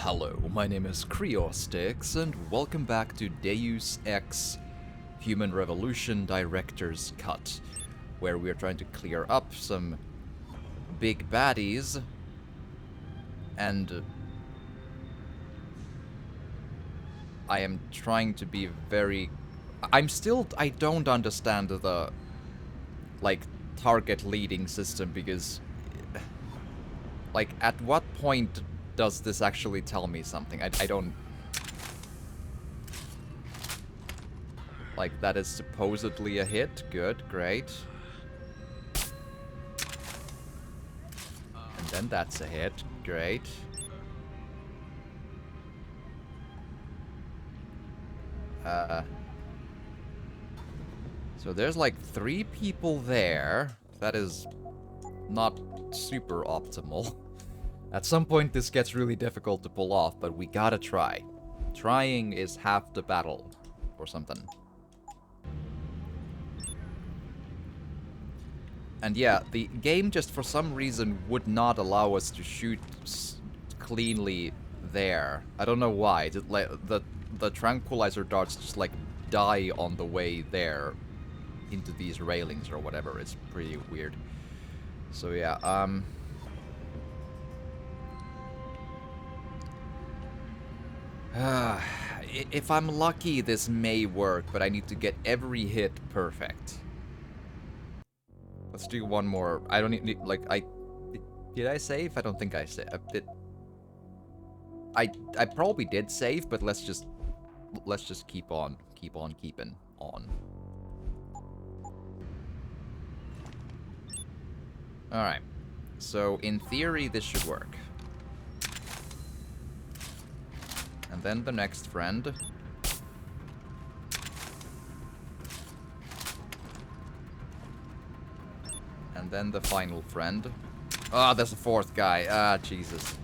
Hello, my name is Creostix, and welcome back to Deus Ex Human Revolution Director's Cut, where we're trying to clear up some big baddies, and I am trying to be very... I don't understand the, target leading system, because, at what point does this actually tell me something? I don't... that is supposedly a hit. Good, great. And then that's a hit. Great. So there's 3 people there. That is not super optimal. At some point this gets really difficult to pull off, but we gotta try. Trying is half the battle, or something. And yeah, the game just for some reason would not allow us to shoot cleanly there. I don't know why. The tranquilizer darts just die on the way there into these railings or whatever. It's pretty weird. So yeah, if I'm lucky, this may work, but I need to get every hit perfect. Let's do one more. I don't need, did I save? I don't think I saved. I probably did save, but let's just keep on keeping on. Alright. So, in theory, this should work. And then the next friend. And then the final friend. Ah, there's a 4th guy. Ah, Jesus.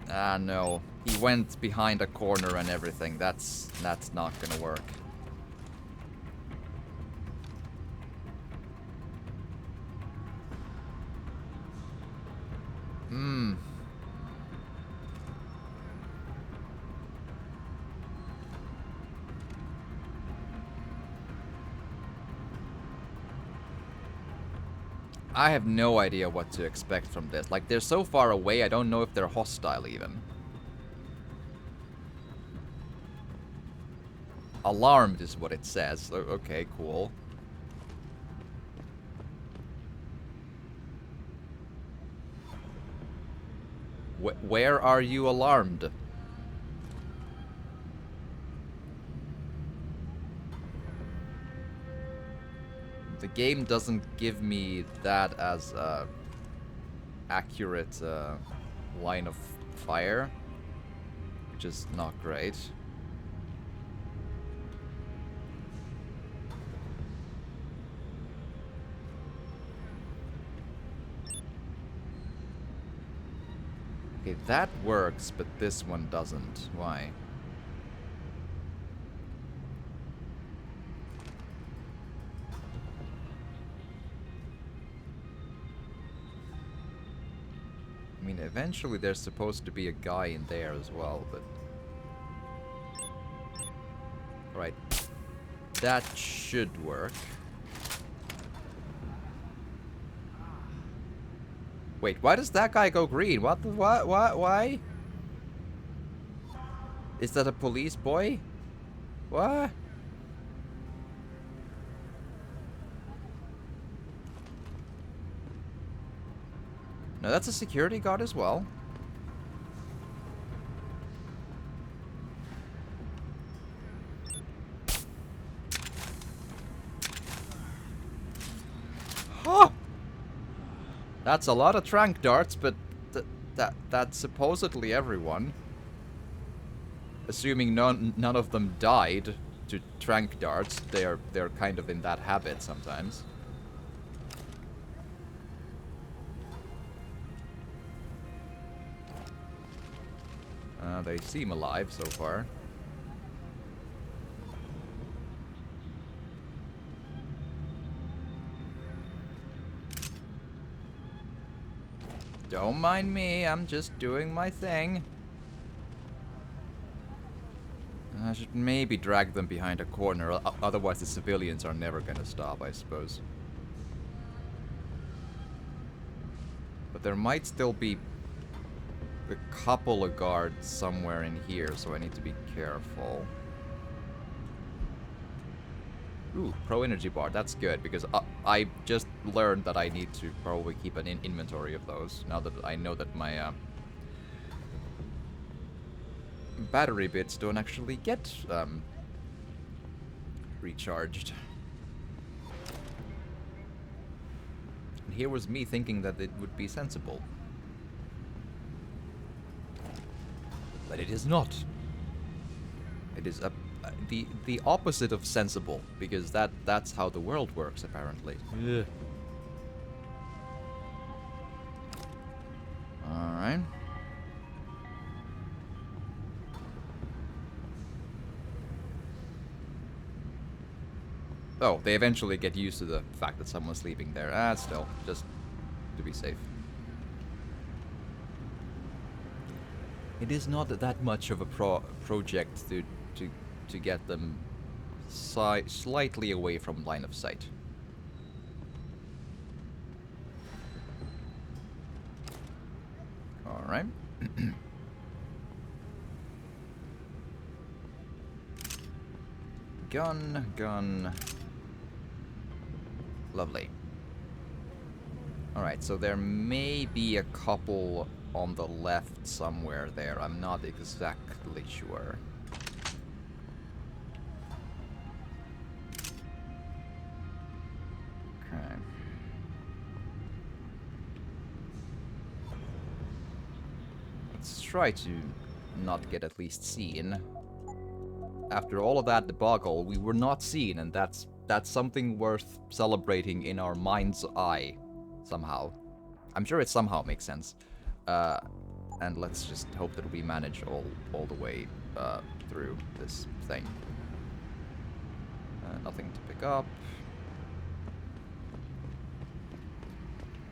Ah, no. He went behind a corner and everything. That's not gonna work. I have no idea what to expect from this. They're so far away, I don't know if they're hostile, even. Alarmed is what it says. Okay, cool. Where are you alarmed? The game doesn't give me that as a accurate line of fire, which is not great. Okay, that works, but this one doesn't. Why? I mean, eventually there's supposed to be a guy in there as well, but... Right. That should work. Wait, why does that guy go green? What? Why? Is that a police boy? What? No, that's a security guard as well. Huh! That's a lot of tranq darts, but that's supposedly everyone. Assuming none of them died to tranq darts, they're kind of in that habit sometimes. They seem alive so far. Don't mind me, I'm just doing my thing. I should maybe drag them behind a corner, otherwise the civilians are never gonna stop, I suppose. But there might still be a couple of guards somewhere in here, so I need to be careful. Ooh, pro energy bar, that's good, because I just learned that I need to probably keep an inventory of those, now that I know that my battery bits don't actually get recharged. And here was me thinking that it would be sensible. But it is not. It is the opposite of sensible, because that's how the world works, apparently. Ugh. Alright. Oh, they eventually get used to the fact that someone's sleeping there. Ah, still, just to be safe. It is not that much of a project to get them slightly away from line of sight. All right. Gun. Lovely. Alright, so there may be a couple on the left somewhere there. I'm not exactly sure. Okay. Let's try to not get at least seen. After all of that debacle, we were not seen, and that's something worth celebrating in our mind's eye, somehow. I'm sure it somehow makes sense. And let's just hope that we manage all the way through this thing. Nothing to pick up.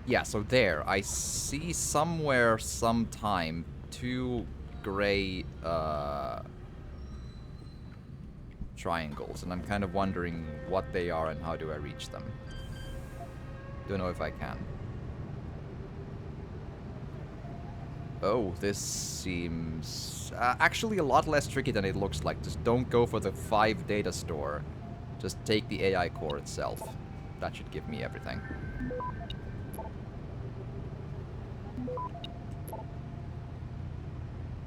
Yeah, so there, I see somewhere, sometime, 2 gray triangles, and I'm kind of wondering what they are and how do I reach them. Don't know if I can. Oh, this seems actually a lot less tricky than it looks like. Just don't go for the 5 data store. Just take the AI core itself. That should give me everything.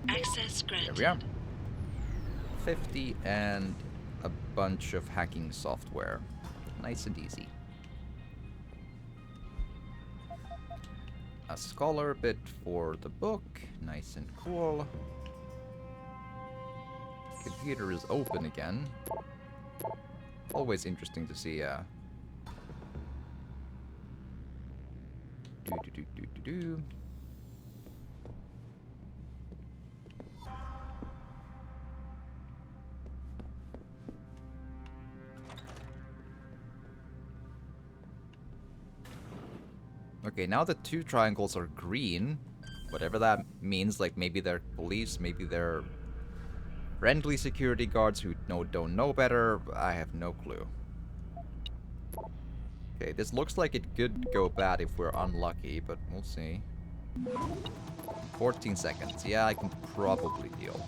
Access granted. There we are. 50 and a bunch of hacking software. Nice and easy. A scholar bit for the book. Nice and cool. Computer is open again. Always interesting to see. Do. Okay, now the 2 triangles are green. Whatever that means, like maybe they're police, maybe they're friendly security guards who don't know better. I have no clue. Okay, this looks like it could go bad if we're unlucky, but we'll see. 14 seconds. Yeah, I can probably deal.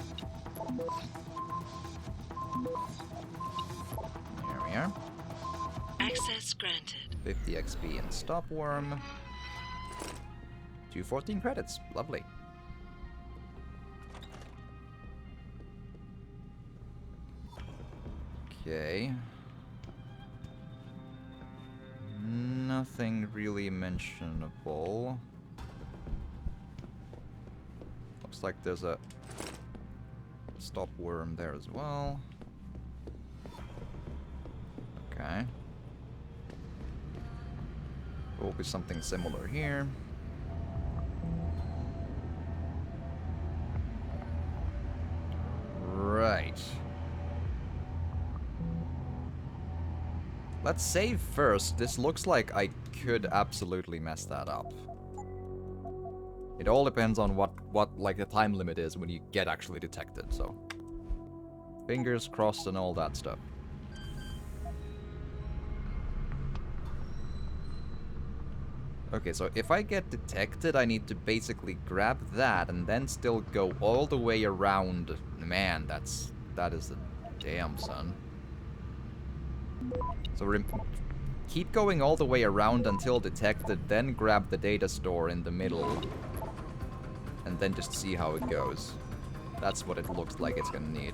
There we are. Access granted. 50 XP and stop worm. 214 credits. Lovely. Okay. Nothing really mentionable. Looks like there's a stop worm there as well. Okay. Will be something similar here. Right. Let's save first. This looks like I could absolutely mess that up. It all depends on what like the time limit is when you get actually detected, so. Fingers crossed and all that stuff. Okay, so if I get detected, I need to basically grab that and then still go all the way around. Man, that is the damn son. So keep going all the way around until detected, then grab the data store in the middle. And then just see how it goes. That's what it looks like it's gonna need.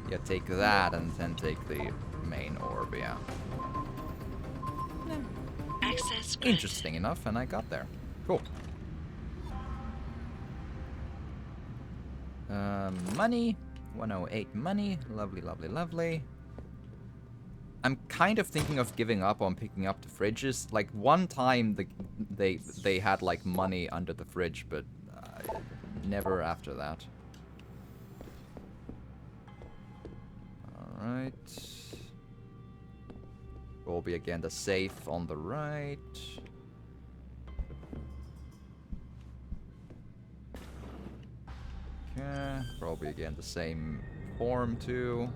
Yeah, take that and then take the main orb, yeah. Access granted. Interesting enough, and I got there. Cool. Money. 108 money. Lovely, lovely, lovely. I'm kind of thinking of giving up on picking up the fridges. Like, one time they had, like, money under the fridge, but never after that. Alright. Will be again the safe on the right. Okay, probably again the same form too.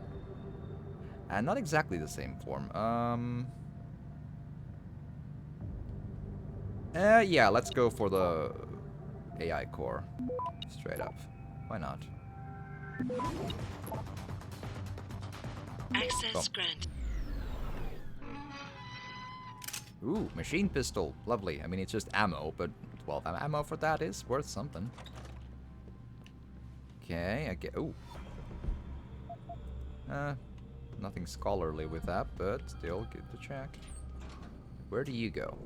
And not exactly the same form. Yeah, let's go for the AI core. Straight up. Why not? Access granted. Ooh, machine pistol. Lovely. I mean, it's just ammo, but 12 ammo for that is worth something. Okay, I get... Ooh. Nothing scholarly with that, but still good to check. Where do you go?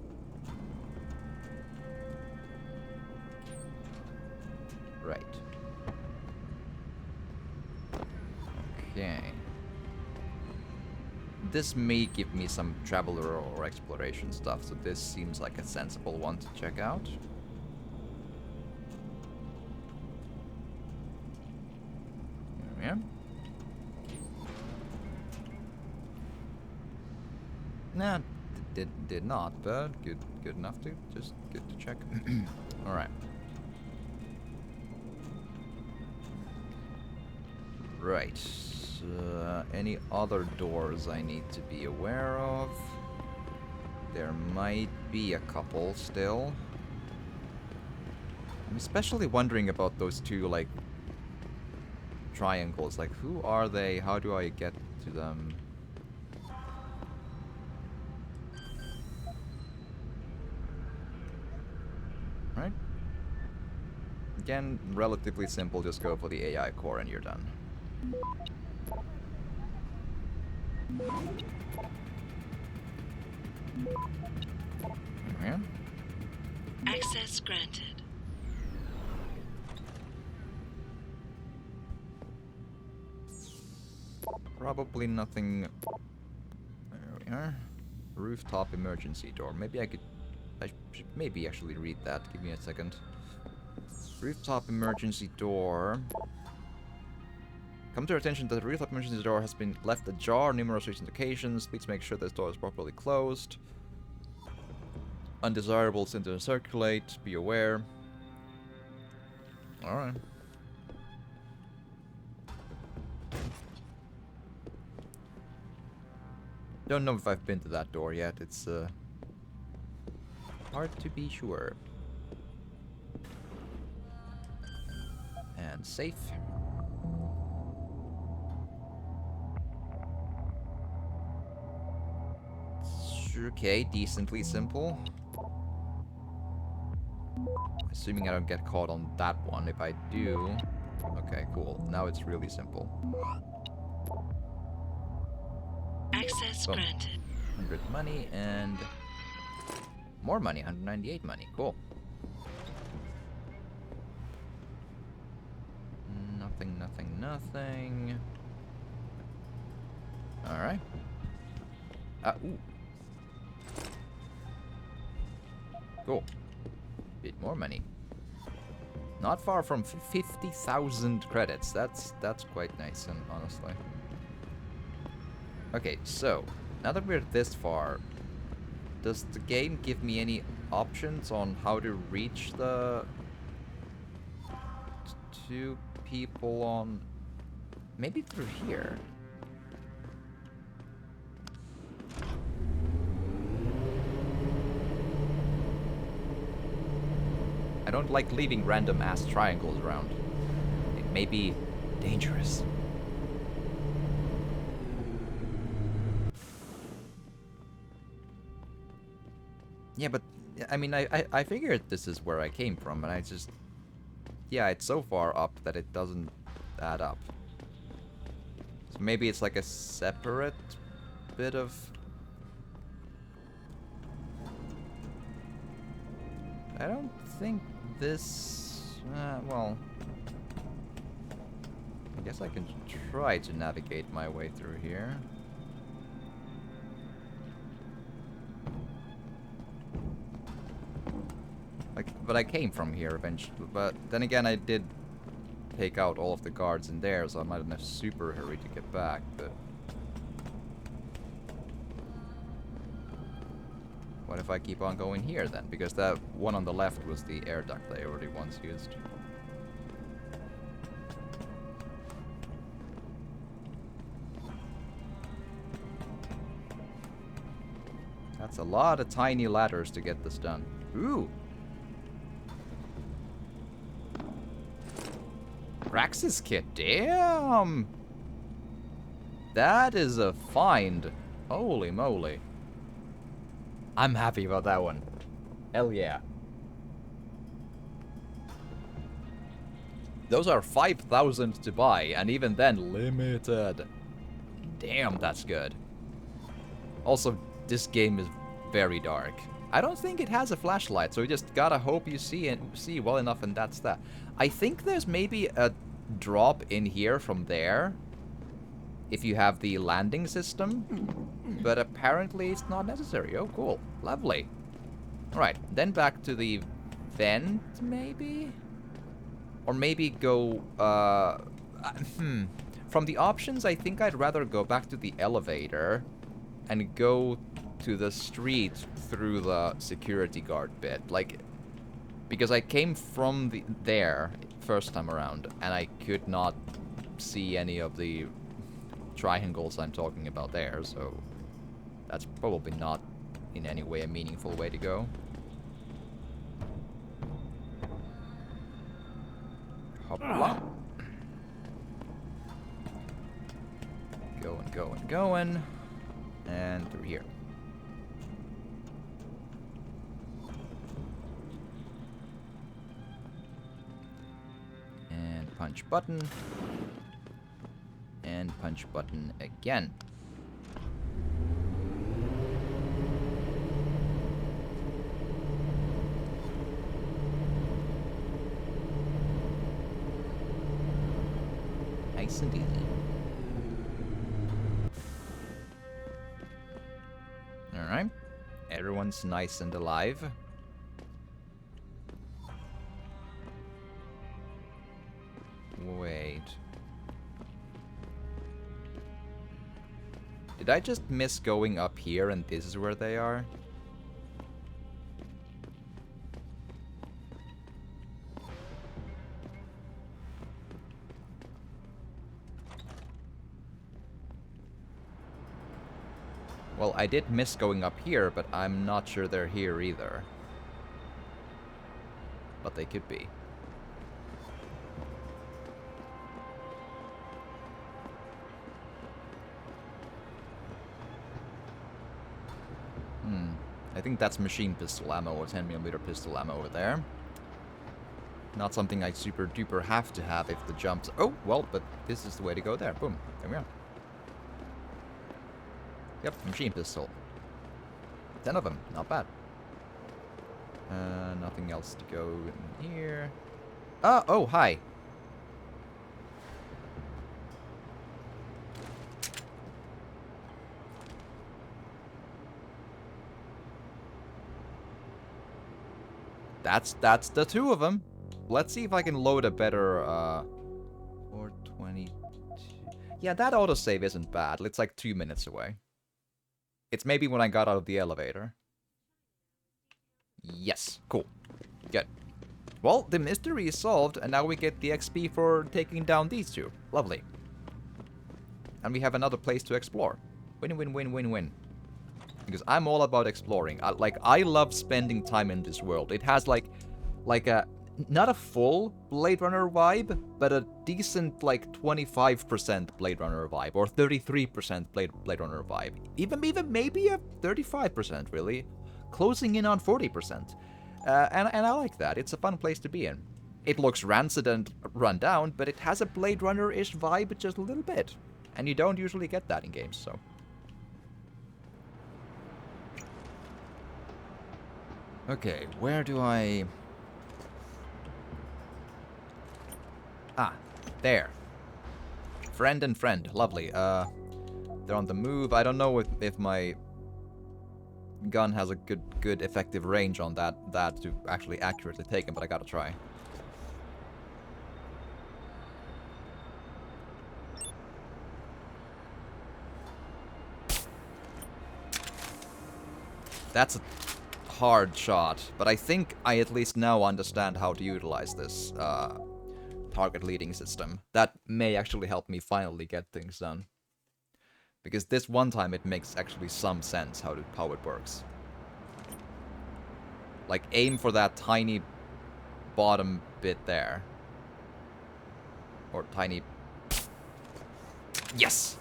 Right. Okay. This may give me some traveler or exploration stuff, so this seems like a sensible one to check out. Here we are. Nah, did not, but good enough to just good to check. All right. Right. Any other doors I need to be aware of? There might be a couple still. I'm especially wondering about those two, like, triangles. Like, who are they? How do I get to them? Right? Again, relatively simple. Just go for the AI core and you're done. Yeah. Access granted. Probably nothing. There we are. Rooftop emergency door. Maybe I should maybe actually read that. Give me a second. Rooftop emergency door. Come to our attention that the rooftop emergency door has been left ajar on numerous recent occasions. Please make sure this door is properly closed. Undesirable symptoms circulate. Be aware. Alright. Don't know if I've been to that door yet. It's hard to be sure. And safe. Okay, decently simple. Assuming I don't get caught on that one. If I do... Okay, cool. Now it's really simple. Access Boom. granted. 100 money and... more money, 198 money. Cool. Nothing, nothing, nothing. Alright. Ooh. Cool. Bit more money. Not far from 50,000 credits. That's quite nice, and honestly. Okay, so now that we're this far, does the game give me any options on how to reach the two people on... Maybe through here. I don't like leaving random ass triangles around. It may be dangerous. Yeah, but I mean, I figured this is where I came from, and I just... Yeah, it's so far up that it doesn't add up. So maybe it's like a separate bit of... I don't think this... well... I guess I can try to navigate my way through here. Like, but I came from here eventually. But then again, I did take out all of the guards in there, so I'm not in a super hurry to get back, but... What if I keep on going here then? Because that one on the left was the air duct I already once used. That's a lot of tiny ladders to get this done. Ooh! Praxis kit, damn! That is a find. Holy moly. I'm happy about that one. Hell yeah. Those are 5,000 to buy, and even then, limited. Damn, that's good. Also, this game is very dark. I don't think it has a flashlight, so you just gotta hope you see well enough, and that's that. I think there's maybe a drop in here from there, if you have the landing system, but apparently it's not necessary. Oh, cool. Lovely. Alright, then back to the vent, maybe? Or maybe go, From the options, I think I'd rather go back to the elevator and go to the street through the security guard bit. Like, because I came from there first time around, and I could not see any of the triangles I'm talking about there, so that's probably not in any way a meaningful way to go. Hopla. Going, going, going. And through here. And punch button. And punch button again. Nice and easy. Alright. Everyone's nice and alive. Wait. Did I just miss going up here and this is where they are? Well, I did miss going up here, but I'm not sure they're here either. But they could be. I think that's machine pistol ammo or 10mm pistol ammo over there. Not something I super duper have to have if the jumps... Oh, well, but this is the way to go there. Boom. There we are. Yep, machine pistol. 10 of them. Not bad. Nothing else to go in here. Oh, hi. That's the two of them. Let's see if I can load a better, 422. Yeah, that autosave isn't bad. It's like 2 minutes away. It's maybe when I got out of the elevator. Yes, cool. Good. Well, the mystery is solved, and now we get the XP for taking down these two. Lovely. And we have another place to explore. Win, win, win, win, win. Because I'm all about exploring. I love spending time in this world. It has like a, not a full Blade Runner vibe, but a decent like 25% Blade Runner vibe, or 33% Blade Runner vibe. Even maybe a 35% really, closing in on 40%. And I like that. It's a fun place to be in. It looks rancid and run down, but it has a Blade Runner-ish vibe just a little bit. And you don't usually get that in games, so. Okay, where do I... Ah, there. Friend and friend, lovely. They're on the move. I don't know if my gun has a good effective range on that to actually accurately take him, but I gotta try. That's a hard shot, but I think I at least now understand how to utilize this target leading system. That may actually help me finally get things done. Because this one time it makes actually some sense how it works. Like, aim for that tiny bottom bit there. Or tiny... Yes!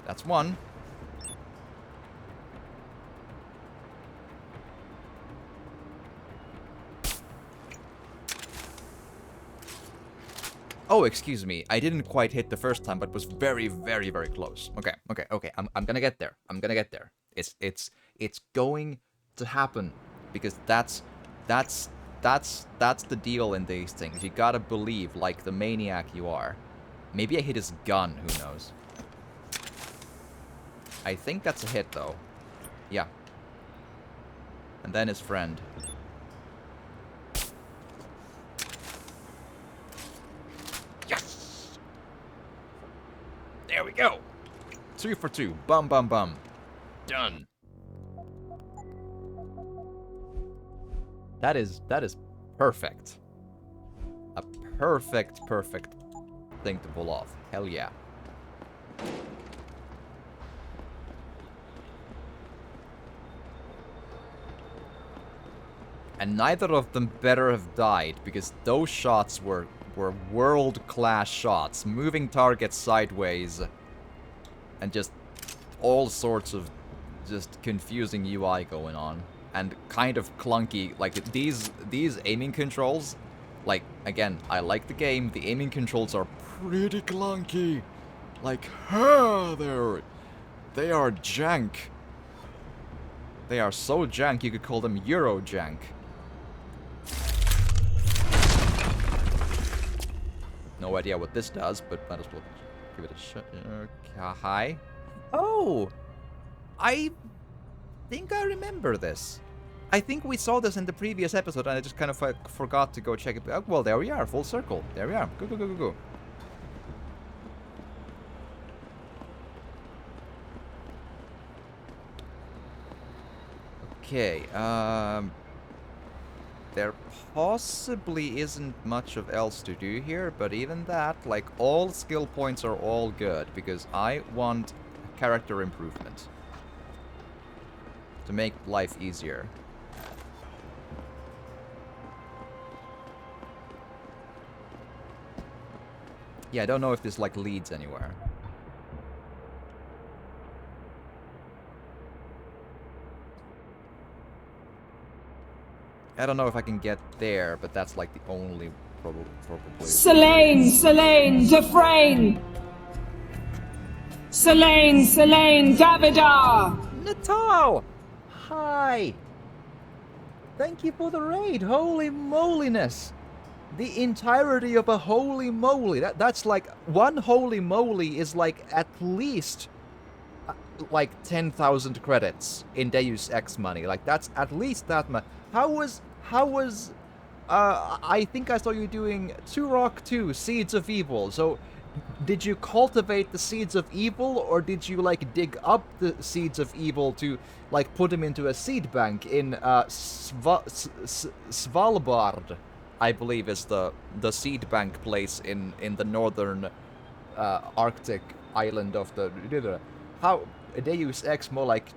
That's one. Oh, excuse me. I didn't quite hit the first time, but was very, very, very close. Okay. I'm gonna get there. I'm gonna get there. It's going to happen, because that's the deal in these things. You gotta believe, like the maniac you are. Maybe I hit his gun. Who knows? I think that's a hit, though. Yeah. And then his friend. There we go. 2 for 2. Bum, bum, bum. Done. That is perfect. A perfect thing to pull off. Hell yeah. And neither of them better have died, because those shots were world-class shots. Moving targets sideways. And just all sorts of just confusing UI going on. And kind of clunky. Like, these aiming controls, like, again, I like the game. The aiming controls are pretty clunky. Like, they are jank. They are so jank, you could call them Euro jank. No idea what this does, but might as well give it a shot. Hi. Oh! I think I remember this. I think we saw this in the previous episode, and I just kind of forgot to go check it. Oh, well, there we are. Full circle. There we are. Go. Okay, there possibly isn't much of else to do here, but even that, like, all skill points are all good, because I want character improvement to make life easier. Yeah, I don't know if this, like, leads anywhere. I don't know if I can get there, but that's like the only probably. Selene, Dufresne! Selene, Davidar! Natal! Hi! Thank you for the raid, holy moliness! The entirety of a holy moly, that's like, one holy moly is like at least like 10,000 credits in Deus Ex money. Like, that's at least that much. How was I think I saw you doing Turok 2, Seeds of Evil. So did you cultivate the seeds of evil, or did you like dig up the seeds of evil to like put them into a seed bank in Svalbard? I believe is the seed bank place in the northern Arctic island of the how Deus Ex, more like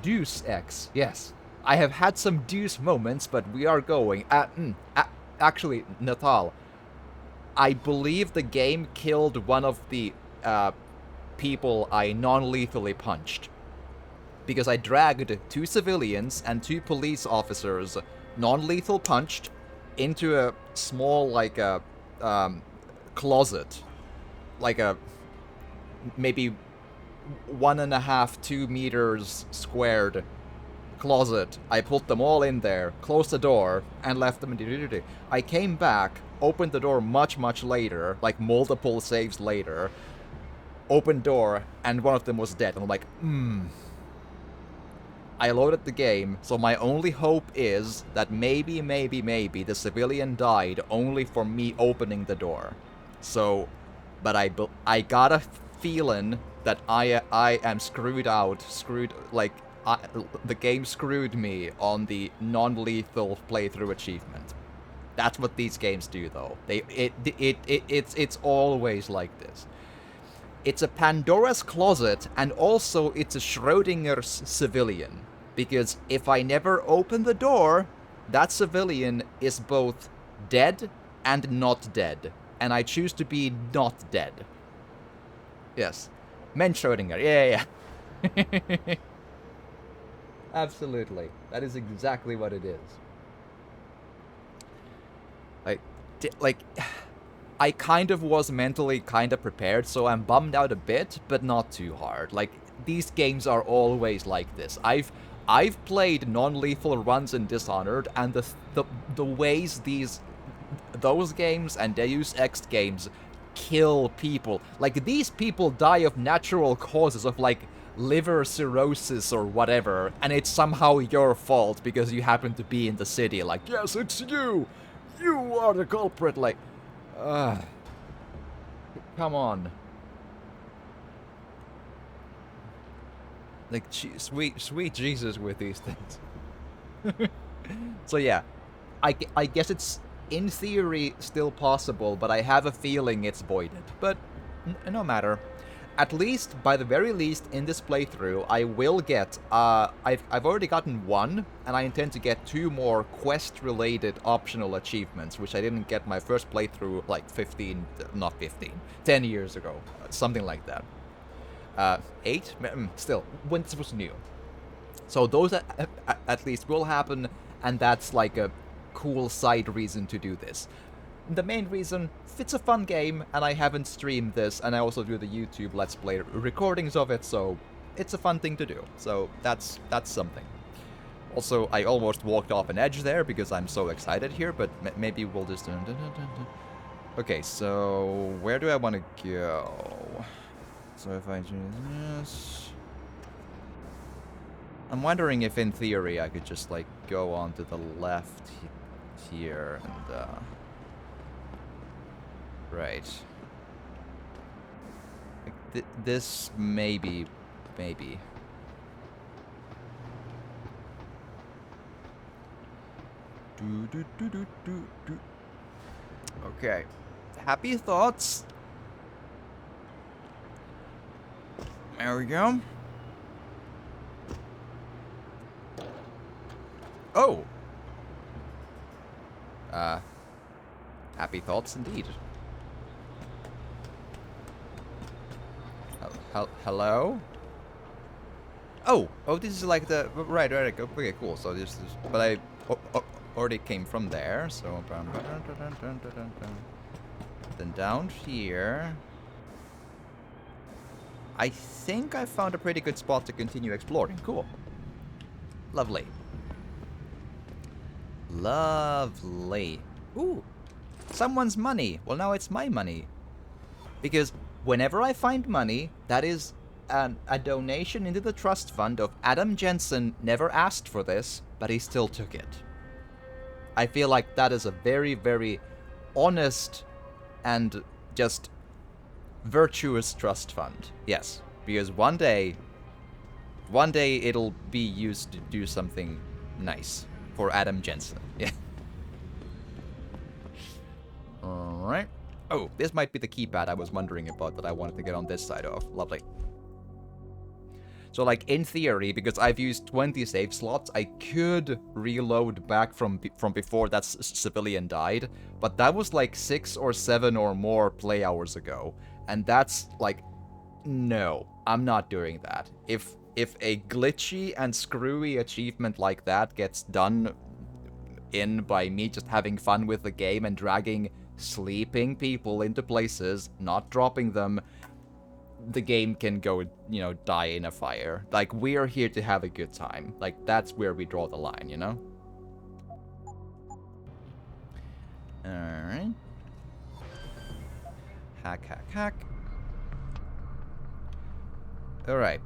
Deus Ex. Yes, I have had some Deus moments, but we are going. Actually, Natal, I believe the game killed one of the people I non-lethally punched. Because I dragged 2 civilians and 2 police officers, non-lethal punched, into a small, like, closet. Like a, maybe 1.5, 2 meters squared closet. I put them all in there, closed the door, and left them in. I came back, opened the door much, much later, like multiple saves later, opened door, and one of them was dead. And I'm like, I loaded the game, so my only hope is that maybe the civilian died only for me opening the door. So, but I got a feeling that I am screwed, like, the game screwed me on the non-lethal playthrough achievement. That's what these games do, though. It's always like this. It's a Pandora's closet, and also it's a Schrodinger's civilian. Because if I never open the door, that civilian is both dead and not dead. And I choose to be not dead. Yes. Men Schrodinger, yeah. Absolutely. That is exactly what it is. I kind of was mentally kind of prepared, so I'm bummed out a bit, but not too hard. Like, these games are always like this. I've played non-lethal runs in Dishonored, and the ways those games and Deus Ex games kill people. Like, these people die of natural causes, of like liver cirrhosis or whatever, and it's somehow your fault because you happen to be in the city. Like, yes, it's you! You are the culprit! Like, come on. Like, sweet Jesus with these things. So yeah, I guess it's, in theory, still possible, but I have a feeling it's voided. But no matter. At least, by the very least, in this playthrough, I will get, I've already gotten 1, and I intend to get 2 more quest-related optional achievements, which I didn't get my first playthrough, like, 10 years ago. Something like that. 8? Still, when this was new. So those at least will happen, and that's like a cool side reason to do this. The main reason, it's a fun game, and I haven't streamed this, and I also do the YouTube Let's Play recordings of it, so it's a fun thing to do. So that's something. Also, I almost walked off an edge there because I'm so excited here, but maybe we'll just... Okay, so where do I want to go? So if I do this... I'm wondering if in theory I could just like go on to the left here and right. Like this maybe. Okay. Happy thoughts. There we go. Oh! Happy thoughts indeed. Hello? Oh, this is like the... Right, okay, cool. So this is... But I already came from there, so... Then down here... I think I found a pretty good spot to continue exploring. Cool. Lovely. Lovely. Ooh. Someone's money. Well, now it's my money. Because whenever I find money, that is a donation into the trust fund of Adam Jensen. Never asked for this, but he still took it. I feel like that is a very, very honest and just virtuous trust fund. Yes, because one day it'll be used to do something nice for Adam Jensen. Yeah. Alright. Oh, this might be the keypad I was wondering about that I wanted to get on this side of. Lovely. So, like, in theory, because I've used 20 save slots, I could reload back from before that civilian died, but that was like 6 or 7 or more play hours ago, and that's, like, no, I'm not doing that. If a glitchy and screwy achievement like that gets done in by me just having fun with the game and dragging sleeping people into places, not dropping them, the game can go, you know, die in a fire. Like, we're here to have a good time. Like, that's where we draw the line, you know? Alright. Hack, hack, hack. Alright.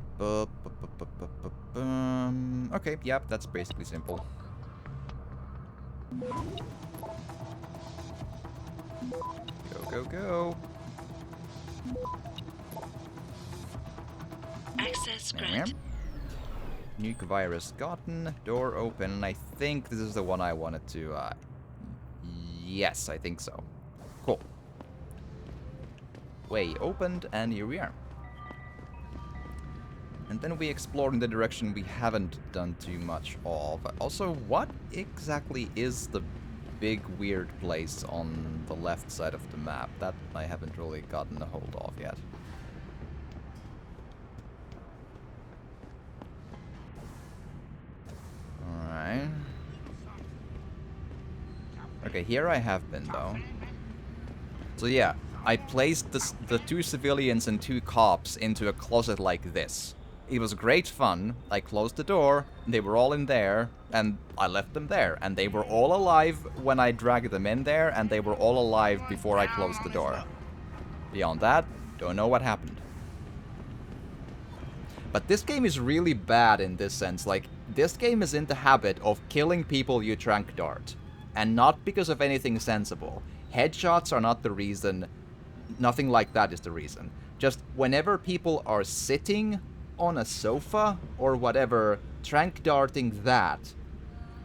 Okay, yep, that's basically simple. Go, go, go. Access granted. Nuke virus gotten. Door open. And I think this is the one I wanted to, yes, I think so. Cool. Way opened, and here we are. And then we explore in the direction we haven't done too much of. Also, what exactly is the big weird place on the left side of the map? That I haven't really gotten a hold of yet. Alright. Okay, here I have been, though. So yeah, I placed the 2 civilians and 2 cops into a closet like this. It was great fun. I closed the door, they were all in there, and I left them there. And they were all alive when I dragged them in there, and they were all alive before I closed the door. Beyond that, don't know what happened. But this game is really bad in this sense. Like, this game is in the habit of killing people you trank dart. And not because of anything sensible. Headshots are not the reason. Nothing like that is the reason. Just whenever people are sitting on a sofa or whatever, trank darting that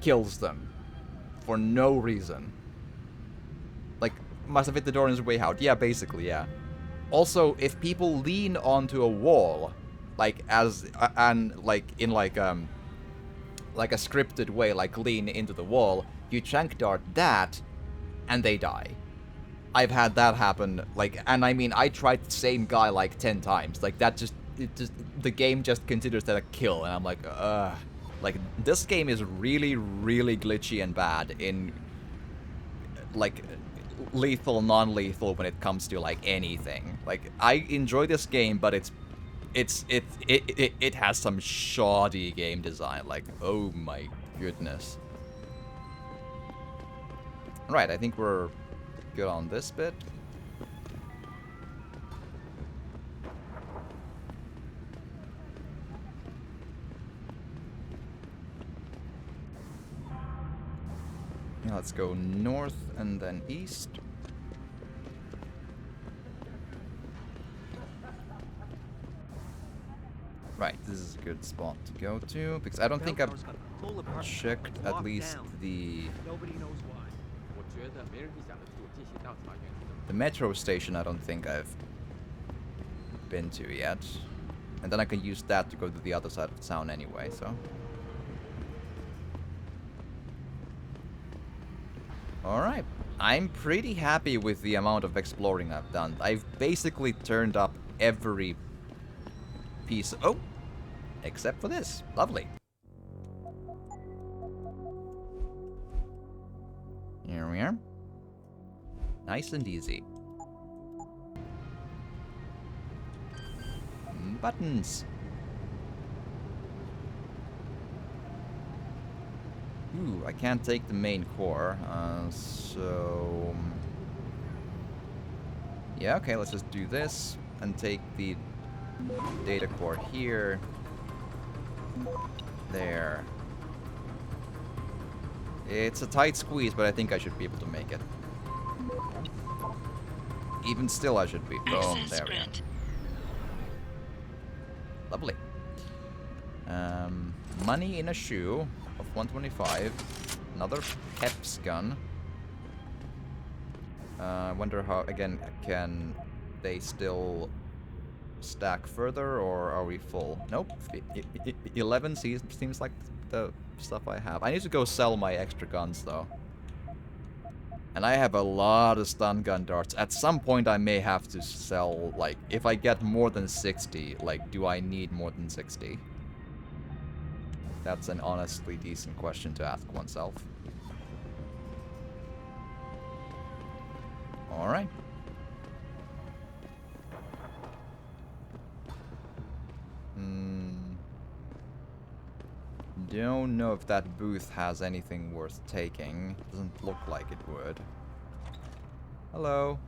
kills them. For no reason. Like, must have hit the door on his way out. Yeah, basically, yeah. Also, if people lean onto a wall, like, in a scripted way, like lean into the wall, you trank dart that, and they die. I've had that happen, like, and I mean, I tried the same guy like 10 times. Like, that just, the game just considers that a kill, and I'm like, ugh. Like, this game is really, really glitchy and bad in, like, lethal, non-lethal when it comes to, like, anything. Like, I enjoy this game, but it has some shoddy game design. Like, oh my goodness. Right, I think we're good on this bit. Now let's go north and then east. Right, this is a good spot to go to, because I don't think I've checked at least the metro station. I don't think I've been to yet. And then I can use that to go to the other side of town anyway, so. Alright, I'm pretty happy with the amount of exploring I've done. I've basically turned up every piece. Oh! Except for this. Lovely. Here we are. Nice and easy. Buttons. Ooh, I can't take the main core, so... Yeah, okay, let's just do this and take the data core here. There. It's a tight squeeze, but I think I should be able to make it. Even still, I should be. Boom, Access there we go. granted. Lovely. Money in a shoe of 125. Another Peps gun. I wonder how, again, can they still stack further, or are we full? Nope. 11 seems like the stuff I have. I need to go sell my extra guns, though. And I have a lot of stun gun darts. At some point, I may have to sell, like, if I get more than 60, like, do I need more than 60? That's an honestly decent question to ask oneself. Alright. Don't know if that booth has anything worth taking. Doesn't look like it would. Hello.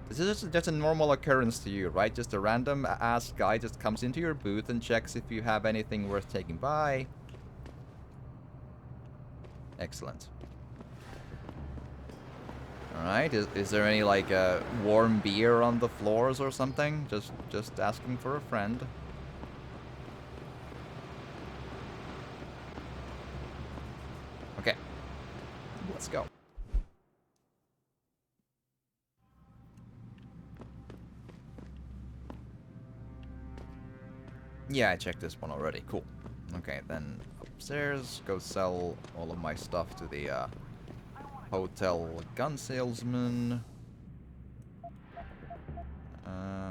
This is just a normal occurrence to you, right? Just a random ass guy just comes into your booth and checks if you have anything worth taking. Bye. Excellent. Alright, is there any, like, warm beer on the floors or something? Just asking for a friend. Okay. Let's go. Yeah, I checked this one already. Cool. Okay, then upstairs, go sell all of my stuff to the, hotel gun salesman,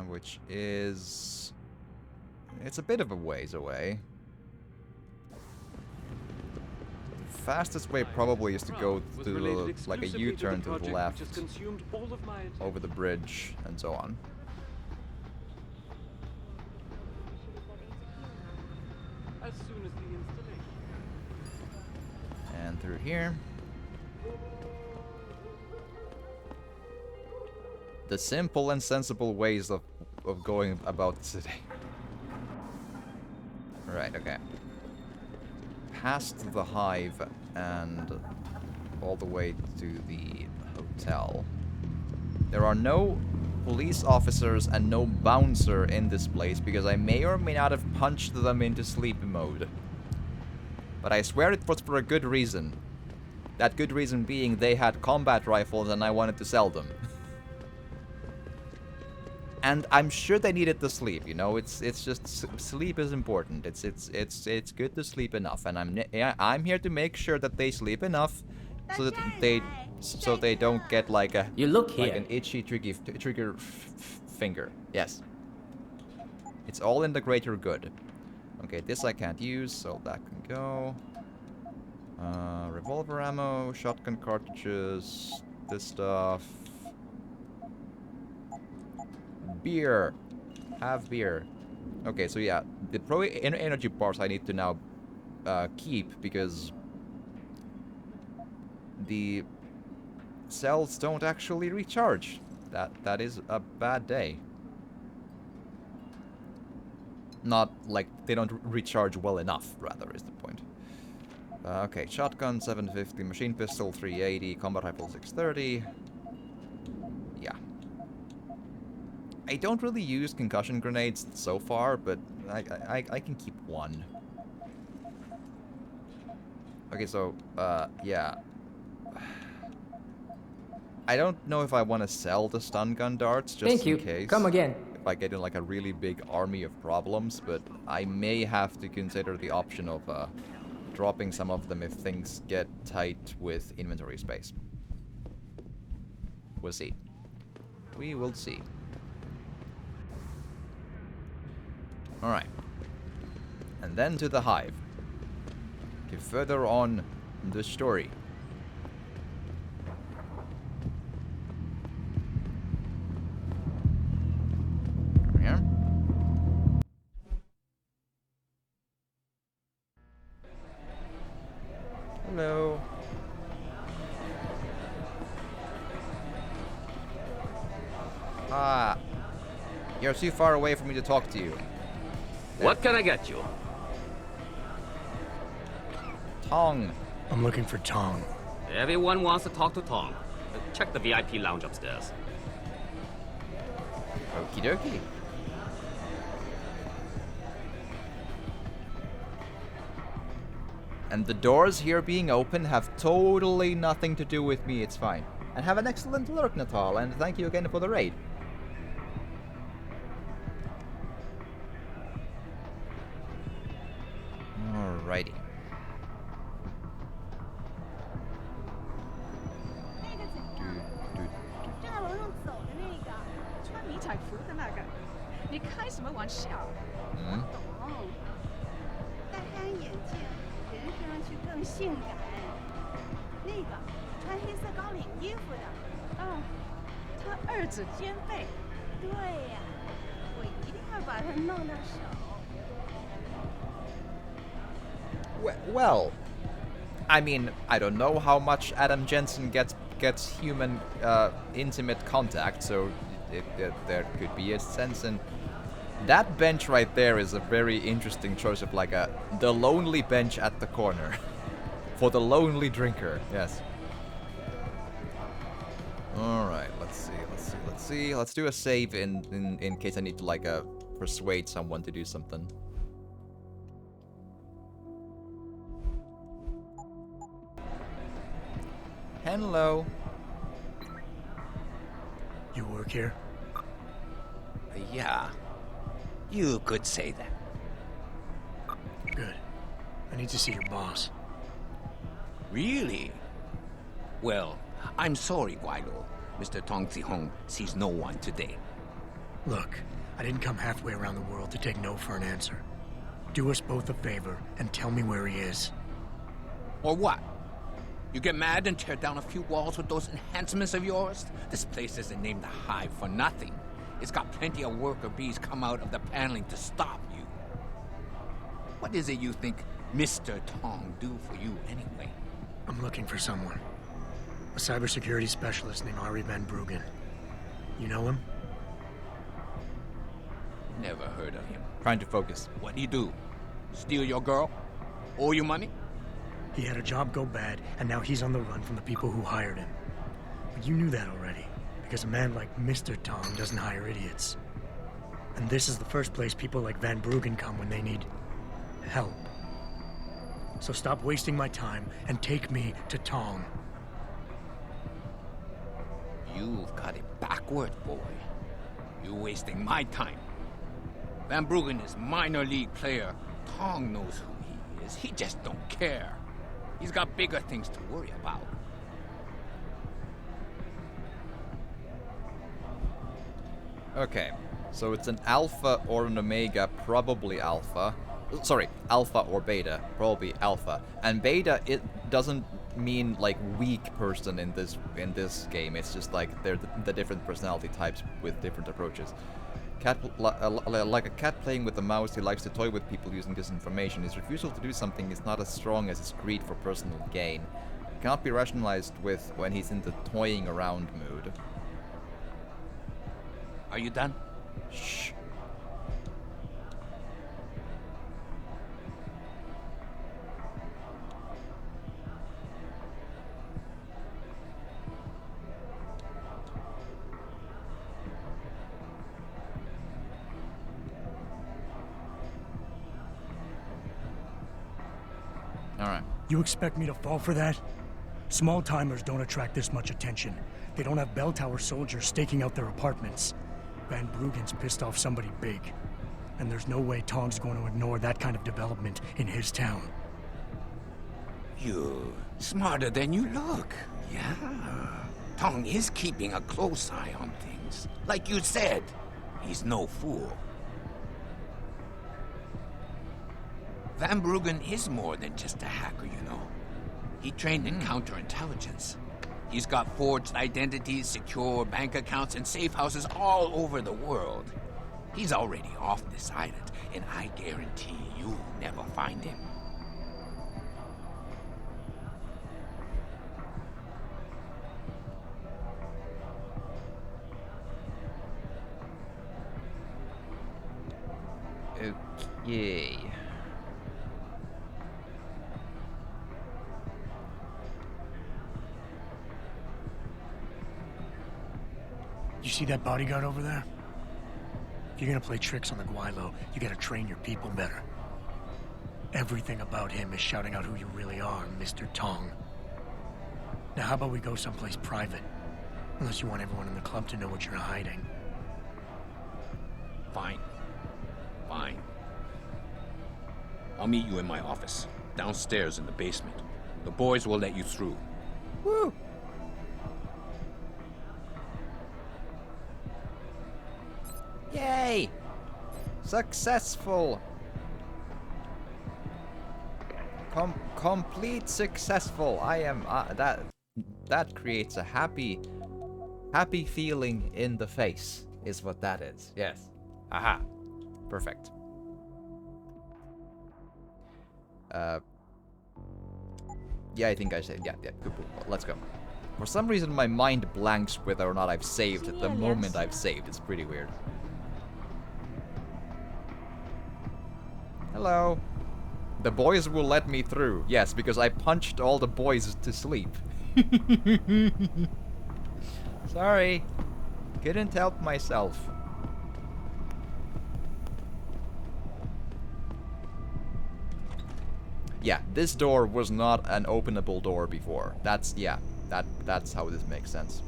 which is, it's a bit of a ways away. The fastest way probably is to go to like a U-turn to the left, over the bridge, and so on. And through here. The simple and sensible ways of going about the city. Right, okay. Past the hive and all the way to the hotel. There are no police officers and no bouncer in this place because I may or may not have punched them into sleep mode. But I swear it was for a good reason. That good reason being they had combat rifles and I wanted to sell them. And I'm sure they needed the sleep, you know. It's just sleep is important. It's good to sleep enough, and I'm here to make sure that they sleep enough, so that they don't get like a an itchy trigger finger. Yes. It's all in the greater good. Okay, this I can't use, so that can go. Revolver ammo, shotgun cartridges, this stuff. Beer. Have beer. Okay, so yeah, the pro energy bars I need to now keep because the cells don't actually recharge. That is a bad day. Not like they don't recharge well enough, rather, is the point. Okay, shotgun 750, machine pistol 380, combat rifle 630. Yeah. I don't really use concussion grenades so far, but I can keep one. Okay, so, yeah. I don't know if I want to sell the stun gun darts, just in case. Come again. If I get in, like, a really big army of problems, but I may have to consider the option of, dropping some of them if things get tight with inventory space. We'll see. We will see. Alright. And then to the hive. Okay, further on the story. Here. Hello. Ah. You're too far away for me to talk to you. What can I get you? Tong. I'm looking for Tong. Everyone wants to talk to Tom. Check the VIP lounge upstairs. Okie dokie. And the doors here being open have totally nothing to do with me, it's fine. And have an excellent lurk, Natal, and thank you again for the raid. Alrighty. 正在楼上走的那个，穿迷彩服的那个，你开什么玩笑？懂，戴黑眼镜，人看上去更性感。那个穿黑色高领衣服的，他二指兼备。对呀，我一定要把他弄到手。 Well, I mean, I don't know how much Adam Jensen gets human intimate contact, so there could be a sense in that bench right there is a very interesting choice of like the lonely bench at the corner for the lonely drinker. Yes. All right, let's see. Let's do a save in case I need to like persuade someone to do something. Hello. You work here? Yeah. You could say that. Good. I need to see your boss. Really? Well, I'm sorry, Guaido. Mr. Tong Zihong sees no one today. Look, I didn't come halfway around the world to take no for an answer. Do us both a favor and tell me where he is. Or what? You get mad and tear down a few walls with those enhancements of yours? This place isn't named the Hive for nothing. It's got plenty of worker bees come out of the paneling to stop you. What is it you think Mr. Tong do for you anyway? I'm looking for someone. A cybersecurity specialist named Ari Van Bruggen. You know him? Never heard of him. Trying to focus. What'd he do? Steal your girl? Owe you money? He had a job go bad, and now he's on the run from the people who hired him. But you knew that already, because a man like Mr. Tong doesn't hire idiots. And this is the first place people like Van Bruggen come when they need help. So stop wasting my time and take me to Tong. You've got it backward, boy. You're wasting my time. Van Bruggen is minor league player. Tong knows who he is. He just don't care. He's got bigger things to worry about. Okay, so it's an alpha or an omega, probably alpha. Sorry, alpha or beta, probably alpha. And beta, it doesn't mean like weak person in this game. It's just like they're the different personality types with different approaches. Cat, like a cat playing with a mouse, he likes to toy with people using disinformation. His refusal to do something is not as strong as his greed for personal gain. It cannot be rationalized with when he's in the toying around mood. Are you done? Shh. Alright. You expect me to fall for that? Small-timers don't attract this much attention. They don't have bell tower soldiers staking out their apartments. Van Bruggen's pissed off somebody big. And there's no way Tong's going to ignore that kind of development in his town. You're smarter than you look. Yeah. Tong is keeping a close eye on things. Like you said, he's no fool. Van Bruggen is more than just a hacker, you know. He trained in counterintelligence. He's got forged identities, secure bank accounts, and safe houses all over the world. He's already off this island, and I guarantee you'll never find him. Okay. see that bodyguard over there? If you're gonna play tricks on the Guaylo, you gotta train your people better. Everything about him is shouting out who you really are, Mr. Tong. Now how about we go someplace private? Unless you want everyone in the club to know what you're hiding. Fine. Fine. I'll meet you in my office, downstairs in the basement. The boys will let you through. Woo! Yay! Successful! Complete successful. I am that creates a happy feeling in the face is what that is. Yes. Aha. Perfect. Yeah, I think I said yeah. Cool. Let's go. For some reason, my mind blanks whether or not I've saved at the moment I've saved. It's pretty weird. Hello. The boys will let me through. Yes, because I punched all the boys to sleep. Sorry. Couldn't help myself. Yeah, this door was not an openable door before. That's how this makes sense.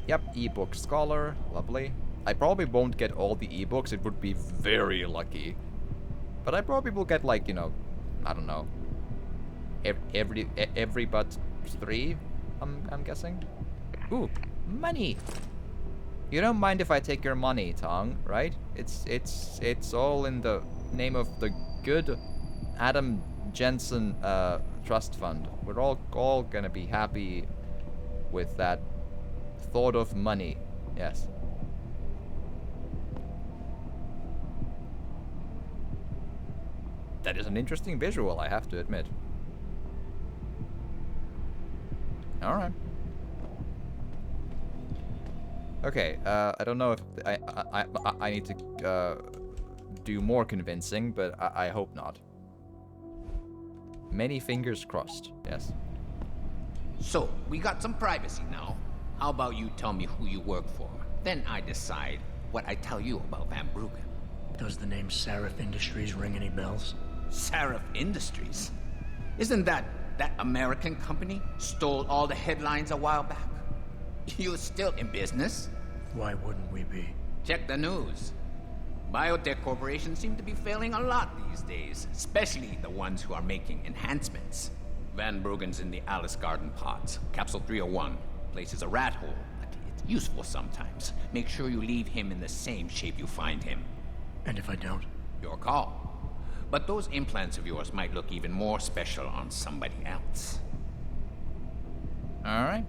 Yep, ebook scholar, lovely. I probably won't get all the ebooks, it would be very lucky. But I probably will get like, you know, I don't know. Every but 3, I'm guessing. Ooh, money. You don't mind if I take your money, Tong, right? It's all in the name of the good Adam Jensen trust fund. We're all gonna be happy with that thought of money. Yes. That is an interesting visual, I have to admit. Alright. Okay, I don't know if I need to do more convincing, but I hope not. Many fingers crossed, yes. So, we got some privacy now. How about you tell me who you work for? Then I decide what I tell you about Van Bruggen. Does the name Seraph Industries ring any bells? Seraph Industries? Isn't that American company stole all the headlines a while back? You're still in business? Why wouldn't we be? Check the news. Biotech corporations seem to be failing a lot these days, especially the ones who are making enhancements. Van Bruggen's in the Alice Garden pods. Capsule 301. Place is a rat hole, but it's useful sometimes. Make sure you leave him in the same shape you find him. And if I don't? Your call. But those implants of yours might look even more special on somebody else. Alright.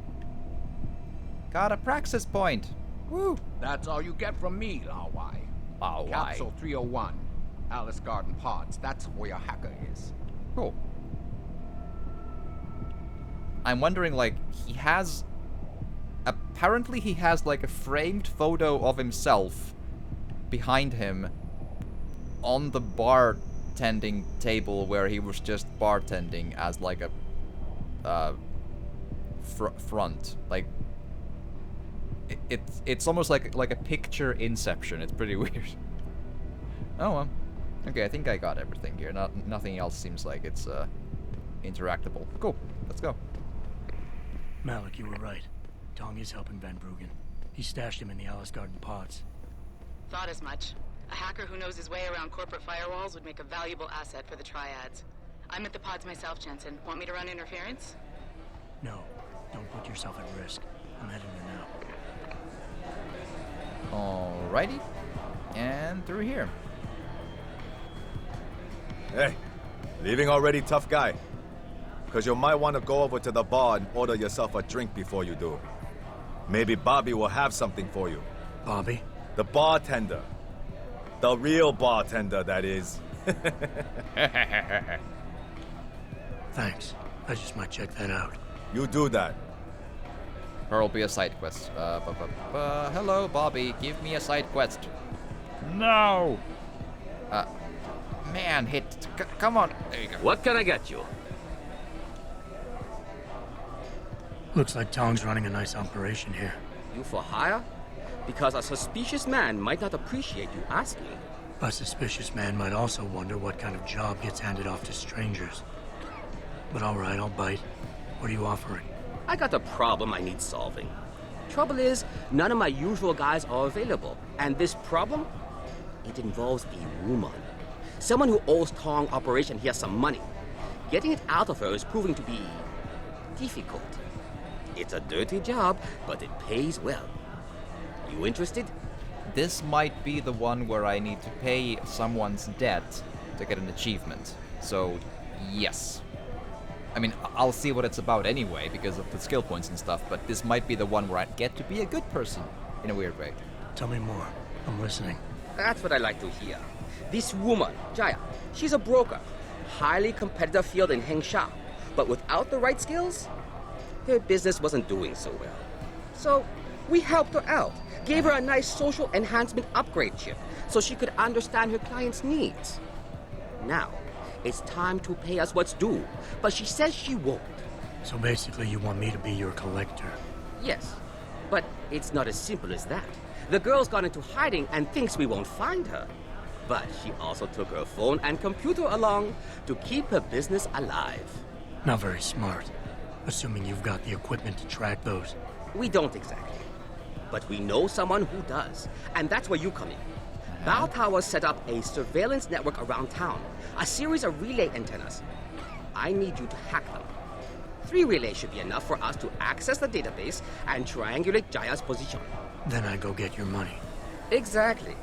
Got a praxis point. Woo! That's all you get from me, Lao Wai. Lao Wai. Capsule 301. Alice Garden pods. That's where your hacker is. Cool. I'm wondering, like, he has... Apparently he has, like, a framed photo of himself behind him on the bartending table where he was just bartending as, like, a... front. Like... It's almost like a picture inception. It's pretty weird. Oh, well. Okay, I think I got everything here. Nothing else seems like it's, interactable. Cool. Let's go. Malik, you were right. Tong is helping Van Bruggen. He stashed him in the Alice Garden pods. Thought as much. A hacker who knows his way around corporate firewalls would make a valuable asset for the Triads. I'm at the pods myself, Jensen. Want me to run interference? No. Don't put yourself at risk. I'm heading there now. Alrighty. And through here. Hey, leaving already, tough guy? Because you might want to go over to the bar and order yourself a drink before you do. Maybe Bobby will have something for you. Bobby? The bartender. The real bartender, that is. Thanks. I just might check that out. You do that. There'll be a side quest. Hello, Bobby. Give me a side quest. No! Man, hit. Come on. There you go. What can I get you? Looks like Tong's running a nice operation here. you for hire? Because a suspicious man might not appreciate you asking. A suspicious man might also wonder what kind of job gets handed off to strangers. But all right, I'll bite. What are you offering? I got a problem I need solving. Trouble is, none of my usual guys are available. And this problem? It involves a woman. Someone who owes Tong Operation here some money. Getting it out of her is proving to be difficult. It's a dirty job, but it pays well. You interested? This might be the one where I need to pay someone's debt to get an achievement. So, yes. I mean, I'll see what it's about anyway because of the skill points and stuff, but this might be the one where I get to be a good person in a weird way. Tell me more. I'm listening. That's what I like to hear. This woman, Jaya, she's a broker. Highly competitive field in Hengsha. But without the right skills, her business wasn't doing so well. So, we helped her out. Gave her a nice social enhancement upgrade chip so she could understand her clients' needs. Now, it's time to pay us what's due, but she says she won't. So basically you want me to be your collector? Yes, but it's not as simple as that. The girl's gone into hiding and thinks we won't find her. But she also took her phone and computer along to keep her business alive. Not very smart. Assuming you've got the equipment to track those. We don't exactly. But we know someone who does. And that's where you come in. Bao Tower set up a surveillance network around town. A series of relay antennas. I need you to hack them. 3 relays should be enough for us to access the database and triangulate Jaya's position. Then I go get your money. Exactly.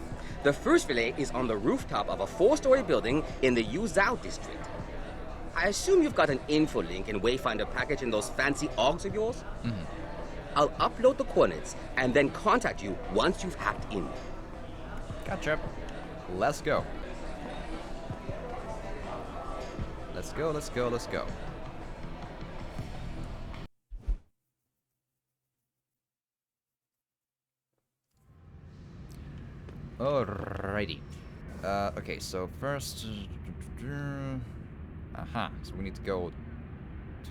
The first relay is on the rooftop of a 4-story building in the Yuzhou district. I assume you've got an info link and Wayfinder package in those fancy OGs of yours? Mm-hmm. I'll upload the coordinates and then contact you once you've hacked in. Gotcha. Let's go. Let's go, let's go, let's go. Alrighty. Okay, so first... Aha, so we need to go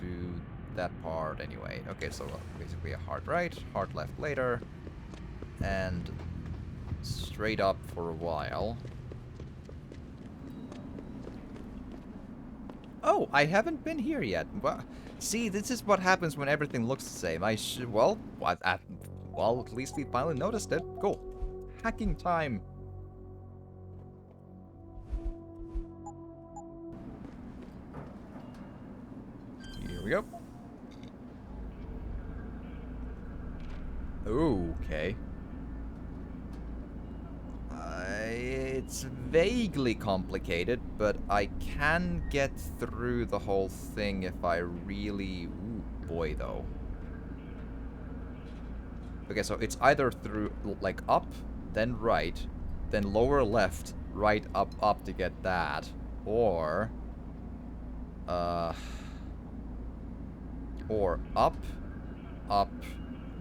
to that part anyway. Okay, so basically a hard right, hard left later, and straight up for a while. Oh, I haven't been here yet. Well, see, this is what happens when everything looks the same. Well, at least we finally noticed it. Cool. Hacking time. Here we go. Okay. It's vaguely complicated, but I can get through the whole thing if I really... Ooh, boy, though. Okay, so it's either through, like, up, then right, then lower left, right, up to get that, or up,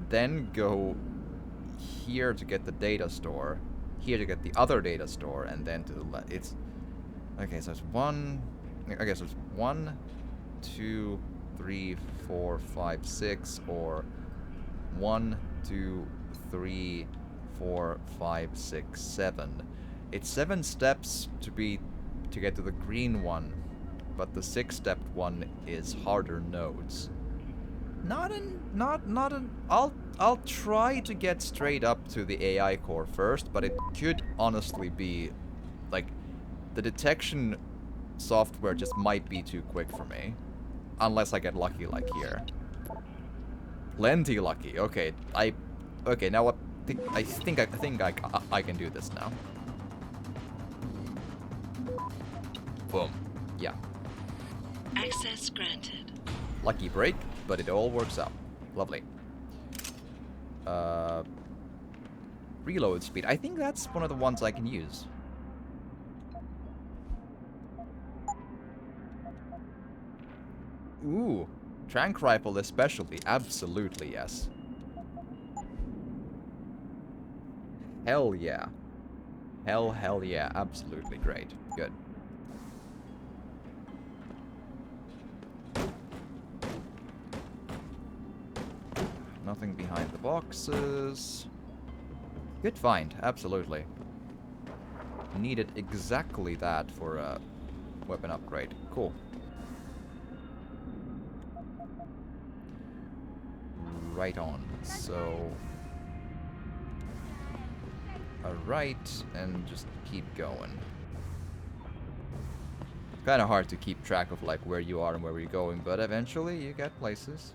then go here to get the data store, here to get the other data store, and then to the left. It's okay. So it's one. Okay, so it's 1, 2, 3, 4, 5, 6, or 1, 2, 3, 4, 5, 6, 7. It's 7 steps to get to the green one, but the 6-stepped one is harder nodes. I'll try to get straight up to the AI core first, but it could honestly be, like, the detection software just might be too quick for me. Unless I get lucky like here. Plenty lucky. Okay, okay, now I think I can do this now. Boom. Yeah. Access granted. Lucky break, but it all works out. Lovely. Reload speed. I think that's one of the ones I can use. Ooh. Tranq rifle especially. Absolutely, yes. Hell yeah. Hell yeah. Absolutely great. Good. Nothing behind the boxes. Good find, absolutely. Needed exactly that for a weapon upgrade. Cool. Right on. So... a right, and just keep going. Kind of hard to keep track of like where you are and where you're going, but eventually you get places.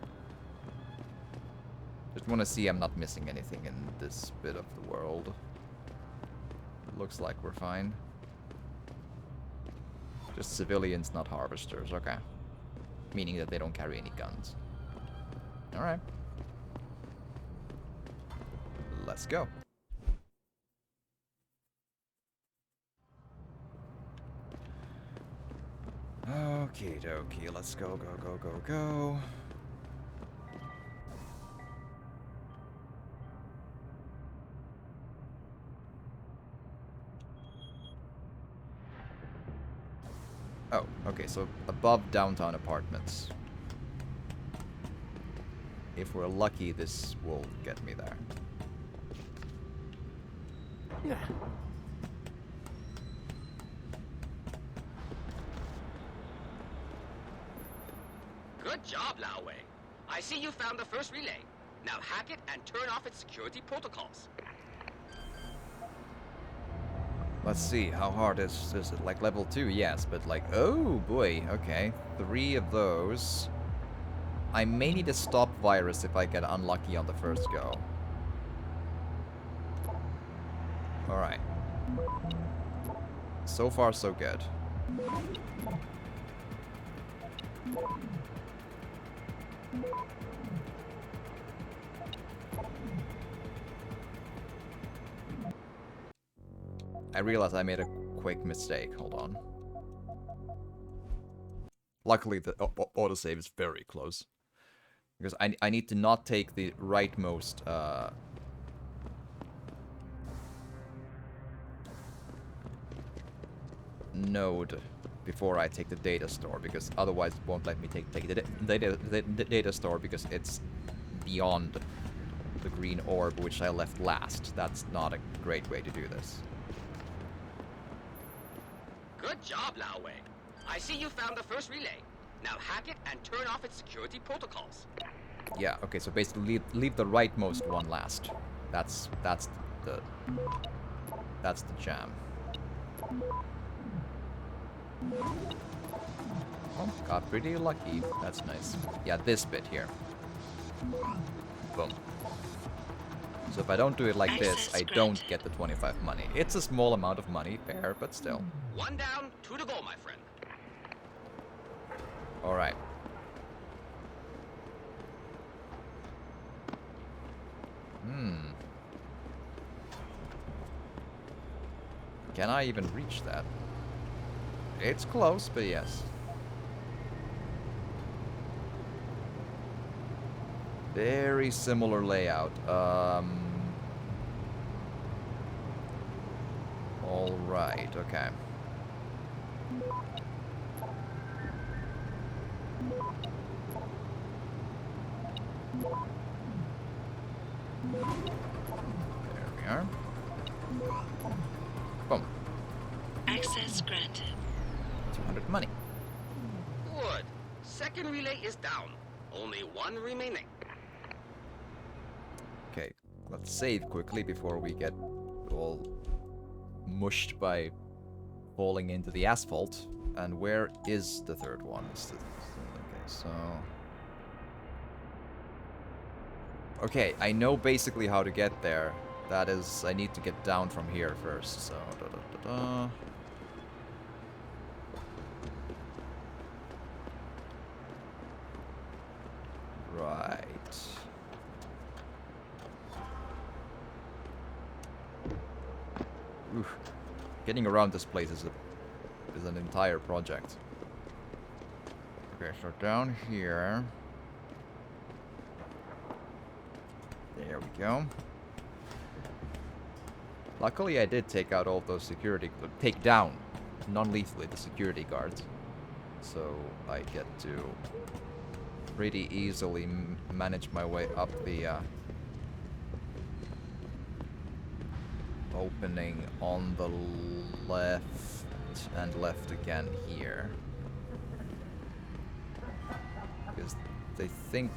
Just want to see I'm not missing anything in this bit of the world. Looks like we're fine. Just civilians, not harvesters. Okay. Meaning that they don't carry any guns. Alright. Let's go. Okie dokie. Let's go, go, go, go, go. Oh, okay, so above downtown apartments. If we're lucky, this will get me there. Good job, Lao Wei. I see you found the first relay. Now hack it and turn off its security protocols. Let's see, how hard is it? Like level 2, yes, but like, oh boy, okay. 3 of those. I may need a stop virus if I get unlucky on the first go. Alright. So far, so good. I realized I made a quick mistake. Hold on. Luckily, the autosave is very close. Because I need to not take the rightmost node before I take the data store, because otherwise it won't let me take the data store because it's beyond the green orb which I left last. That's not a great way to do this. Good job, Lao Wei. I see you found the first relay. Now hack it and turn off its security protocols. Yeah, okay, so basically leave the rightmost one last. That's the jam. Oh, got pretty lucky. That's nice. Yeah, this bit here. Boom. So if I don't do it like this, I don't get the 25 money. It's a small amount of money, fair, but still. 1 down, 2 to go, my friend. Alright. Can I even reach that? It's close, but yes. Very similar layout. Alright, okay. There we are. Boom. Access granted. 200 money. Good. Second relay is down. Only 1 remaining. Okay, let's save quickly before we get all mushed by falling into the asphalt. And where is the third one? Okay, so... Okay, I know basically how to get there. That is, I need to get down from here first, so... Right. Oof. Getting around this place is an entire project. Okay, so down here. There we go. Luckily, I did take out all those take down non-lethally the security guards. So I get to pretty easily manage my way up the opening on the left and left again here. Because they think...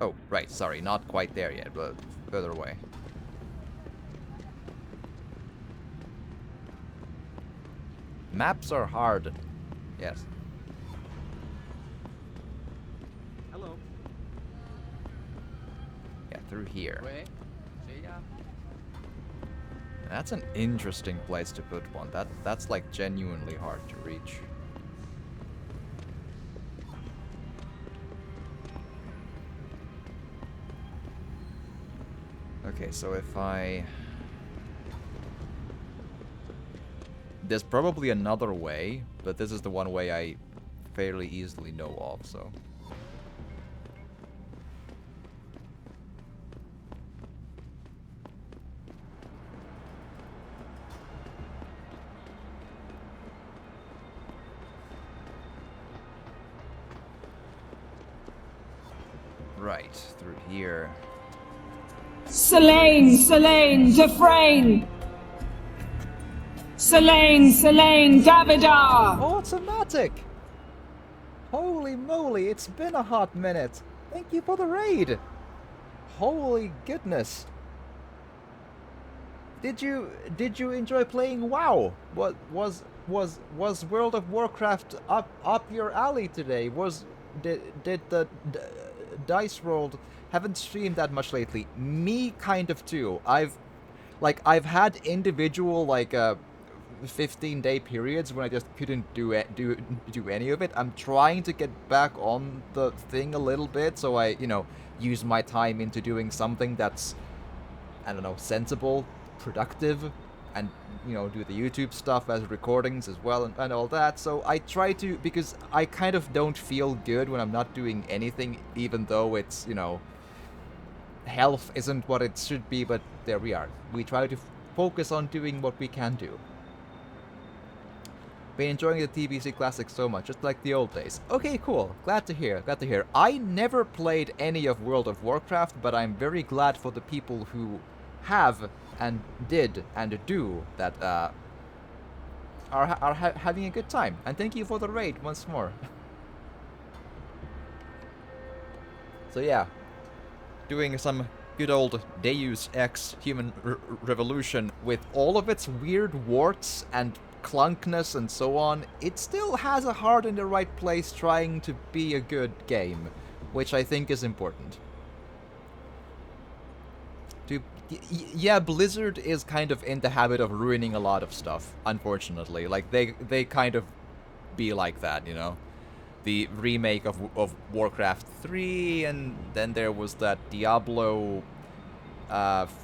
Oh, right, sorry, not quite there yet, but further away. Maps are hard. Yes. Hello. Yeah, through here. That's an interesting place to put one. That's like genuinely hard to reach. Okay, so if I... There's probably another way, but this is the one way I fairly easily know of, so... Right, through here. Selene, Dufresne! Selene, Davidar! Automatic! Holy moly, it's been a hot minute. Thank you for the raid. Holy goodness. Did you enjoy playing WoW? What was World of Warcraft up your alley today? Did the dice rolled? Haven't streamed that much lately. Me kind of too. I've had individual 15-day periods when I just couldn't do any of it. I'm trying to get back on the thing a little bit, so I, use my time into doing something that's, I don't know, sensible, productive, and, do the YouTube stuff as recordings as well and all that. So I try to, because I kind of don't feel good when I'm not doing anything, even though it's, health isn't what it should be, but there we are. We try to focus on doing what we can do. Been enjoying the TBC Classic so much, just like the old days. Okay, cool. Glad to hear. I never played any of World of Warcraft, but I'm very glad for the people who have and did and do that are having a good time. And thank you for the raid once more. So yeah, doing some good old Deus Ex Human Revolution with all of its weird warts and clunkness and so on. It still has a heart in the right place, trying to be a good game, which I think is important. Yeah, Blizzard is kind of in the habit of ruining a lot of stuff, unfortunately. Like, they kind of be like that, The remake of Warcraft 3, and then there was that Diablo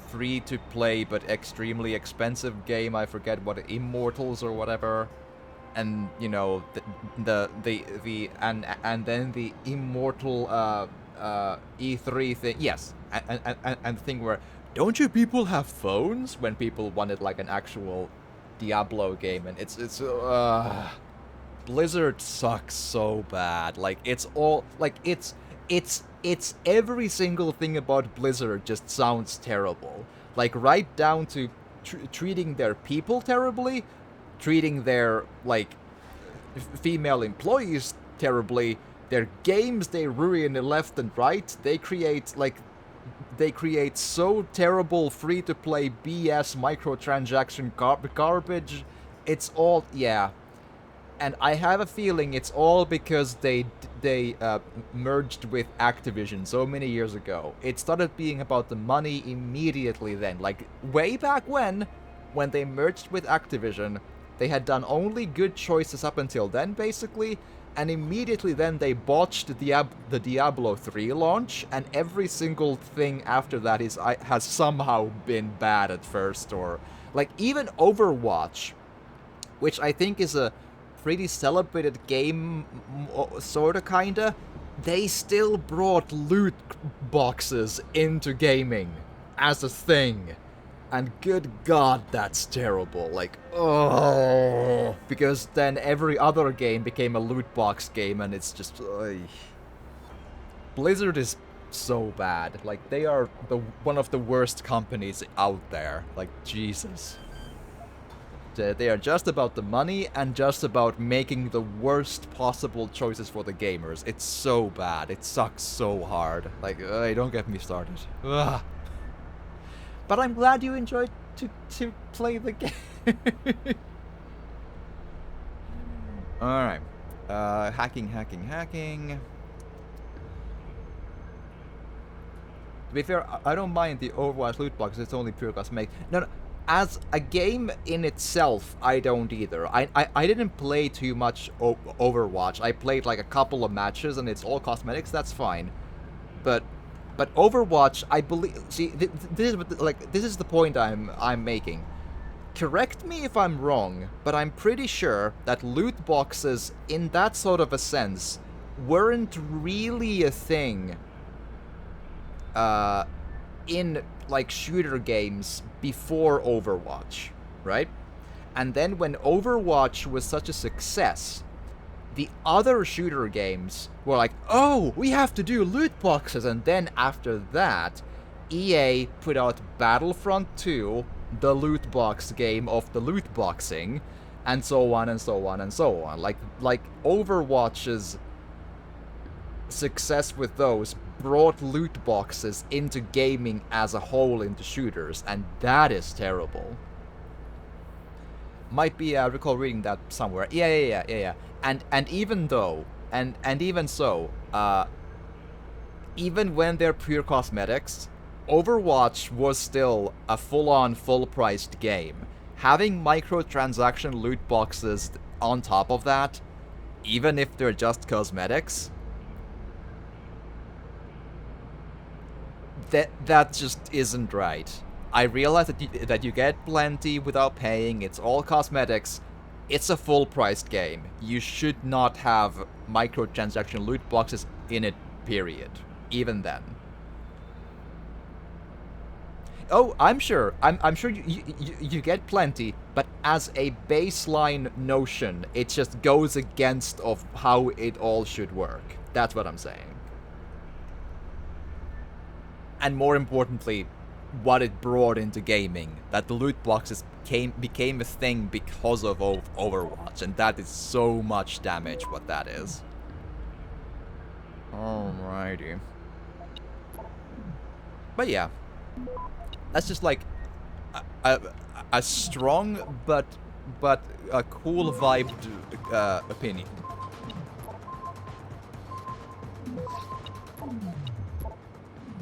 free-to-play but extremely expensive game, I forget what, Immortals or whatever. And, and then the Immortal E3 thing. Yes, and the thing where, don't you people have phones? When people wanted like an actual Diablo game, and it's Blizzard sucks so bad. Like, it's all like it's every single thing about Blizzard just sounds terrible. Like, right down to treating their people terribly, treating their female employees terribly. Their games they ruin left and right. They create so terrible free-to-play BS microtransaction garbage. It's all, yeah. And I have a feeling it's all because they merged with Activision so many years ago. It started being about the money immediately then. Like, way back when they merged with Activision, they had done only good choices up until then, basically. And immediately then they botched the Diablo 3 launch, and every single thing after that has somehow been bad at first. Or, like, even Overwatch, which I think is a pretty celebrated game, sorta, kinda, they still brought loot boxes into gaming. as a thing. And good God, that's terrible. Like, oh, because then every other game became a loot box game, and it's just, Blizzard is so bad. Like, they are one of the worst companies out there. Like, Jesus. They are just about the money and just about making the worst possible choices for the gamers. It's so bad. It sucks so hard. Like, don't get me started. Ugh. But I'm glad you enjoyed to play the game. Alright. Hacking. To be fair, I don't mind the Overwatch loot box. It's only pure cosmetic. No. As a game in itself, I don't either. I didn't play too much Overwatch. I played like a couple of matches, and it's all cosmetics. That's fine. But Overwatch, I believe. See, this is the point I'm making. Correct me if I'm wrong, but I'm pretty sure that loot boxes, in that sort of a sense, weren't really a thing. In like shooter games before Overwatch, right? And then when Overwatch was such a success, the other shooter games were like, oh, we have to do loot boxes. And then after that, EA put out Battlefront 2, the loot box game of the loot boxing, and so on and so on and so on. Like Overwatch's success with those brought loot boxes into gaming as a whole, into shooters, and that is terrible. Might be, I recall reading that somewhere. Yeah. And even though, and even so, even when they're pure cosmetics, Overwatch was still a full-on, full-priced game. Having microtransaction loot boxes on top of that, even if they're just cosmetics, that just isn't right. I realize that you get plenty without paying, it's all cosmetics. It's a full-priced game. You should not have microtransaction loot boxes in it, period. Even then. Oh, I'm sure you get plenty, but as a baseline notion, it just goes against of how it all should work. That's what I'm saying. And more importantly, what it brought into gaming, that the loot boxes became a thing because of Overwatch, and that is so much damage what that is. Alrighty. But yeah, that's just like a strong but a cool vibed opinion.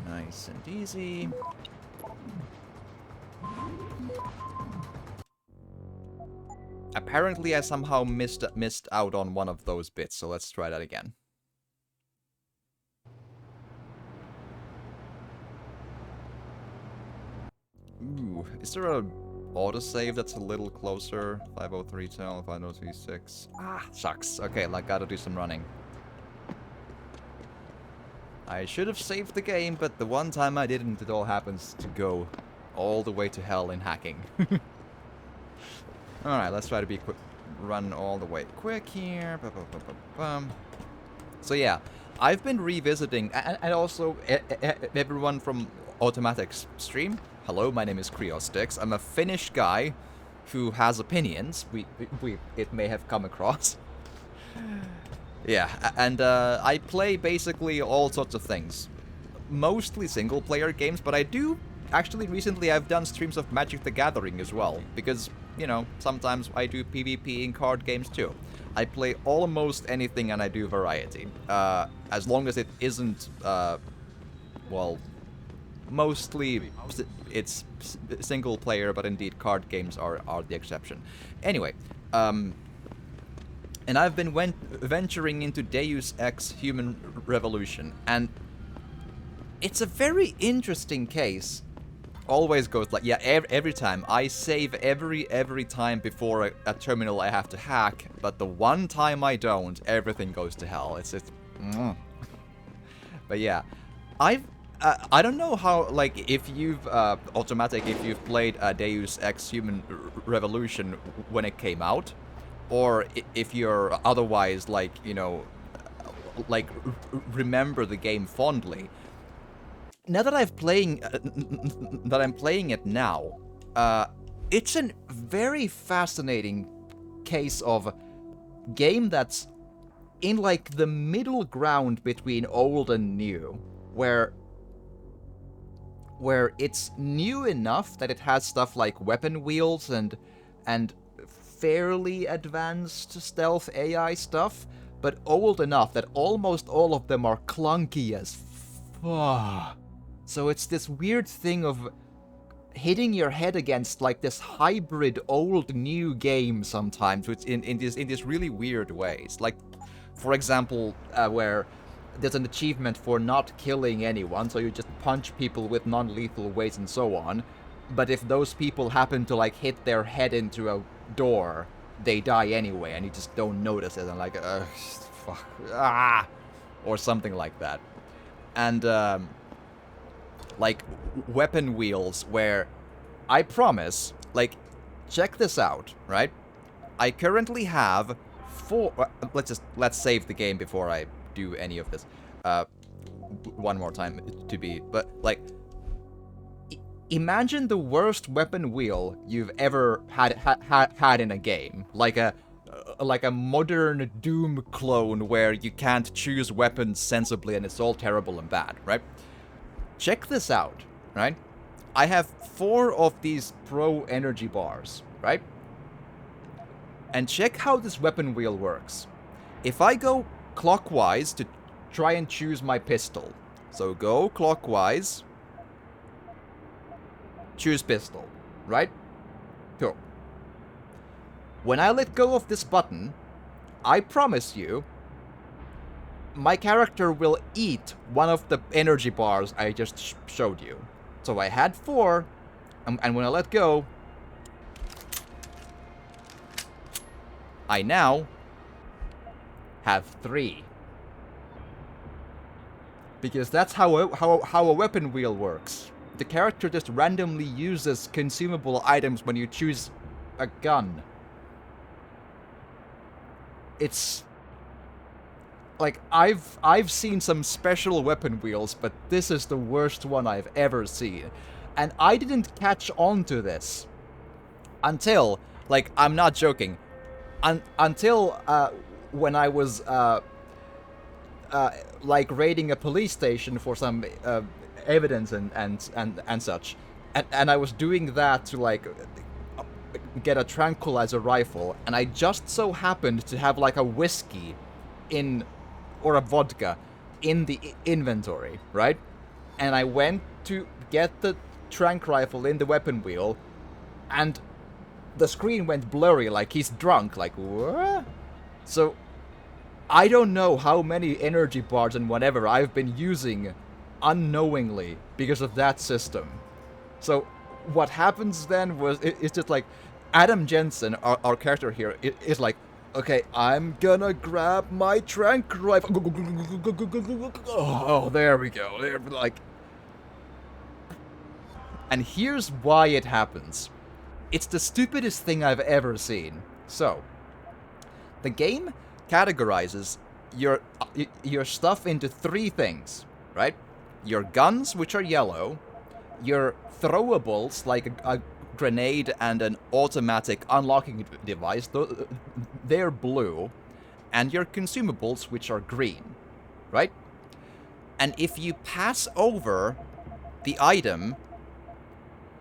Nice and easy. Apparently I somehow missed out on one of those bits, so let's try that again. Ooh, is there a autosave that's a little closer? 50310, 5036. Ah, shucks. Okay, like gotta do some running. I should have saved the game, but the one time I didn't, it all happens to go all the way to hell in hacking. Alright, let's try to be quick. Run all the way quick here. So yeah, I've been revisiting, and also everyone from Automatic's stream. Hello, my name is Kriostix. I'm a Finnish guy who has opinions. It may have come across. Yeah, and I play basically all sorts of things. Mostly single-player games, but I do... Actually, recently I've done streams of Magic the Gathering as well, because, you know, sometimes I do PvP in card games too. I play almost anything and I do variety. As long as it isn't, well, mostly it's single-player, but indeed card games are the exception. Anyway, and I've been venturing into Deus Ex Human Revolution, and it's a very interesting case. Always goes like, yeah, every time. I save every time before a terminal I have to hack, but the one time I don't, everything goes to hell. It's But yeah, I don't know how, like, if you've, Automatic, if you've played Deus Ex Human Revolution when it came out, or if you're otherwise, like, you know, like, remember the game fondly. Now that I'm playing it now, it's a very fascinating case of game that's in, like, the middle ground between old and new, where it's new enough that it has stuff like weapon wheels and fairly advanced stealth AI stuff, but old enough that almost all of them are clunky as fuck. So it's this weird thing of hitting your head against like this hybrid old new game sometimes, which in this really weird ways. Like, for example, where there's an achievement for not killing anyone, so you just punch people with non-lethal ways and so on. But if those people happen to like hit their head into a door, they die anyway, and you just don't notice it, and like, fuck, or something like that. And like weapon wheels, where I promise, like, check this out, right? I currently have 4. Let's save the game before I do any of this. One more time to be, but like, imagine the worst weapon wheel you've ever had in a game, like a modern Doom clone where you can't choose weapons sensibly and it's all terrible and bad, right? Check this out, right? I have 4 of these pro energy bars, right? And check how this weapon wheel works. If I go clockwise to try and choose my pistol, so go clockwise, choose pistol, right? Cool. When I let go of this button, I promise you, my character will eat one of the energy bars I just showed you. So I had 4, and when I let go, I now have 3. Because that's how a weapon wheel works. The character just randomly uses consumable items when you choose a gun. It's like, I've seen some special weapon wheels, but this is the worst one I've ever seen. And I didn't catch on to this until, like, I'm not joking, until when I was like raiding a police station for some evidence and such, and I was doing that to like get a tranquilizer rifle, and I just so happened to have like a whiskey in, or a vodka in the inventory, right? And I went to get the tranq rifle in the weapon wheel, and the screen went blurry, like he's drunk, like, what? So I don't know how many energy bars and whatever I've been using unknowingly because of that system. So what happens then was, it's just like, Adam Jensen, our character here, is like, okay, I'm gonna grab my tranq rifle. Oh, there we go. There, like, and here's why it happens. It's the stupidest thing I've ever seen. So, the game categorizes your stuff into 3 things, right? Your guns, which are yellow, your throwables, like a grenade and an automatic unlocking device, they're blue, and your consumables, which are green, right? And if you pass over the item,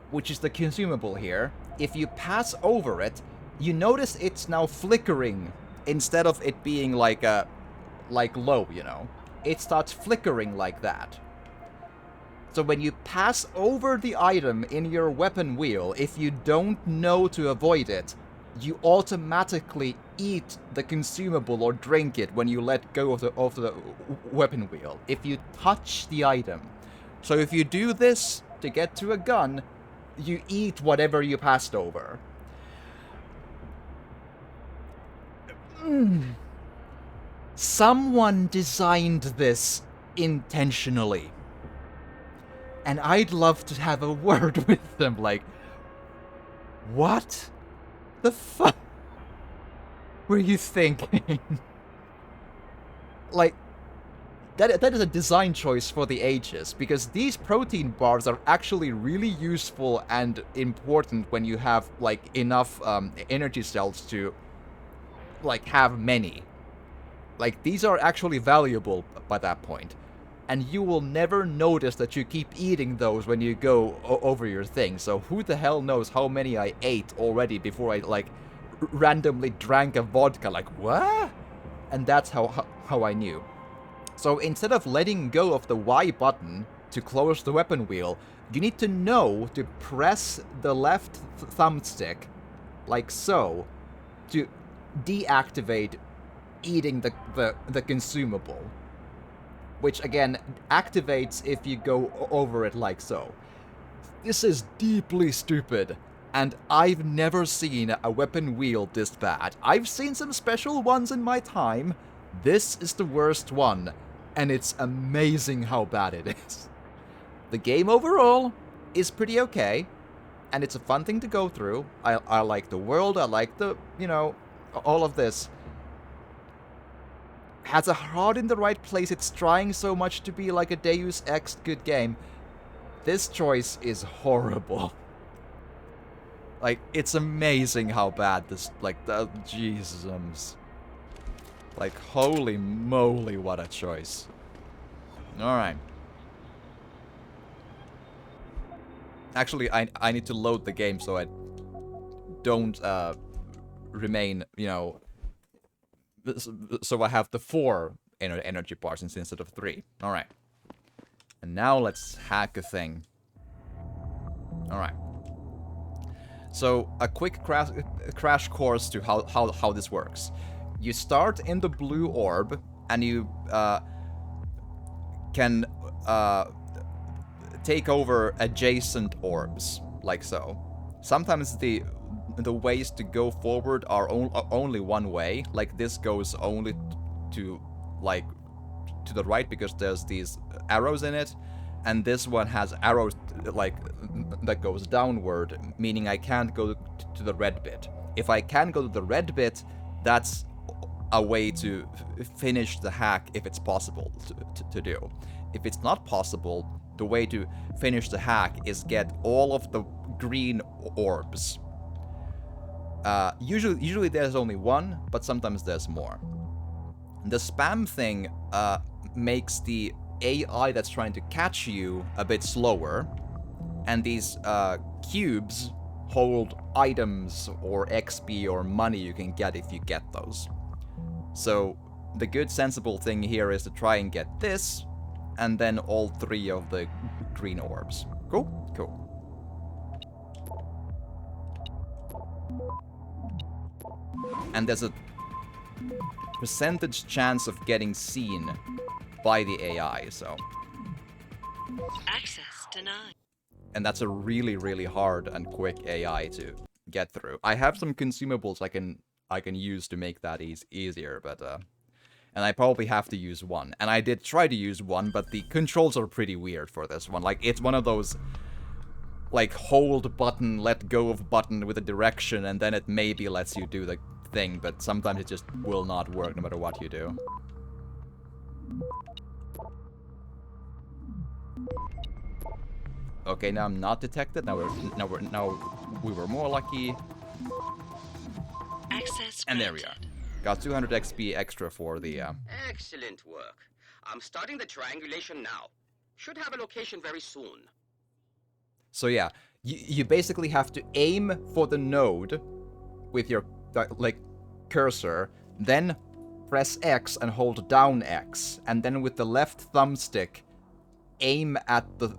which is the consumable here, if you pass over it, you notice it's now flickering instead of it being like low, you know. It starts flickering like that. So when you pass over the item in your weapon wheel, if you don't know to avoid it, you automatically eat the consumable or drink it when you let go of the weapon wheel, if you touch the item. So if you do this to get to a gun, you eat whatever you passed over. Someone designed this intentionally. And I'd love to have a word with them, like, what the fuck were you thinking? Like, that is a design choice for the ages, because these protein bars are actually really useful and important when you have, like, enough energy cells to, like, have many. Like, these are actually valuable by that point. And you will never notice that you keep eating those when you go over your thing. So who the hell knows how many I ate already before I, like, randomly drank a vodka. Like, what? And that's how I knew. So instead of letting go of the Y button to close the weapon wheel, you need to know to press the left thumbstick, like so, to deactivate eating the consumable. Which, again, activates if you go over it like so. This is deeply stupid, and I've never seen a weapon wheel this bad. I've seen some special ones in my time. This is the worst one, and it's amazing how bad it is. The game overall is pretty okay, and it's a fun thing to go through. I like the world, I like the, you know, all of this. Has a heart in the right place. It's trying so much to be like a Deus Ex good game. This choice is horrible. Like, it's amazing how bad this, like, the Jesus. Like, holy moly, what a choice. Alright. Actually, I need to load the game so I don't remain, you know, so I have the 4 energy bars instead of 3. Alright. And now let's hack a thing. Alright. So, a quick crash course to how this works. You start in the blue orb, and you can take over adjacent orbs, like so. Sometimes the ways to go forward are only one way. Like, this goes only to, like, to the right because there's these arrows in it, and this one has arrows, like, that goes downward, meaning I can't go to the red bit. If I can go to the red bit, that's a way to finish the hack if it's possible to do. If it's not possible, the way to finish the hack is get all of the green orbs. Usually there's only one, but sometimes there's more. The spam thing makes the AI that's trying to catch you a bit slower, and these cubes hold items or XP or money you can get if you get those. So the good sensible thing here is to try and get this, and then all 3 of the green orbs. Cool? Cool. And there's a percentage chance of getting seen by the AI, so. Access denied. And that's a really, really hard and quick AI to get through. I have some consumables I can use to make that easier, but and I probably have to use one. And I did try to use one, but the controls are pretty weird for this one. Like, it's one of those, like, hold button, let go of button with a direction, and then it maybe lets you do the thing, but sometimes it just will not work no matter what you do. Okay, now I'm not detected. Now we were more lucky. Access And there we are. Got 200 XP extra for the Excellent work. I'm starting the triangulation now. Should have a location very soon. So yeah, you basically have to aim for the node with your like cursor, then press X and hold down X, and then with the left thumbstick aim at the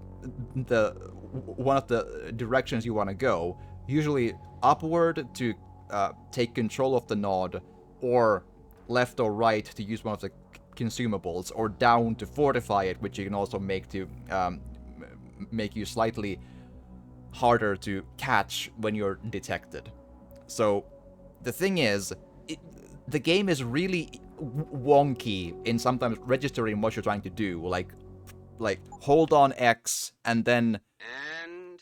one of the directions you want to go, usually upward to take control of the node, or left or right to use one of the consumables, or down to fortify it, which you can also make to make you slightly harder to catch when you're detected. So the thing is, the game is really wonky in sometimes registering what you're trying to do. Like, like hold on X and then And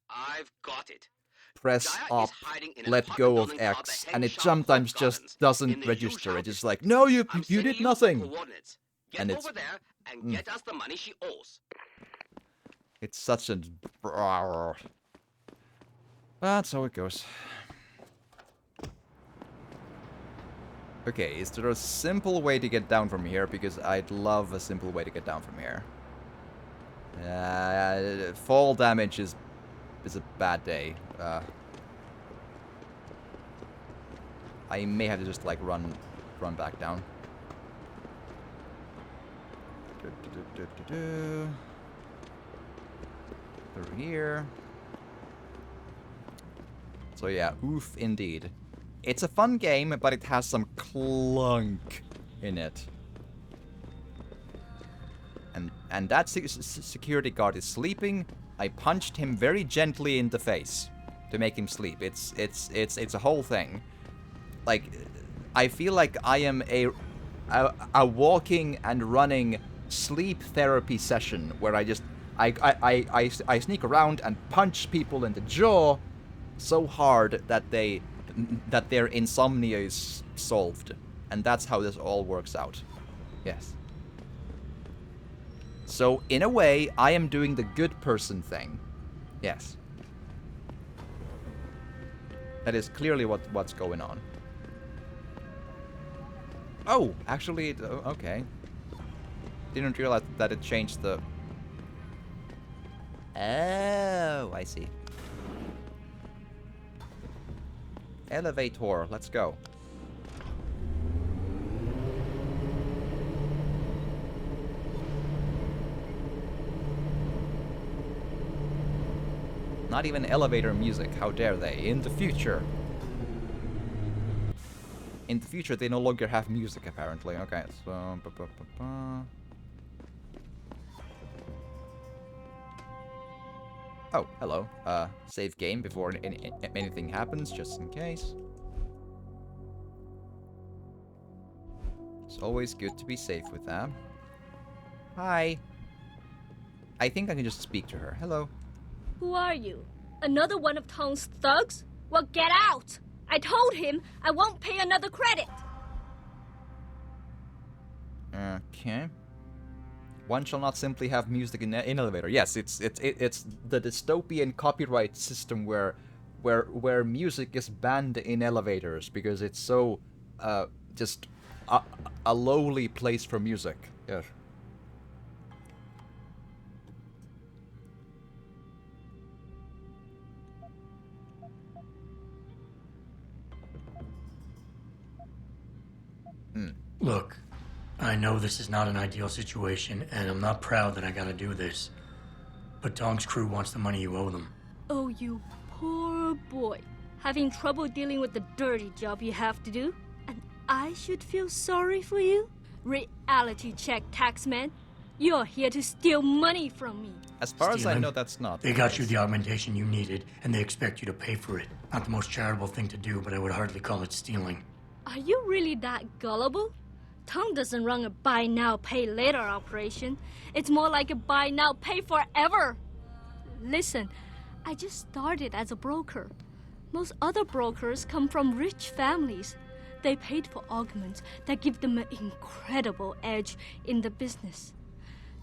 I've got it. press Jaya up, is hiding in an let go apartment of building called X, the and it Hengsha sometimes Folk just Gardens doesn't in the register. Yusha It's just district. like, no, you I'm you sending did you the nothing. coordinates. Get And over there and get us the money she owes. It's such a... That's how it goes. Okay, is there a simple way to get down from here? Because I'd love a simple way to get down from here. Fall damage is a bad day. I may have to just like run back down. Through here. So yeah, oof indeed. It's a fun game, but it has some clunk in it. And that security guard is sleeping. I punched him very gently in the face to make him sleep. It's a whole thing. Like, I feel like I am a walking and running sleep therapy session where I just I sneak around and punch people in the jaw so hard that their insomnia is solved, and that's how this all works out. Yes. So in a way, I am doing the good person thing. Yes. That is clearly what's going on. Oh, actually, okay. Didn't realize that it changed the... Oh, I see. Elevator, let's go. Not even elevator music, how dare they? In the future. In the future, they no longer have music, apparently. Okay, so... Oh, hello. Save game before anything happens, just in case. It's always good to be safe with that. Hi. I think I can just speak to her. Hello. Who are you? Another one of Tong's thugs? Well, get out! I told him I won't pay another credit. Okay. One shall not simply have music in elevator. Yes, it's the dystopian copyright system where music is banned in elevators because it's so just a lowly place for music. Yes. Look, I know this is not an ideal situation, and I'm not proud that I gotta do this. But Tong's crew wants the money you owe them. Oh, you poor boy. Having trouble dealing with the dirty job you have to do? And I should feel sorry for you? Reality check, taxman. You're here to steal money from me. As far as I Stealing? know, that's not. They got you the augmentation you needed, and they expect you to pay for it. Not the most charitable thing to do, but I would hardly call it stealing. Are you really that gullible? Tong doesn't run a buy now, pay later operation. It's more like a buy now, pay forever. Listen, I just started as a broker. Most other brokers come from rich families. They paid for augments that give them an incredible edge in the business.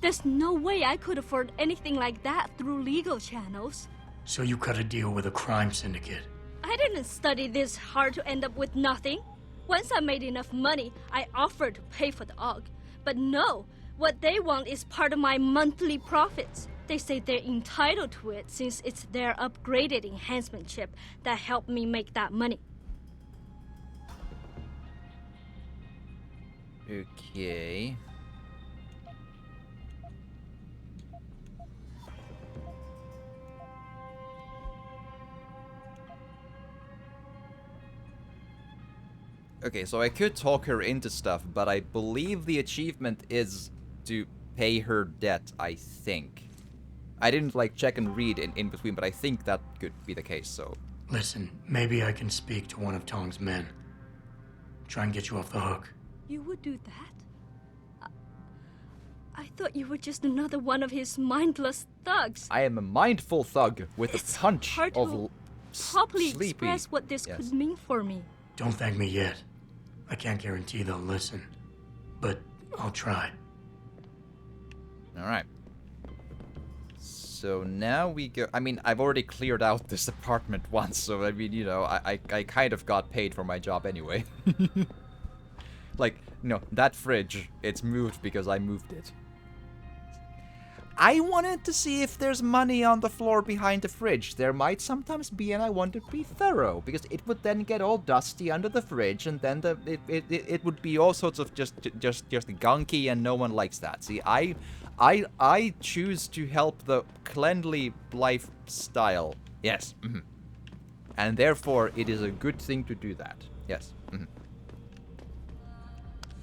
There's no way I could afford anything like that through legal channels. So you cut a deal with a crime syndicate. I didn't study this hard to end up with nothing. Once I made enough money, I offered to pay for the aug. But no, what they want is part of my monthly profits. They say they're entitled to it since it's their upgraded enhancement chip that helped me make that money. Okay. Okay, so I could talk her into stuff, but I believe the achievement is to pay her debt, I think. I didn't, like, check and read in between, but I think that could be the case, so... Listen, maybe I can speak to one of Tong's men. Try and get you off the hook. You would do that? I thought you were just another one of his mindless thugs. I am a mindful thug with It's a punch hard of to properly sleepy. express what this Yes. could mean for me. Don't thank me yet. I can't guarantee they'll listen. But I'll try. Alright. So now we go... I mean, I've already cleared out this apartment once, so I mean, you know, I kind of got paid for my job anyway. Like, no, that fridge, it's moved because I moved it. I wanted to see if there's money on the floor behind the fridge. There might sometimes be, and I wanted to be thorough, because it would then get all dusty under the fridge, and then it would be all sorts of just gunky, and no one likes that. See, I choose to help the cleanly lifestyle. Yes. Mm-hmm. And therefore, it is a good thing to do that. Yes. Mm-hmm.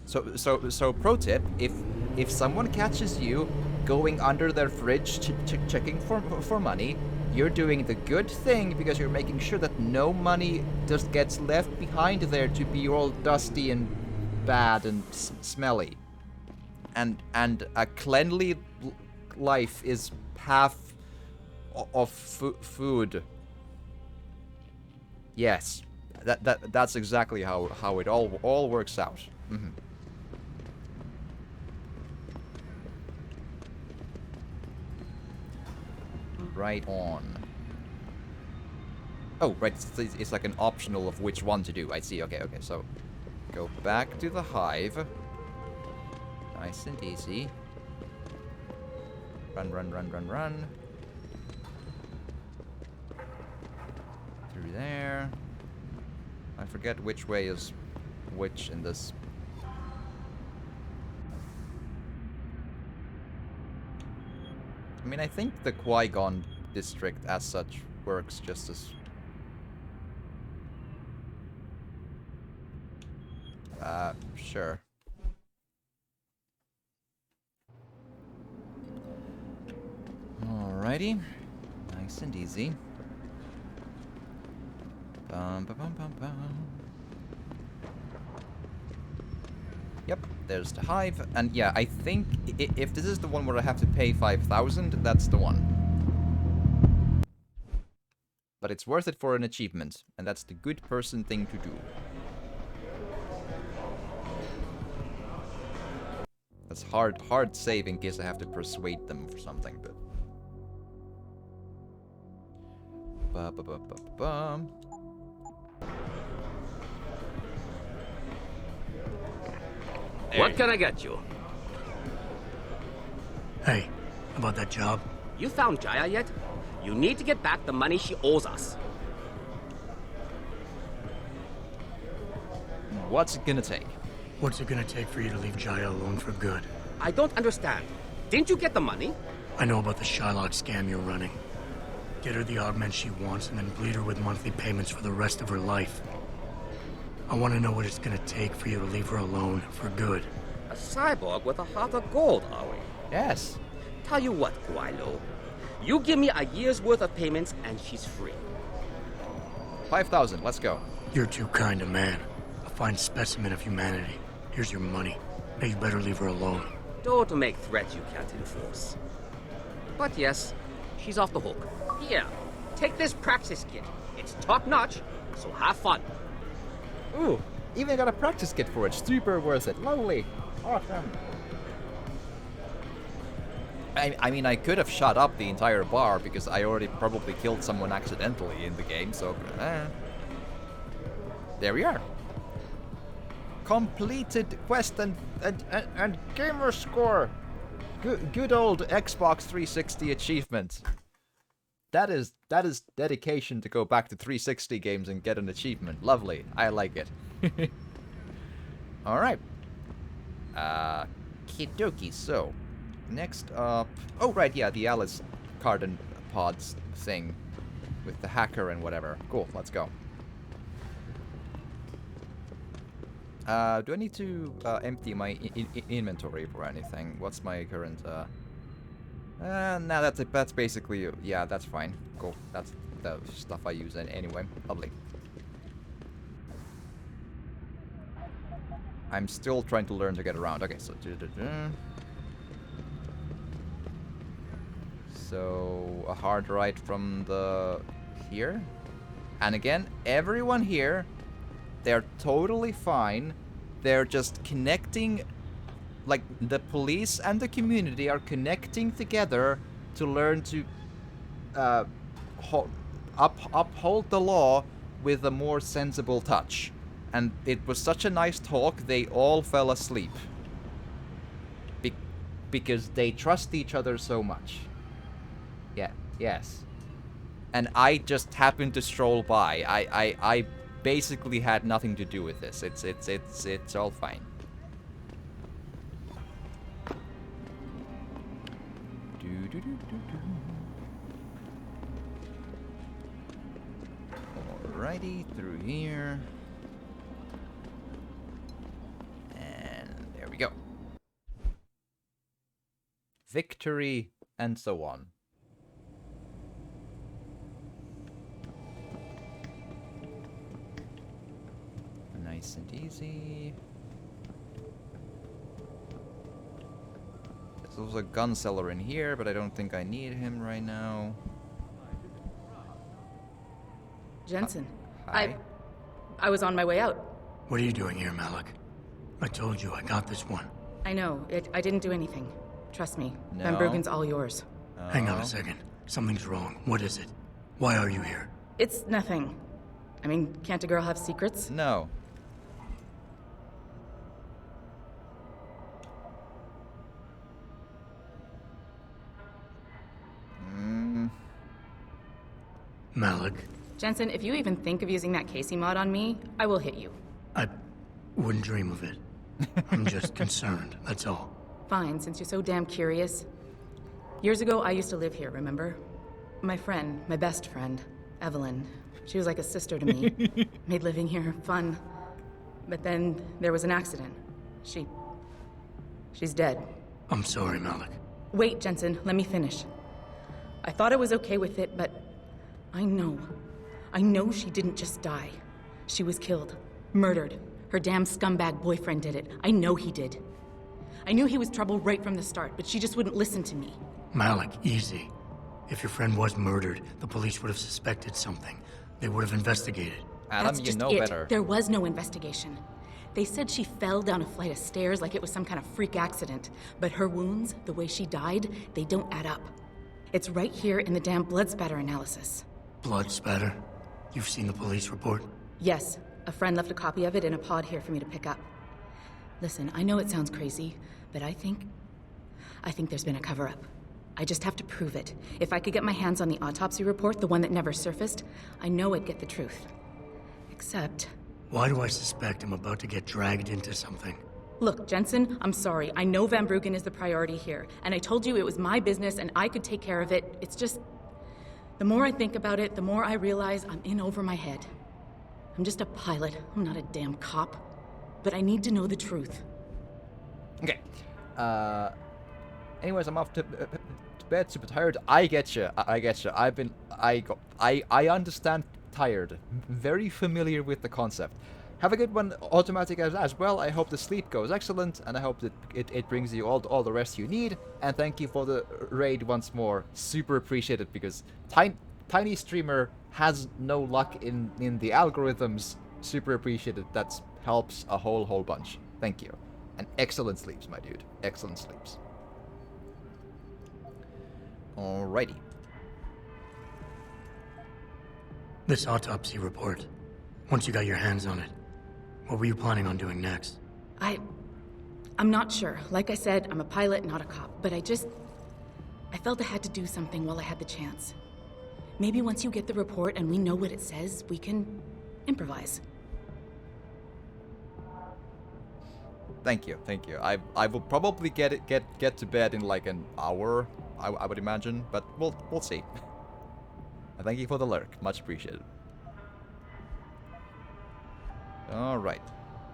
So pro tip, if someone catches you going under their fridge checking for money, you're doing the good thing because you're making sure that no money just gets left behind there to be all dusty and bad and smelly. And a cleanly life is half of food. Yes, that's exactly how it all works out. Mm-hmm. Right on. Oh, right, it's like an optional of which one to do. I see, okay, so go back to the hive. Nice and easy. Run. Through there. I forget which way is which in this. I mean, I think the Qui-Gon district as such works just as... sure. Alrighty. Nice and easy. Bum. Yep, there's the hive. And yeah, I think if this is the one where I have to pay 5,000, that's the one. But it's worth it for an achievement, and that's the good person thing to do. That's hard save in case I have to persuade them for something, but... Ba-ba-ba-ba-ba. What can I get you? Hey, about that job? You found Jaya yet? You need to get back the money she owes us. What's it gonna take? What's it gonna take for you to leave Jaya alone for good? I don't understand. Didn't you get the money? I know about the Shylock scam you're running. Get her the augment she wants and then bleed her with monthly payments for the rest of her life. I want to know what it's gonna take for you to leave her alone for good. A cyborg with a heart of gold, are we? Yes. Tell you what, Guilo. You give me a year's worth of payments and she's free. 5,000, let's go. You're too kind a man. A fine specimen of humanity. Here's your money. Now you better leave her alone. Don't make threats you can't enforce. But yes, she's off the hook. Here, take this practice kit. It's top-notch, so have fun. Ooh, even got a practice kit for it. Super worth it. Lovely. Awesome. I mean, I could have shot up the entire bar because I already probably killed someone accidentally in the game, so... There we are. Completed quest and gamer score. Good old Xbox 360 achievement. That is dedication to go back to 360 games and get an achievement. Lovely. I like it. Alright. Kidoki, so... Next up... Oh, right, yeah, the Alice Carden pods thing. With the hacker and whatever. Cool, let's go. Do I need to empty my inventory for anything? What's my current... no, that's basically... Yeah, that's fine. Cool. That's the stuff I use anyway. Lovely. I'm still trying to learn to get around. Okay, so... So a hard right from the here. And again, everyone here, they're totally fine. They're just connecting, like the police and the community are connecting together to learn to uphold the law with a more sensible touch. And it was such a nice talk, they all fell asleep. Because they trust each other so much. Yeah, yes. And I just happened to stroll by. I basically had nothing to do with this. It's all fine. Alrighty, through here. And there we go. Victory, and so on. Nice and easy. There's also a gun seller in here, but I don't think I need him right now. Jensen, Hi. I was on my way out. What are you doing here, Malik? I told you I got this one. I know. I didn't do anything. Trust me. No. Van Bruggen's all yours. Hang on a second. Something's wrong. What is it? Why are you here? It's nothing. I mean, can't a girl have secrets? No. Malik, Jensen, if you even think of using that Casey mod on me, I will hit you. I wouldn't dream of it. I'm just concerned, that's all. Fine, since you're so damn curious. Years ago, I used to live here, remember? My friend, my best friend, Evelyn. She was like a sister to me. Made living here fun. But then there was an accident. She's dead. I'm sorry, Malik. Wait, Jensen, let me finish. I thought I was okay with it, but I know she didn't just die. She was killed. Murdered. Her damn scumbag boyfriend did it. I know he did. I knew he was trouble right from the start, but she just wouldn't listen to me. Malik, easy. If your friend was murdered, the police would have suspected something. They would have investigated. Adam, That's you just know it. better. There was no investigation. They said she fell down a flight of stairs like it was some kind of freak accident. But her wounds, the way she died, they don't add up. It's right here in the damn blood spatter analysis. Blood spatter? You've seen the police report? Yes, a friend left a copy of it in a pod here for me to pick up. Listen, I know it sounds crazy, but I think there's been a cover-up. I just have to prove it. If I could get my hands on the autopsy report, the one that never surfaced, I know I'd get the truth. Except... Why do I suspect I'm about to get dragged into something? Look, Jensen, I'm sorry. I know Van Bruggen is the priority here, and I told you it was my business and I could take care of it. It's just... The more I think about it, the more I realize I'm in over my head. I'm just a pilot. I'm not a damn cop. But I need to know the truth. Okay. Anyways, I'm off to bed, super tired. I get you. I get you. I understand tired. Very familiar with the concept. Have a good one, Automatic, as well. I hope the sleep goes excellent, and I hope that it brings you all the rest you need. And thank you for the raid once more. Super appreciate it, because Tiny Streamer has no luck in the algorithms. Super appreciate it. That helps a whole bunch. Thank you. And excellent sleeps, my dude. Excellent sleeps. Alrighty. This autopsy report. Once you got your hands on it, what were you planning on doing next? I'm not sure. Like I said, I'm a pilot, not a cop. But I felt I had to do something while I had the chance. Maybe once you get the report and we know what it says, we can improvise. Thank you. I will probably get to bed in like an hour, I would imagine, but we'll see. Thank you for the lurk, much appreciated. All right.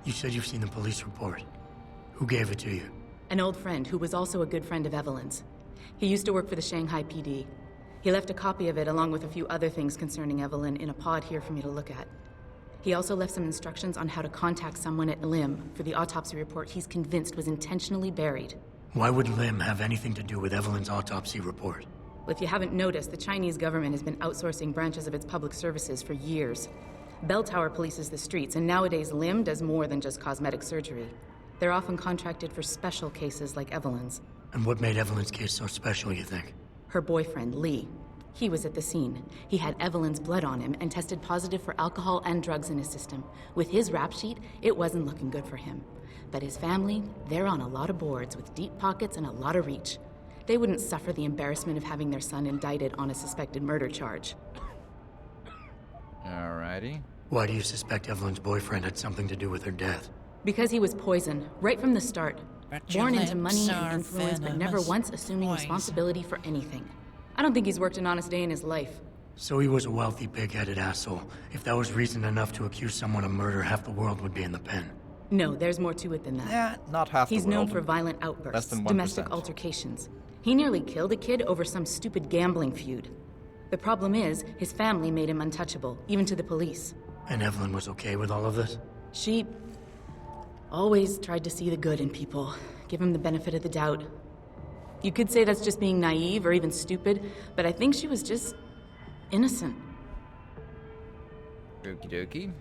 You said you've seen the police report. Who gave it to you? An old friend who was also a good friend of Evelyn's. He used to work for the Shanghai PD. He left a copy of it along with a few other things concerning Evelyn in a pod here for me to look at. He also left some instructions on how to contact someone at Lim for the autopsy report he's convinced was intentionally buried. Why would Lim have anything to do with Evelyn's autopsy report? Well, if you haven't noticed, the Chinese government has been outsourcing branches of its public services for years. Bell Tower polices the streets, and nowadays Lim does more than just cosmetic surgery. They're often contracted for special cases like Evelyn's. And what made Evelyn's case so special, you think? Her boyfriend, Lee. He was at the scene. He had Evelyn's blood on him and tested positive for alcohol and drugs in his system. With his rap sheet, it wasn't looking good for him. But his family, they're on a lot of boards with deep pockets and a lot of reach. They wouldn't suffer the embarrassment of having their son indicted on a suspected murder charge. Alrighty. Why do you suspect Evelyn's boyfriend had something to do with her death? Because he was poison, right from the start. But your Born into lips money are and influence, but never venomous once assuming poison. responsibility for anything. I don't think he's worked an honest day in his life. So he was a wealthy, pig-headed asshole. If that was reason enough to accuse someone of murder, half the world would be in the pen. No, there's more to it than that. Yeah, not half the He's world. known for violent outbursts, Less than 1%. domestic altercations. He nearly killed a kid over some stupid gambling feud. The problem is, his family made him untouchable, even to the police. And Evelyn was okay with all of this? She always tried to see the good in people, give him the benefit of the doubt. You could say that's just being naive or even stupid, but I think she was just innocent. Okie dokie.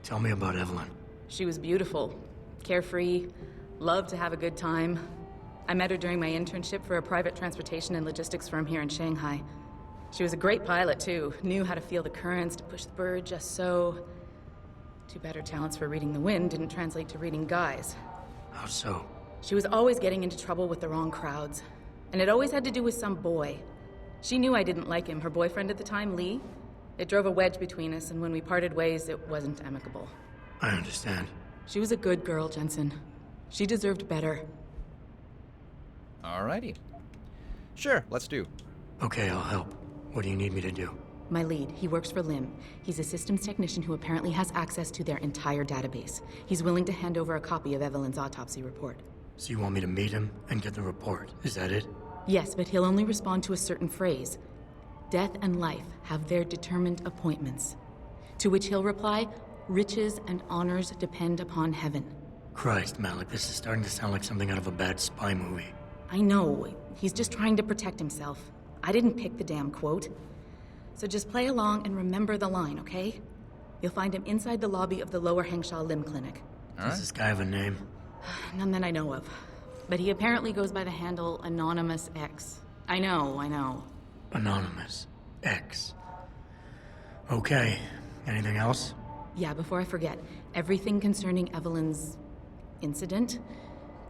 Tell me about Evelyn. She was beautiful, carefree, loved to have a good time. I met her during my internship for a private transportation and logistics firm here in Shanghai. She was a great pilot, too. Knew how to feel the currents, to push the bird just so. Too bad her talents for reading the wind didn't translate to reading guys. How so? She was always getting into trouble with the wrong crowds. And it always had to do with some boy. She knew I didn't like him. Her boyfriend at the time, Lee. It drove a wedge between us, and when we parted ways, it wasn't amicable. I understand. She was a good girl, Jensen. She deserved better. Alrighty. Sure, let's do. Okay, I'll help. What do you need me to do? My lead, he works for Lim. He's a systems technician who apparently has access to their entire database. He's willing to hand over a copy of Evelyn's autopsy report. So you want me to meet him and get the report? Is that it? Yes, but he'll only respond to a certain phrase. Death and life have their determined appointments. To which he'll reply, riches and honors depend upon heaven. Christ, Malik, this is starting to sound like something out of a bad spy movie. I know. He's just trying to protect himself. I didn't pick the damn quote. So just play along and remember the line, okay? You'll find him inside the lobby of the Lower Hengsha Lim Clinic. Does this guy have a name? None that I know of. But he apparently goes by the handle Anonymous X. I know. Anonymous X. Okay. Anything else? Yeah, before I forget, everything concerning Evelyn's incident,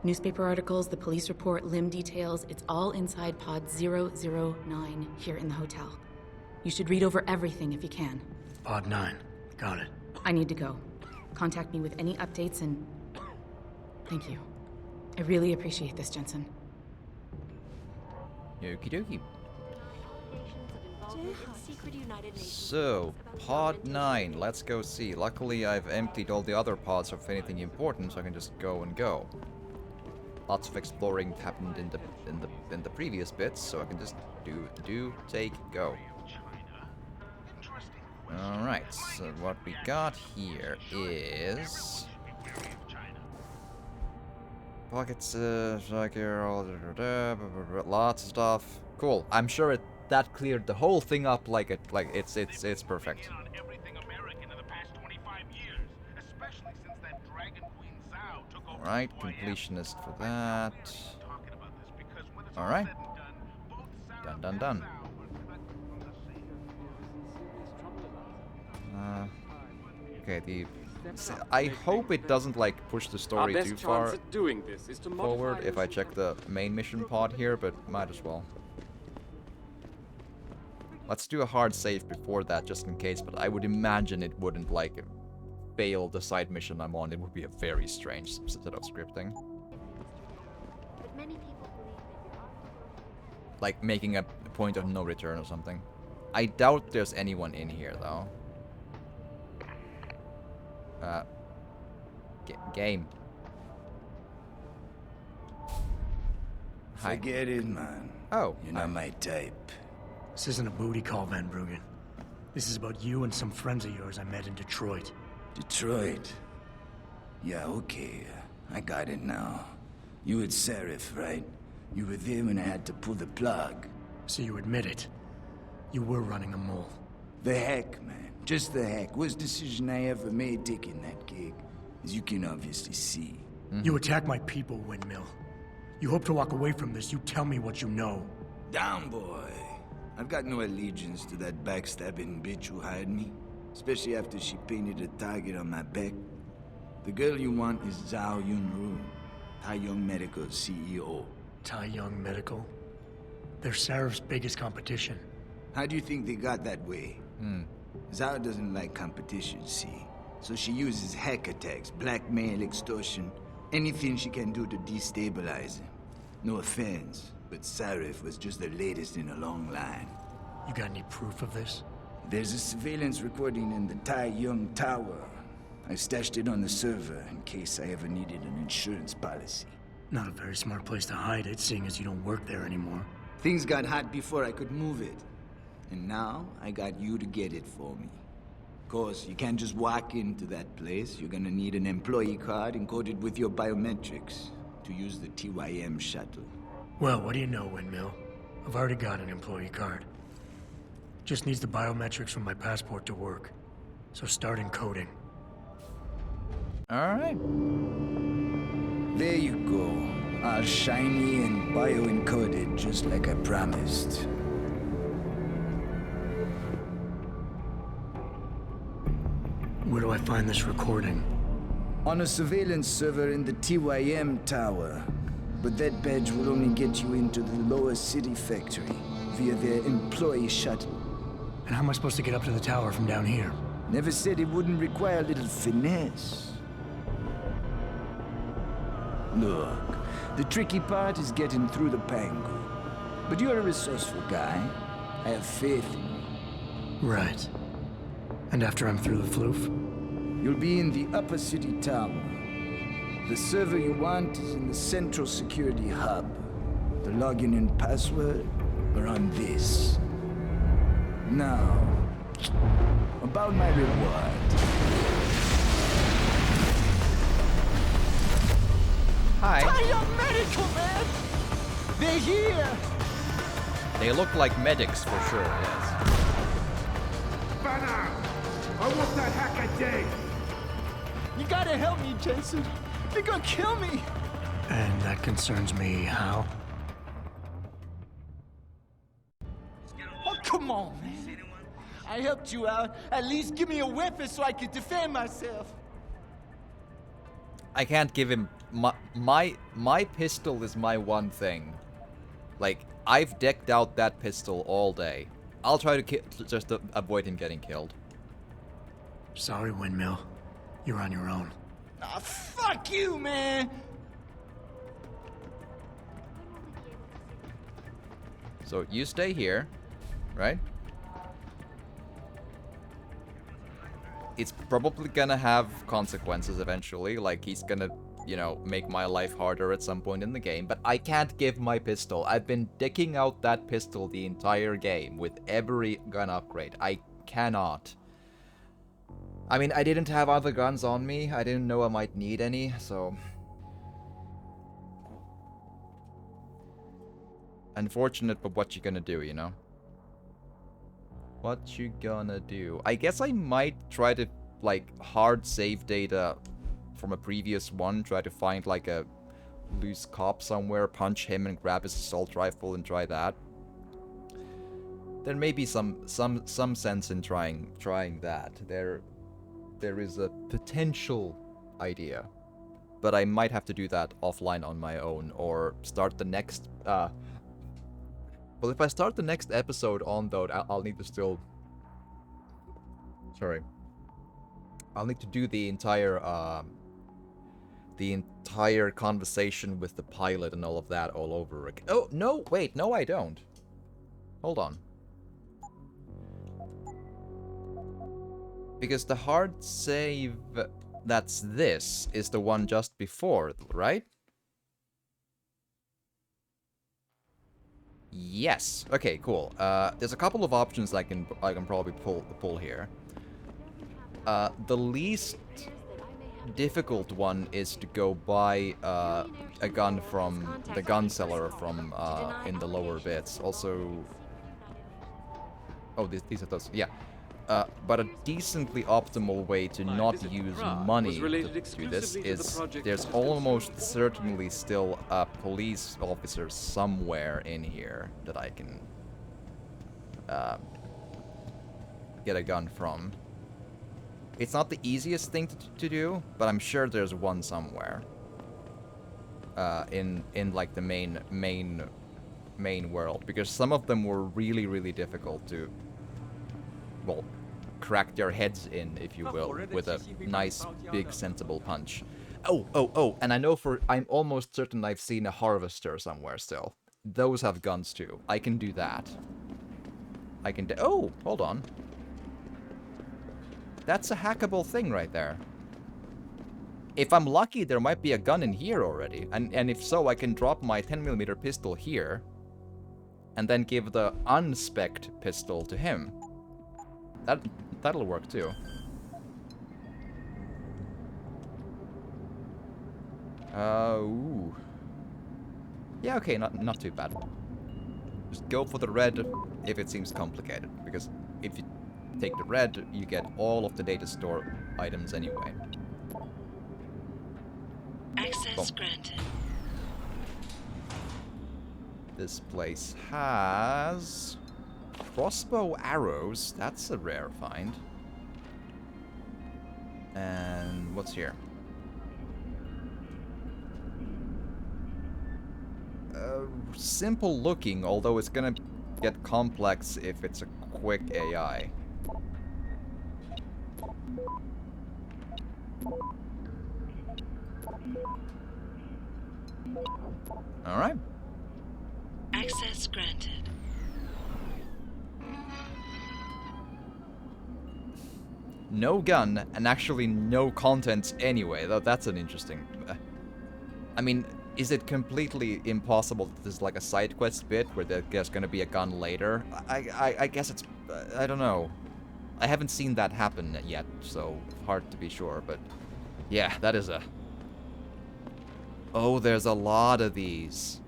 newspaper articles, the police report, Lim details, it's all inside pod 009 here in the hotel. You should read over everything if you can. Pod 9. Got it. I need to go. Contact me with any updates and... Thank you. I really appreciate this, Jensen. Okie dokie. So, pod 9, let's go see. Luckily, I've emptied all the other pods of anything important, so I can just go and go. Lots of exploring happened in the previous bits, so I can just take, go. Alright, so what we got here is... Pockets, lots of stuff. Cool. I'm sure that cleared the whole thing up it's perfect. Alright, completionist for that. Alright. Done. Okay, I hope it doesn't push the story too far forward if I check the main mission pod here, but might as well. Let's do a hard save before that just in case, but I would imagine it wouldn't fail the side mission I'm on. It would be a very strange set of scripting. Like making a point of no return or something. I doubt there's anyone in here though. Game. Hi. Forget it, man. Oh. You're not my type. This isn't a booty call, Van Bruggen. This is about you and some friends of yours I met in Detroit. Detroit? Yeah, okay. I got it now. You with Serif, right? You were there when I had to pull the plug. So you admit it. You were running a mole. The heck, man. Just the heck. Worst decision I ever made taking that gig. As you can obviously see. You attack my people, Windmill. You hope to walk away from this, you tell me what you know. Down, boy. I've got no allegiance to that backstabbing bitch who hired me. Especially after she painted a target on my back. The girl you want is Zhao Yunru, Tai Young Medical's CEO. Tai Young Medical? They're Sarif's biggest competition. How do you think they got that way? Zhao doesn't like competition, see? So she uses hack attacks, blackmail, extortion, anything she can do to destabilize him. No offense, but Sarif was just the latest in a long line. You got any proof of this? There's a surveillance recording in the Tai Young Tower. I stashed it on the server in case I ever needed an insurance policy. Not a very smart place to hide it, seeing as you don't work there anymore. Things got hot before I could move it. And now, I got you to get it for me. Of course, you can't just walk into that place. You're gonna need an employee card encoded with your biometrics to use the TYM shuttle. Well, what do you know, Windmill? I've already got an employee card. Just needs the biometrics from my passport to work. So start encoding. Alright. There you go. All shiny and bio-encoded, just like I promised. Where do I find this recording? On a surveillance server in the TYM tower. But that badge will only get you into the lower city factory via their employee shuttle. And how am I supposed to get up to the tower from down here? Never said it wouldn't require a little finesse. Look, the tricky part is getting through the Pangu. But you're a resourceful guy. I have faith in you. Right. And after I'm through the floof? You'll be in the upper city tower. The server you want is in the central security hub. The login and password are on this. Now, about my reward. Hi. Tai Young Medical, man! They're here! They look like medics for sure, yes. Banner! I want that hacker dead! You gotta help me, Jensen. They're gonna kill me! And that concerns me how? Oh, come on, man. I helped you out. At least give me a weapon so I can defend myself. I can't give him my pistol is my one thing. Like, I've decked out that pistol all day. I'll try to just to avoid him getting killed. Sorry, Windmill. You're on your own. Ah, fuck you, man! So you stay here, right? It's probably gonna have consequences eventually, like he's gonna, you know, make my life harder at some point in the game, but I can't give my pistol. I've been decking out that pistol the entire game with every gun upgrade. I cannot. I mean, I didn't have other guns on me. I didn't know I might need any, so... Unfortunate, but what you gonna do, you know? What you gonna do? I guess I might try to, like, hard save data from a previous one. Try to find, like, a loose cop somewhere, punch him and grab his assault rifle and try that. There may be some sense in trying that. There is a potential idea. But I might have to do that offline on my own, or start the next, well, if I start the next episode on though, I'll need to still... Sorry. I'll need to do the entire conversation with the pilot and all of that all over again. Oh, no, wait, no I don't. Hold on. Because the hard save that's this is the one just before, right? Yes. Okay, cool. There's a couple of options I can probably pull here. The least difficult one is to go buy a gun from the gun seller from in the lower bits. Also, oh, these are those. Yeah. But a decently optimal way to not use money to do this is there's almost certainly still a police officer somewhere in here that I can get a gun from. It's not the easiest thing to do, but I'm sure there's one somewhere in like the main world, because some of them were really difficult to, well, crack their heads in, if you will, with a nice, big, sensible punch. Oh, and I'm almost certain I've seen a harvester somewhere still. Those have guns too. I can do that. Oh, hold on. That's a hackable thing right there. If I'm lucky, there might be a gun in here already. And if so, I can drop my 10mm pistol here and then give the unspec'd pistol to him. That'll work too. Ooh. Yeah, okay, not too bad. Just go for the red if it seems complicated, because if you take the red, you get all of the data store items anyway. Access granted. This place has crossbow arrows. That's a rare find. And what's here? Simple looking, although it's gonna get complex if it's a quick AI. Alright. Access granted. No gun, and actually no contents anyway. That's an interesting... I mean, is it completely impossible that there's like a side quest bit where there's gonna be a gun later? I guess it's... I don't know. I haven't seen that happen yet, so hard to be sure, but... Yeah, that is a... Oh, there's a lot of these.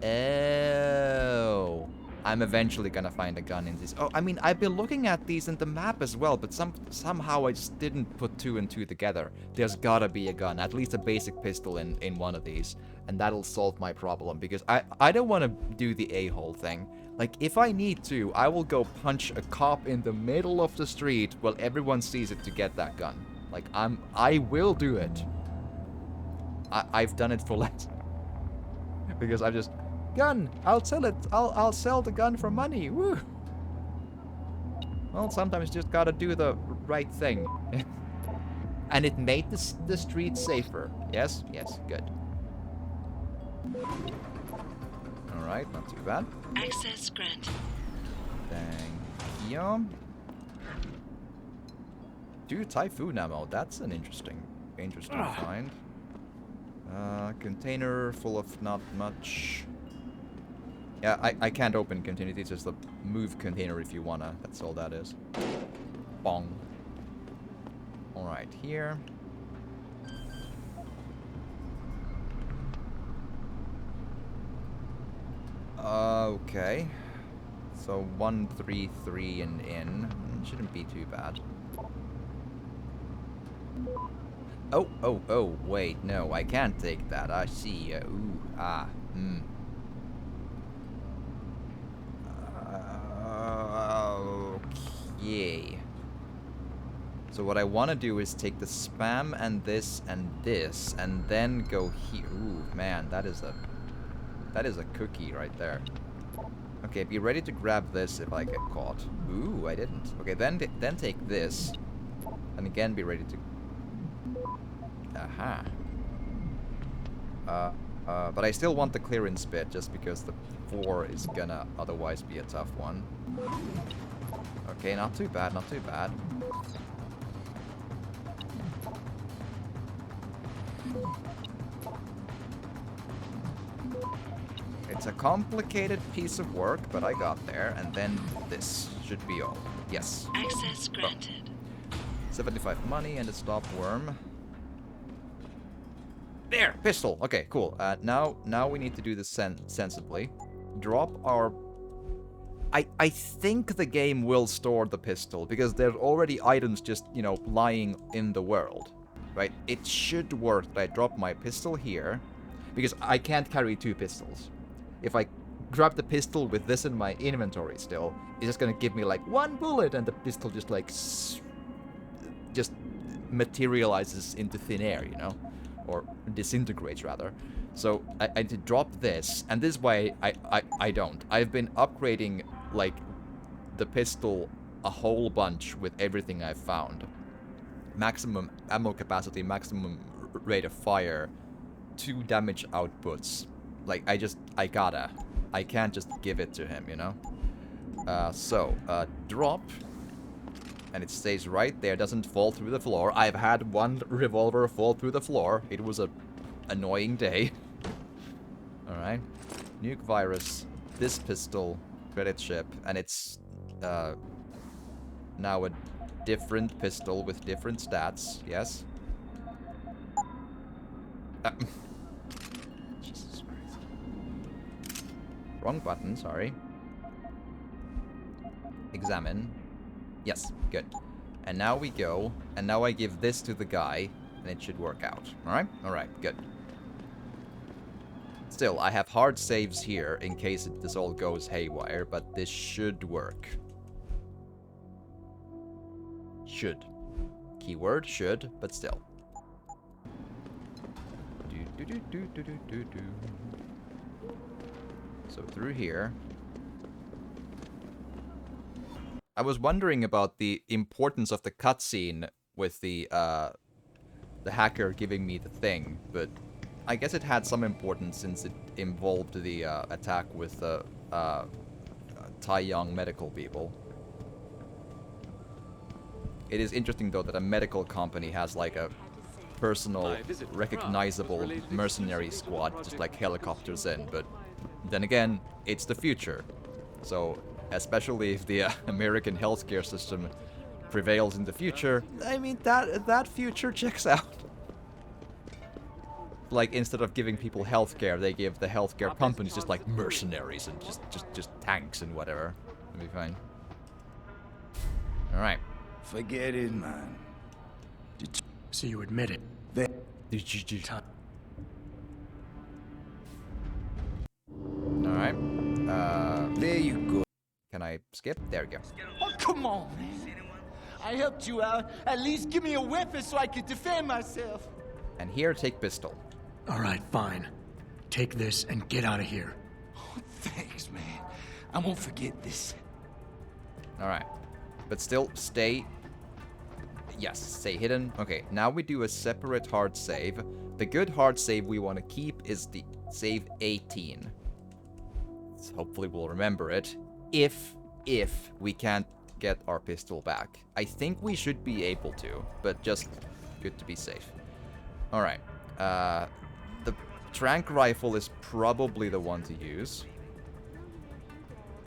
Oh... I'm eventually gonna find a gun in these. Oh, I mean, I've been looking at these in the map as well, but somehow I just didn't put two and two together. There's gotta be a gun, at least a basic pistol in one of these, and that'll solve my problem, because I don't want to do the a-hole thing. Like, if I need to, I will go punch a cop in the middle of the street while everyone sees it to get that gun. Like, I will do it. I've done it for less. Because I've just... Gun! I'll sell it! I'll sell the gun for money! Woo! Well, sometimes you just gotta do the right thing. And it made the street safer. Yes? Yes, good. Alright, not too bad. Access granted. Thank you. 2 Typhoon ammo. That's an interesting find. Container full of not much. Yeah, I can't open container. It's just a move container if you wanna. That's all that is. Bong. Alright, here. Okay. So 133 and in. Shouldn't be too bad. Oh, wait, no, I can't take that. I see. Okay. So what I want to do is take the spam and this, and then go here. Ooh, man, that is a cookie right there. Okay, be ready to grab this if I get caught. Ooh, I didn't. Okay, then take this, and again be ready to. Aha. But I still want the clearance bit, just because the 4 is gonna otherwise be a tough one. Okay, not too bad, not too bad. It's a complicated piece of work, but I got there, and then this should be all. Yes. Access granted. 75 money and a stop worm. There, pistol. Okay, cool. Now we need to do this sensibly. Drop our... I think the game will store the pistol, because there's already items just, you know, lying in the world. Right? It should work that I drop my pistol here, because I can't carry 2 pistols. If I grab the pistol with this in my inventory still, it's just gonna give me like 1 bullet, and the pistol just like... just materializes into thin air, you know? Or disintegrates, rather. So I need to drop this, and this way I don't. I've been upgrading, like, the pistol a whole bunch with everything I've found. Maximum ammo capacity, maximum rate of fire, 2 damage outputs. Like, I can't just give it to him, you know? Drop. And it stays right there, doesn't fall through the floor. I've had 1 revolver fall through the floor. It was a annoying day. Alright. Nuke virus. This pistol. Credit ship. And it's now a different pistol with different stats. Yes? Jesus Christ. Wrong button, sorry. Examine. Yes, good. And now we go, and now I give this to the guy, and it should work out. Alright? Alright, good. Still, I have hard saves here in case this all goes haywire, but this should work. Should. Keyword, should, but still. So through here. I was wondering about the importance of the cutscene with the hacker giving me the thing, but I guess it had some importance since it involved the attack with the Taiyang medical people. It is interesting, though, that a medical company has like a personal, recognizable mercenary squad, just like helicopters in, but then again, it's the future. So, especially if the American healthcare system prevails in the future, I mean, that future checks out. Like, instead of giving people healthcare, they give the healthcare companies just like mercenaries and just tanks and whatever. It'll be fine. Alright. Forget it, man. So you admit it. Alright. There you go. Can I skip? There we go. Oh, come on, man. I helped you out. At least give me a weapon so I can defend myself. And here, take pistol. Alright, fine. Take this and get out of here. Oh, thanks, man. I won't forget this. Alright. But still, stay... Yes, stay hidden. Okay, now we do a separate hard save. The good hard save we want to keep is the save 18. So hopefully we'll remember it. If we can't get our pistol back. I think we should be able to, but just good to be safe. Alright. The tranq rifle is probably the one to use.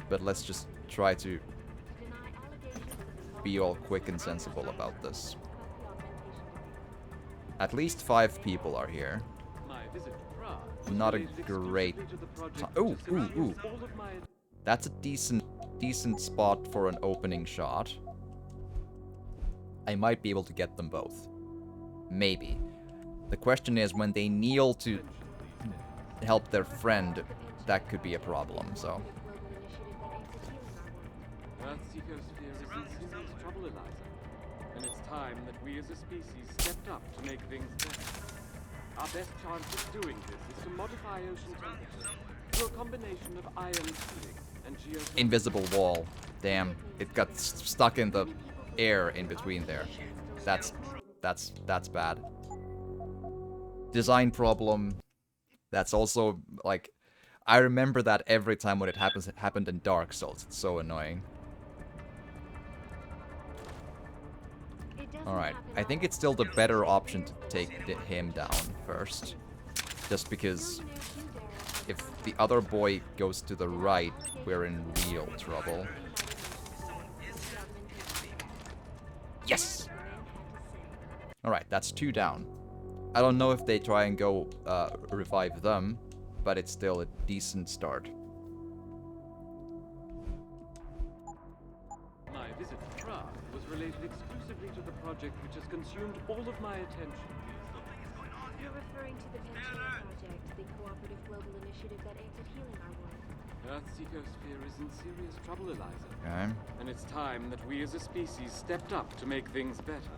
But let's just try to be all quick and sensible about this. At least 5 people are here. Not a great time. Ooh. That's a decent spot for an opening shot. I might be able to get them both. Maybe. The question is, when they kneel to help their friend, that could be a problem, so... Earth's ecosphere is in serious trouble, Eliza. And it's time that we as a species stepped up to make things better. Our best chance of doing this is to modify ocean temperature through a combination of ion cooling and geothermal... Invisible wall. Damn. It got stuck in the air in between there. That's bad. Design problem. That's also, like... I remember that every time when it happened in Dark Souls. It's so annoying. Alright, I think it's still the better option to take him down first. Just because if the other boy goes to the right, we're in real trouble. Yes! Alright, that's 2 down. I don't know if they try and go revive them, but it's still a decent start. My visit to Prague was related exclusively to the project which has consumed all of my attention. You're referring to the Pangea Project, the cooperative global initiative that aims at healing our world. Earth's ecosphere is in serious trouble, Eliza. Okay. And it's time that we as a species stepped up to make things better.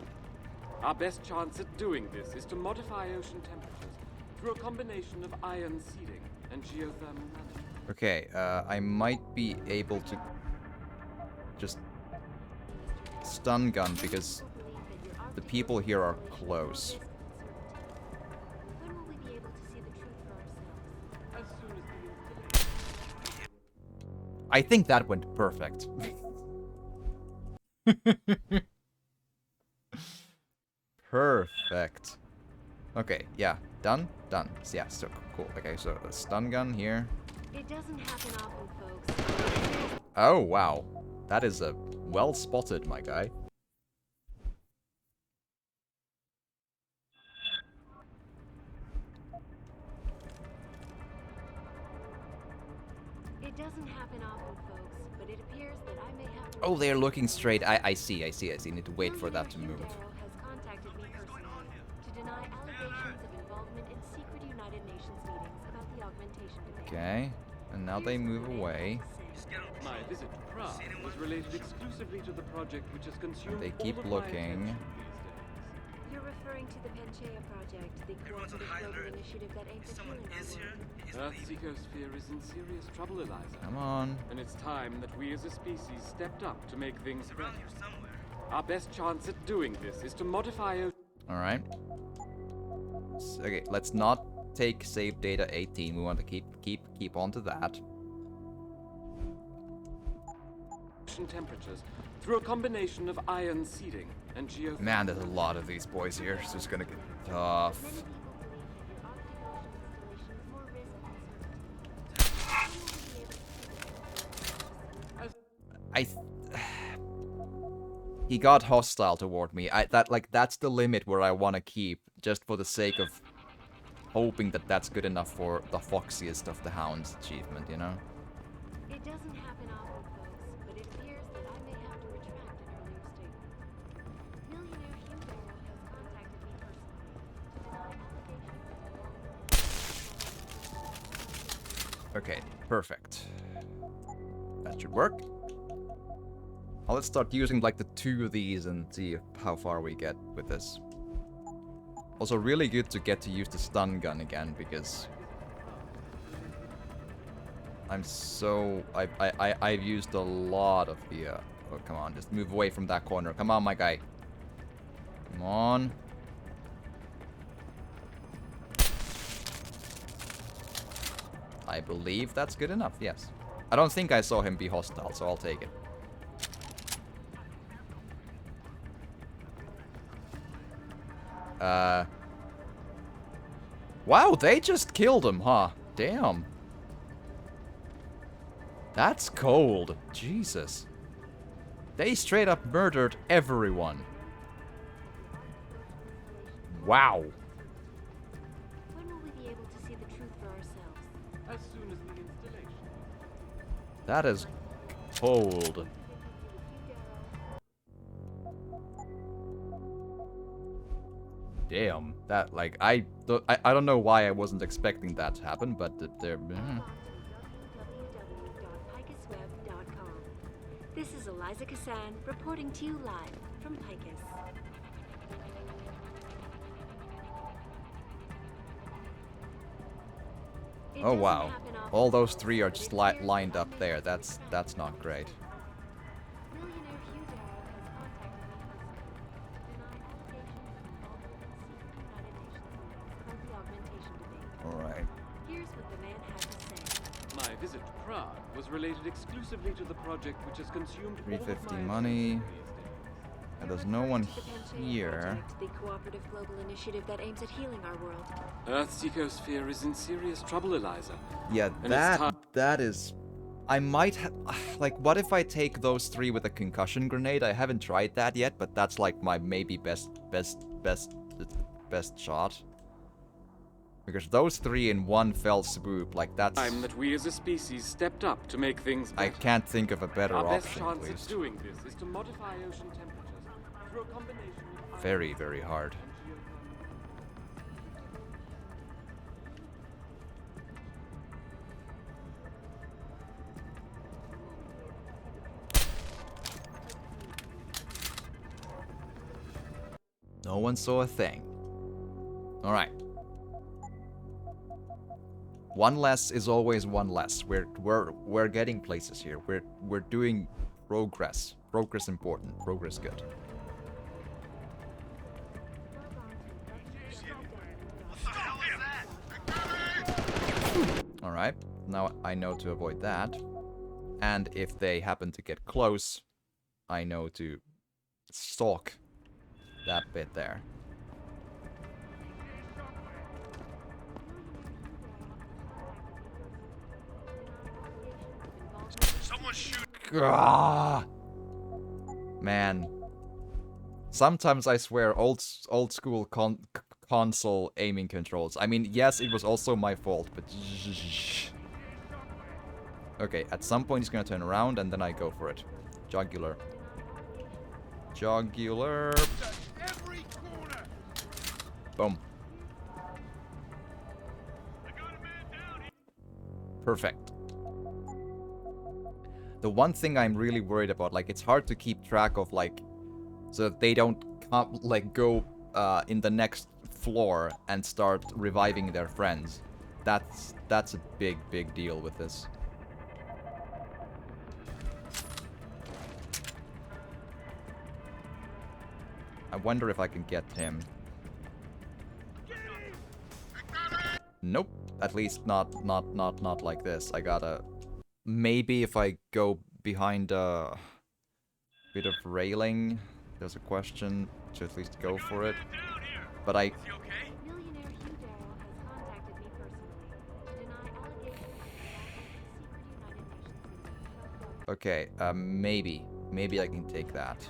Our best chance at doing this is to modify ocean temperatures through a combination of ion seeding and geothermal management. Okay, I might be able to just stun gun because the people here are close. When will we be able to see the truth for ourselves? As soon as the installation. I think that went perfect. Perfect. Okay, yeah, done? Done. Yeah, so cool. Okay, so a stun gun here. It doesn't happen often, folks. Oh, wow. That is a well spotted, my guy. It doesn't happen often, folks, but it appears that I may have to... Oh, they're looking straight. I see. Need to wait for that to move. has contacted me personally to deny allegations of involvement in secret United Nations meetings about the augmentation debate. Okay, and now they move away. My visit to Prague was related exclusively to the project which has consumed They keep all of my looking. attention these You're referring to the Pangea Project, the cooperative global initiative that aims at healing our world. days. Earth's ecosphere is in serious trouble, Eliza. Come on. And it's time that we as a species stepped up to make things better. Our best chance at doing this is to modify Alright. Okay, let's not take save data 18. We want to keep on to that. ocean temperatures through a combination of ion seeding and geothermal. Man, there's a lot of these boys here. It's just gonna get tough. He got hostile toward me. That's the limit where I want to keep, just for the sake of hoping that that's good enough for the foxiest of the hounds achievement, you know? It doesn't happen often, folks, but it appears that I may have to retract an earlier statement. Millionaire Hugo has contacted me personally to deny allegations. Okay, perfect. That should work. Now let's start using like the 2 of these and see how far we get with this. Also really good to get to use the stun gun again because I've used a lot of the oh, come on, just move away from that corner. Come on, my guy. Come on. I believe that's good enough, yes. I don't think I saw him be hostile, so I'll take it. Wow, they just killed him, huh? Damn. That's cold. Jesus. They straight up murdered everyone. Wow. When will we be able to see the truth for ourselves? As soon as the installation. That is cold. Damn, that like I don't know why I wasn't expecting that to happen, but they're. www.picusweb.com. This is Eliza Kassan reporting to you live from Picus. Oh wow, all those 3 are just lined up there. That's not great. Millionaire Hugo has contacted me personally to deny allegations of involvement in secret United Nations meetings about the augmentation debate. All right. Here's what the man had to say. My visit to Prague was related exclusively to the project which has consumed all of 350 my money. attention these days. And there's no one here. The cooperative global initiative that aims at healing our world. Earth's ecosphere is in serious trouble, Eliza. Yeah, And it's time- that is. I might have. Like, what if I take those 3 with a concussion grenade? I haven't tried that yet, but that's like my maybe best shot. Because those three in one fell swoop, like that's... Time that we as a species stepped up to make things better. I can't think of a better Our best option, at chance least. of doing this is to modify ocean temperatures through a combination of Very, very hard. No one saw a thing. Alright. One less is always one less. We're getting places here. We're doing progress. Progress important. Progress good. Alright. Now I know to avoid that. And if they happen to get close, I know to stalk that bit there. Someone shoot. Ah! Man. Sometimes I swear old school console aiming controls. I mean, yes, it was also my fault, but okay, at some point he's gonna turn around and then I go for it. Jugular. Jugular. Boom. Perfect. The one thing I'm really worried about, like, it's hard to keep track of, like, so that they don't like go in the next floor and start reviving their friends. That's a big deal with this. I wonder if I can get him. Nope. At least not like this. I gotta... Maybe if I go behind a bit of railing, there's a question to at least go for it. But I... Millionaire Hugh Darrow has contacted me personally to deny allegations of secret United Nations Okay, maybe. Maybe I can take that.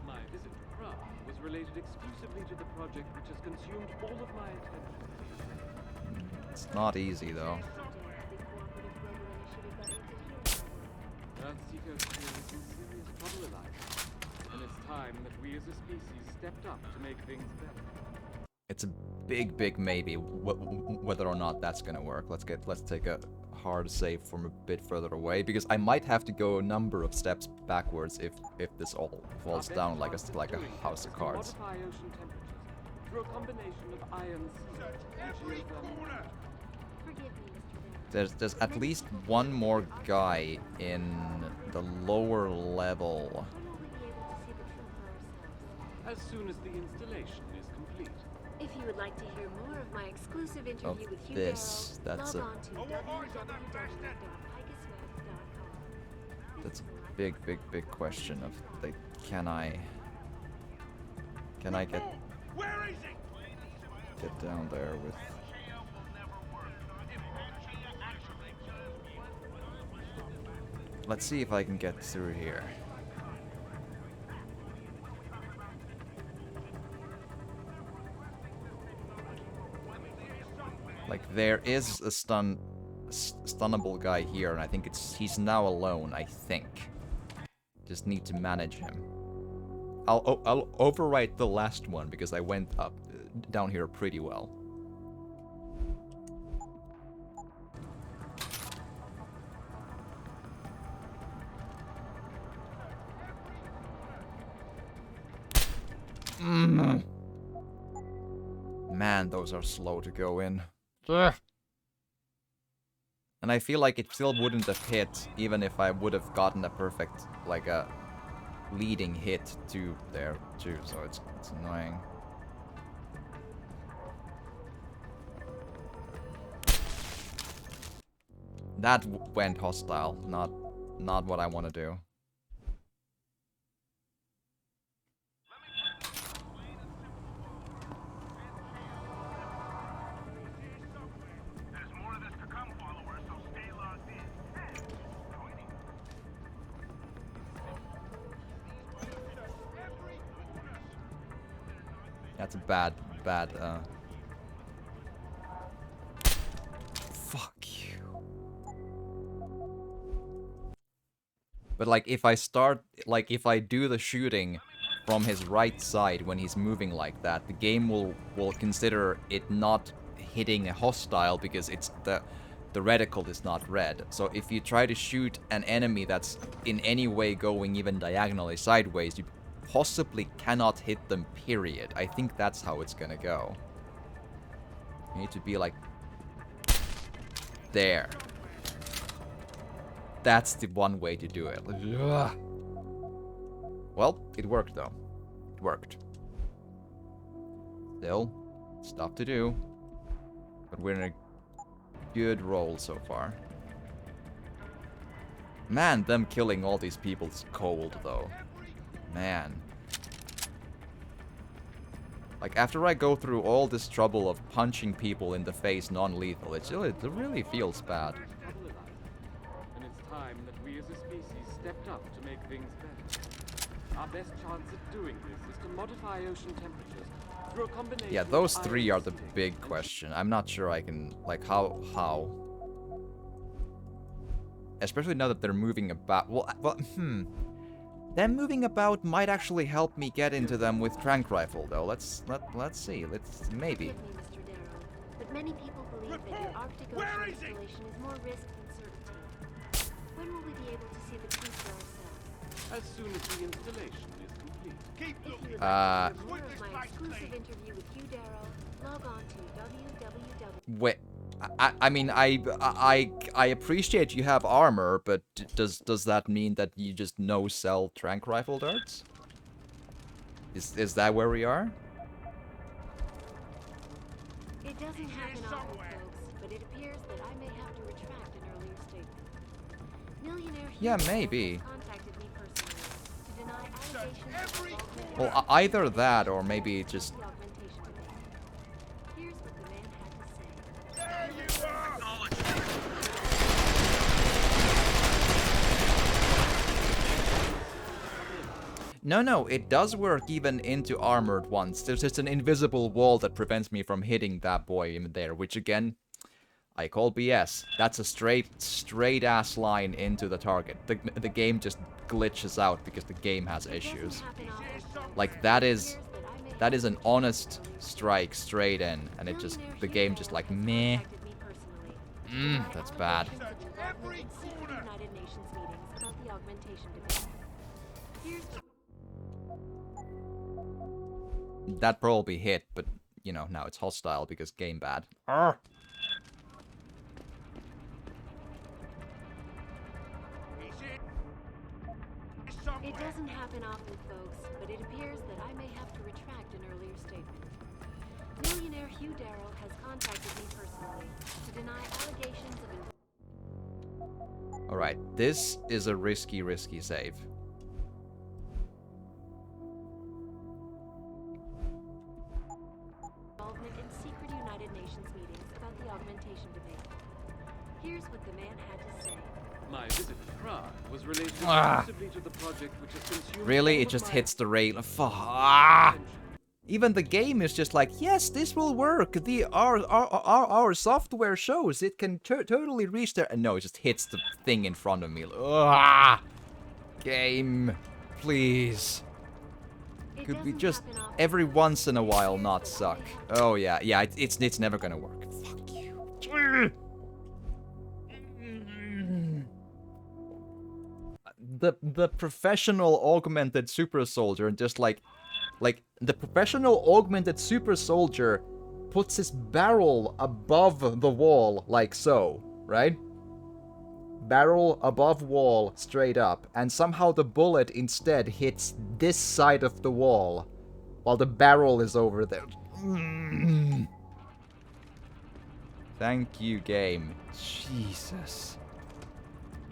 My visit to Prague was related exclusively to the project which has consumed all of my attention. It's not easy, though. Earthseeker is in serious trouble, Eliza. And it's time that we as a species stepped up to make things better. It's a big maybe whether or not that's gonna work. Let's take a hard save from a bit further away, because I might have to go a number of steps backwards if this all falls down like a house of cards. Modify ocean temperatures through a combination of iron seas and geothermal. Forgive me, Mr. Darrow. There's at least one more guy in the lower level. As soon as the installation is complete. If you would like to hear more of my exclusive interview with Hugh this, Darrow, that's log a- on to www.picusweb.com. That's a big question of like, can I get down there with... Let's see if I can get through here. Like, there is a stunnable guy here, and I think he's now alone, I think. Just need to manage him. I'll overwrite the last one, because I went up down here pretty well. Man, those are slow to go in. Ugh. And I feel like it still wouldn't have hit, even if I would have gotten a perfect, like a leading hit to there too, so it's annoying. That went hostile, not what I want to do. That's a bad. Fuck you. But like, if I do the shooting from his right side when he's moving like that, the game will consider it not hitting a hostile because it's the reticle is not red. So if you try to shoot an enemy that's in any way going even diagonally sideways, you possibly cannot hit them, period. I think that's how it's gonna go. You need to be like there. That's the one way to do it. Ugh. Well, it worked though. It worked. Still, stuff to do. But we're in a good roll so far. Man, them killing all these people is cold though. Man. Like, after I go through all this trouble of punching people in the face non-lethal, it really feels bad. And it's time that we as a species stepped up to make things better. Our best chance at doing this is to modify ocean temperatures through a combination. Yeah, those three are the big question. I'm not sure I can, like, how? Especially now that they're moving about. Well, them moving about might actually help me get into them with tranq rifle, though. Let's see. Let's maybe. Forgive me, Mr. Darrow, but many people believe that your Arctic Ocean installation is more risk than certainty. When will we be able to see the proof for ourselves? As soon as the installation is complete. If you would like to hear more of my exclusive interview with Hugh Darrow, log on to www. Wait, I mean, I appreciate you have armor, but does that mean that you just no-sell tranq rifle darts? Is that where we are? It doesn't happen often, folks, but it appears that I may have to retract an earlier statement. Millionaire Hugh Yeah, Darrow maybe. has contacted me personally to deny allegations of involvement. Well, either that or maybe just. Here's what the man had to say. No, it does work even into armored ones. There's just an invisible wall that prevents me from hitting that boy in there, which again, I call BS. That's a straight ass line into the target. The game just glitches out because the game has issues. Like, that is an honest strike straight in, and it just, the game just like, meh. That's bad. United Nations meetings about the augmentation debate. Here's That probably hit, but, you know, now it's hostile because game bad. It doesn't happen often, folks, but it appears that I may have to retract an earlier statement. Millionaire Hugh Darrow has contacted me personally to deny allegations of Alright, this is a risky save. involvement in secret United Nations meetings about the augmentation debate. Here's what the man had to say. My visit to Prague was related Ah. exclusively to the project which has consumed Really? all It of just my hits the rail. Even the game is just like, yes, this will work. Our software shows it can totally reach there. And no, it just hits the thing in front of me. Game, please. Could we just every once in a while not suck? Oh yeah, it's never gonna work. Fuck you. The professional augmented super soldier just like the professional augmented super soldier puts his barrel above the wall like so, right? Barrel above wall straight up, and somehow the bullet instead hits this side of the wall while the barrel is over there. Thank you, game. Jesus.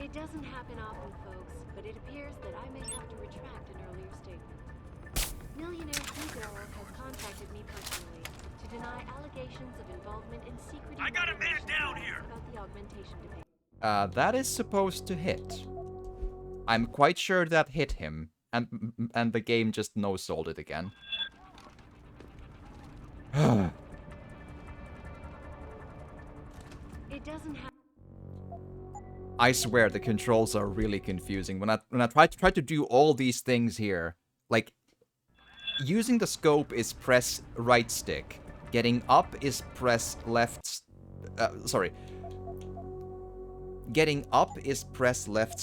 It doesn't happen often, folks, but it appears that I may have to retract an earlier statement. Millionaire Hugh Darrow has contacted me personally to deny allegations of involvement in secret United Nations meetings about the augmentation debate. That is supposed to hit. I'm quite sure that hit him, and the game just no-sold it again. It doesn't have. I swear the controls are really confusing. When I try to do all these things here, like using the scope is press right stick. Getting up is press left. Sorry. Getting up is press left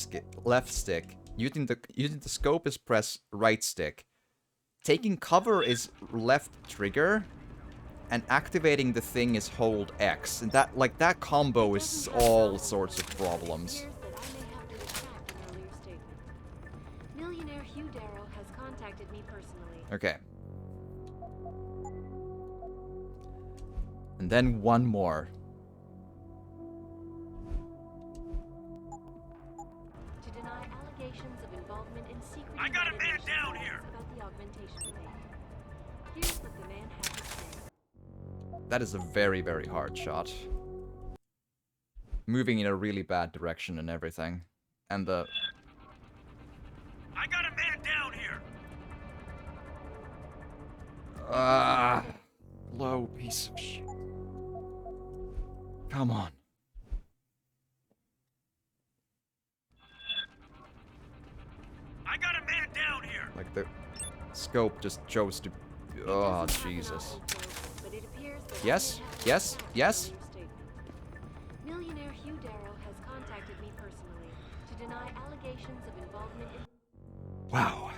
stick. Using the scope is press right stick. Taking cover is left trigger. And activating the thing is hold X. And that combo is all sorts of problems. Millionaire Hugh Darrow has contacted me personally. Okay. And then one more. To deny allegations of involvement in secret. I got a man down here. About the augmentation debate. Here's what the man had to say. That is a very, very hard shot. Moving in a really bad direction and everything. And the... I got a man down here. Low piece of shit. Come on. I got a man down here. Like the scope just chose to... Oh, Jesus. Yes? Yes? Yes? Millionaire Hugh Darrow has contacted me personally to deny allegations of involvement in. Wow.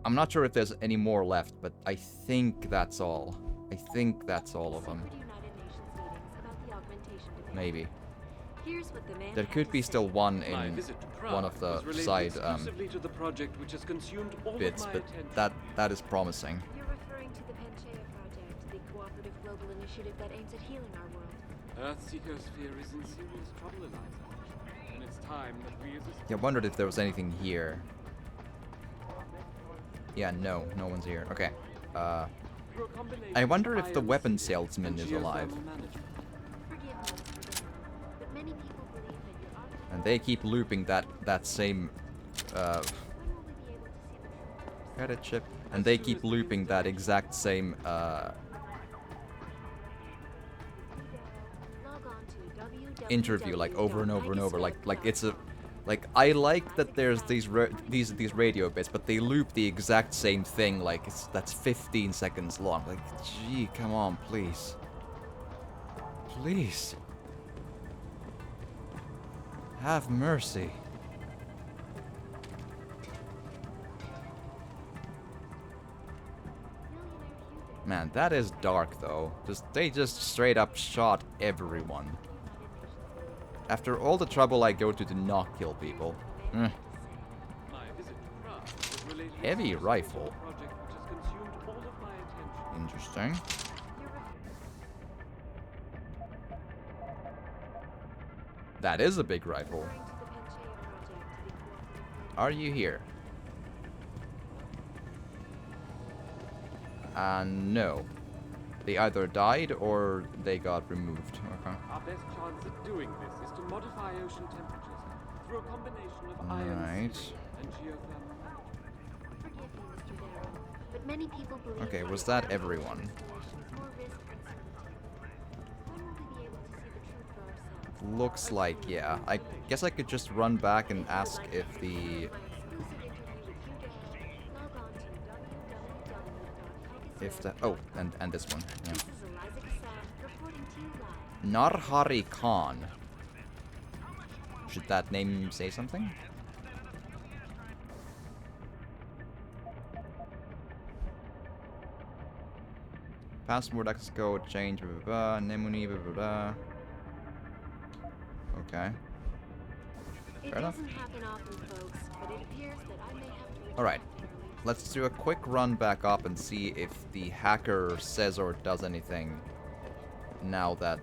I'm not sure if there's any more left, but I think that's all. I think that's all of them. Maybe. Here's what the man There could be still one in My visit to Prague one of the was related side exclusively to the project which has consumed all bits, of my but attention. that is promising. You're referring to the Panchaea project, the cooperative global initiative that aims at healing our world. Earth's ecosphere is in serious trouble, Eliza. And it's time that we as a Yeah, I wondered if there was anything here. Yeah, no one's here. Okay. I wonder if the weapon salesman is alive. And they keep looping that same credit chip. And they keep looping that exact same interview like over and over and over. Like it's a I like that there's these radio bits, but they loop the exact same thing. Like that's 15 seconds long. Like, gee, come on, please, please, have mercy. Man, that is dark though. They just straight up shot everyone. After all the trouble I go to not kill people. Heavy rifle. Interesting. That is a big rifle. Are you here? No. They either died or they got removed. Okay. Our best chance at doing this is to modify ocean temperatures through a combination of ion Right. sealing and geothermal management. Forgive me, Mr. Darrow, but many people believe Okay, was that everyone? more risk and certainty. When will we be able to see the truth for ourselves? Looks like, yeah. I guess I could just run back and ask if the... If the... Oh, and this one. Yeah. Narhari Khan. Should that name say something? Password, access code, change, blah, blah, blah, Nemuni, blah, blah, blah. Okay. It Fair enough. doesn't happen often, folks, but it appears that I may have to. Alright. Let's do a quick run back up and see if the hacker says or does anything now that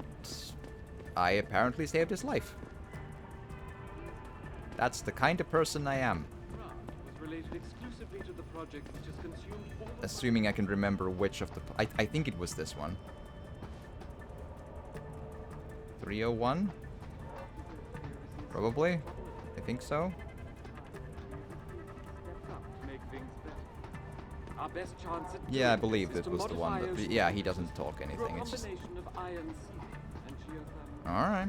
I apparently saved his life. That's the kind of person I am. Was related exclusively to the project which has consumed all of Assuming I can remember which of the... I think it was this one. 301? Probably? I think so. stepped up to make things better. Our best chance at Yeah, I doing believe this is it to was the one modify that. ocean Yeah, he temperatures doesn't talk through a anything. It's just. combination of iron sealing and geothermal. Alright.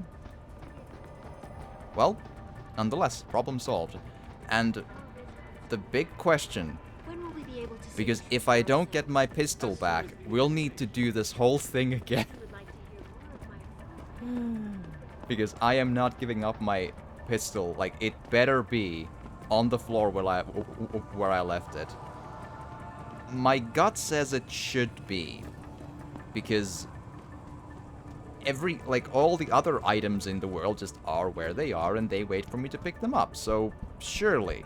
Well, nonetheless, problem solved. And the big question. When will we be able to see Because the if I truth don't ourselves? get my pistol back, we'll need to do this whole thing again. I would like to hear more of my Because I am not giving up my pistol. Like, it better be on the floor where I left it. My gut says it should be. Because all the other items in the world just are where they are and they wait for me to pick them up. So, surely.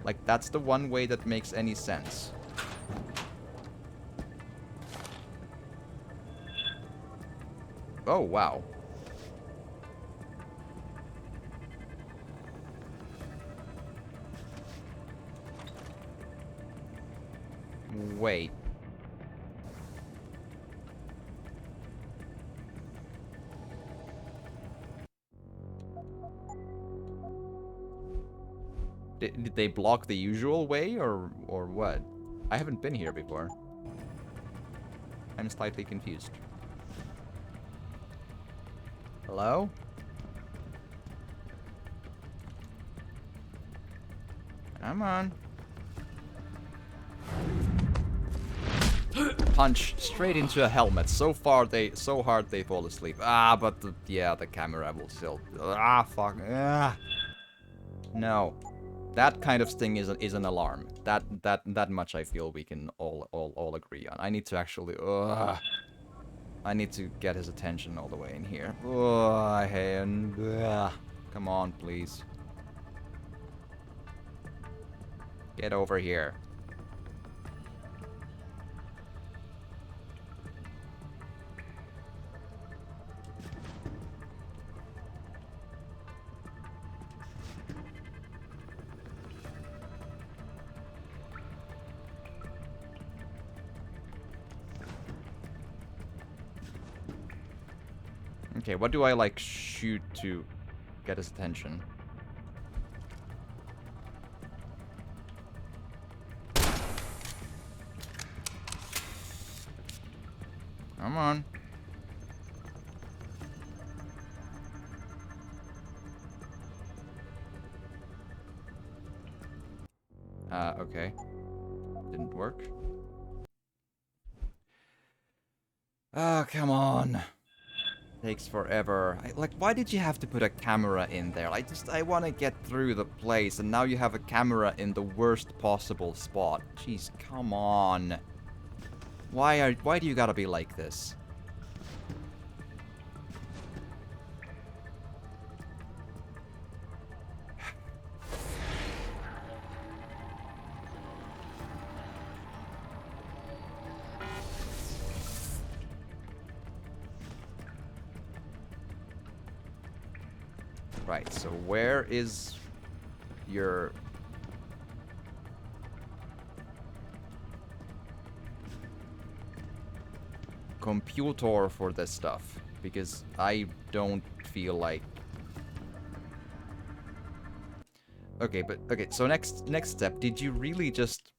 Like, that's the one way that makes any sense. Oh, wow. Wait. Did they block the usual way, or what? I haven't been here before. I'm slightly confused. Hello? Come on. Punch straight into a helmet. So hard they fall asleep. Ah, but the camera will still. Ah, fuck. Ah. No. That kind of sting is an alarm. That much I feel we can all agree on. I need to actually. I need to get his attention all the way in here. Come on, please. Get over here. Okay, what do I, like, shoot to get his attention? Come on. Okay. Didn't work. Oh, come on. Takes forever. Like, why did you have to put a camera in there? I want to get through the place, and now you have a camera in the worst possible spot. Jeez, come on. Why do you gotta be like this? Right, so where is your... computer for this stuff? Because I don't feel like... Okay, so next step, did you really just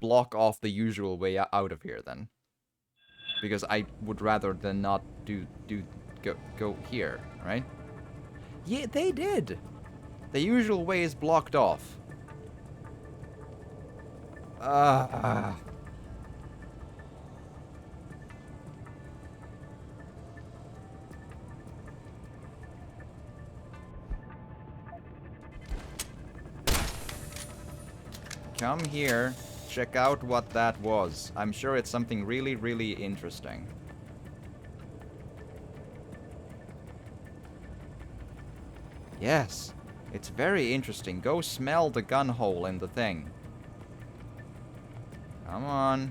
block off the usual way out of here then? Because I would rather than not go here, right? Yeah, they did! The usual way is blocked off. Come here, check out what that was. I'm sure it's something really, really interesting. Yes, it's very interesting. Go smell the gun hole in the thing. Come on.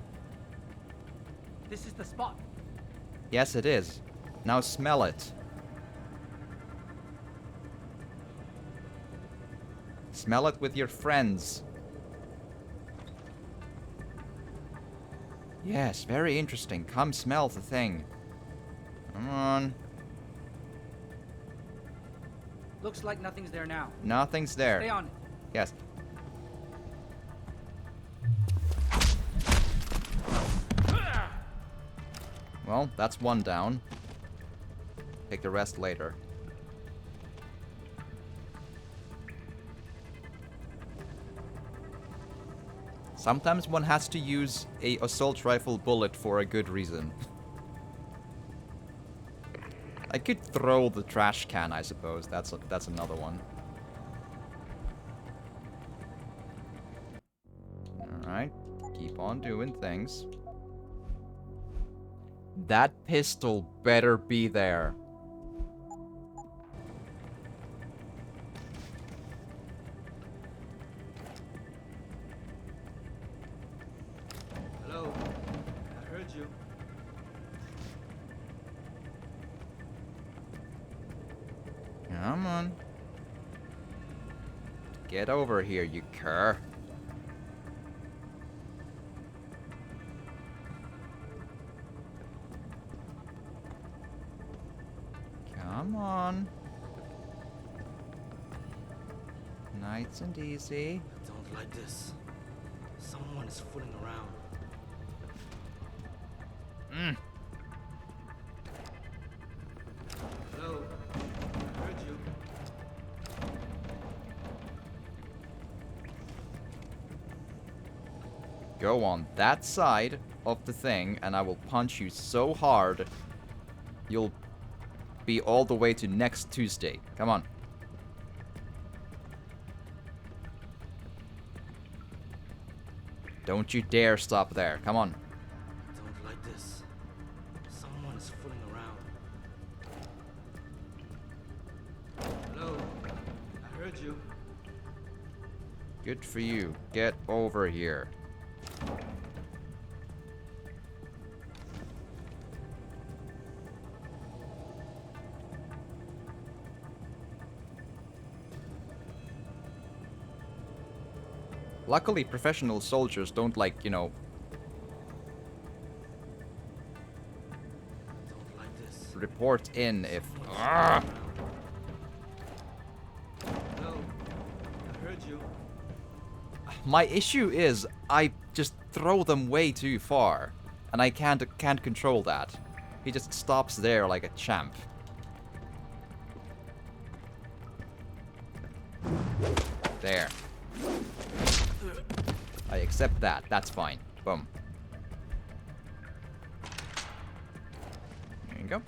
This is the spot. Yes, it is. Now smell it. Smell it with your friends. Yes, very interesting. Come smell the thing. Come on. Looks like nothing's there now. Nothing's there. Stay on it. Yes. Well, that's one down. Take the rest later. Sometimes one has to use a assault rifle bullet for a good reason. I could throw the trash can, I suppose. That's another one. Alright. Keep on doing things. That pistol better be there. Hello? I heard you. Come on. Get over here, you cur. Come on. Nice and easy. Don't like this. Someone is fooling around. Hello? I heard you. Go on that side of the thing, and I will punch you so hard, you'll be all the way to next Tuesday. Come on. Don't you dare stop there. Come on. Don't like this. Someone is fooling around. Hello? I heard you. Good for you. Get over here. Luckily, professional soldiers don't, like, you know... report in if... Hello? I heard you. My issue is, I just throw them way too far. And I can't control that. He just stops there like a champ. There. I accept that. That's fine. Boom. There you go.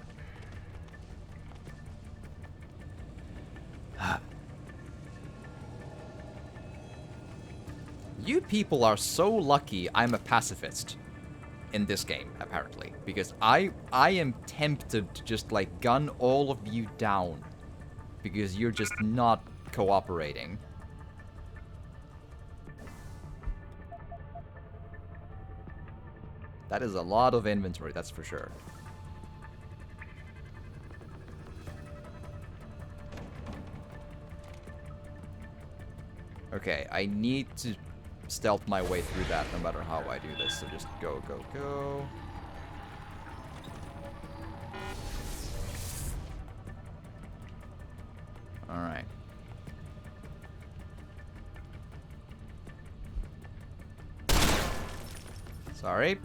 You people are so lucky I'm a pacifist in this game, apparently. Because I am tempted to just, like, gun all of you down. Because you're just not cooperating. That is a lot of inventory, that's for sure. Okay, I need to stealth my way through that no matter how I do this, so just go, go, go. Alright. Sorry.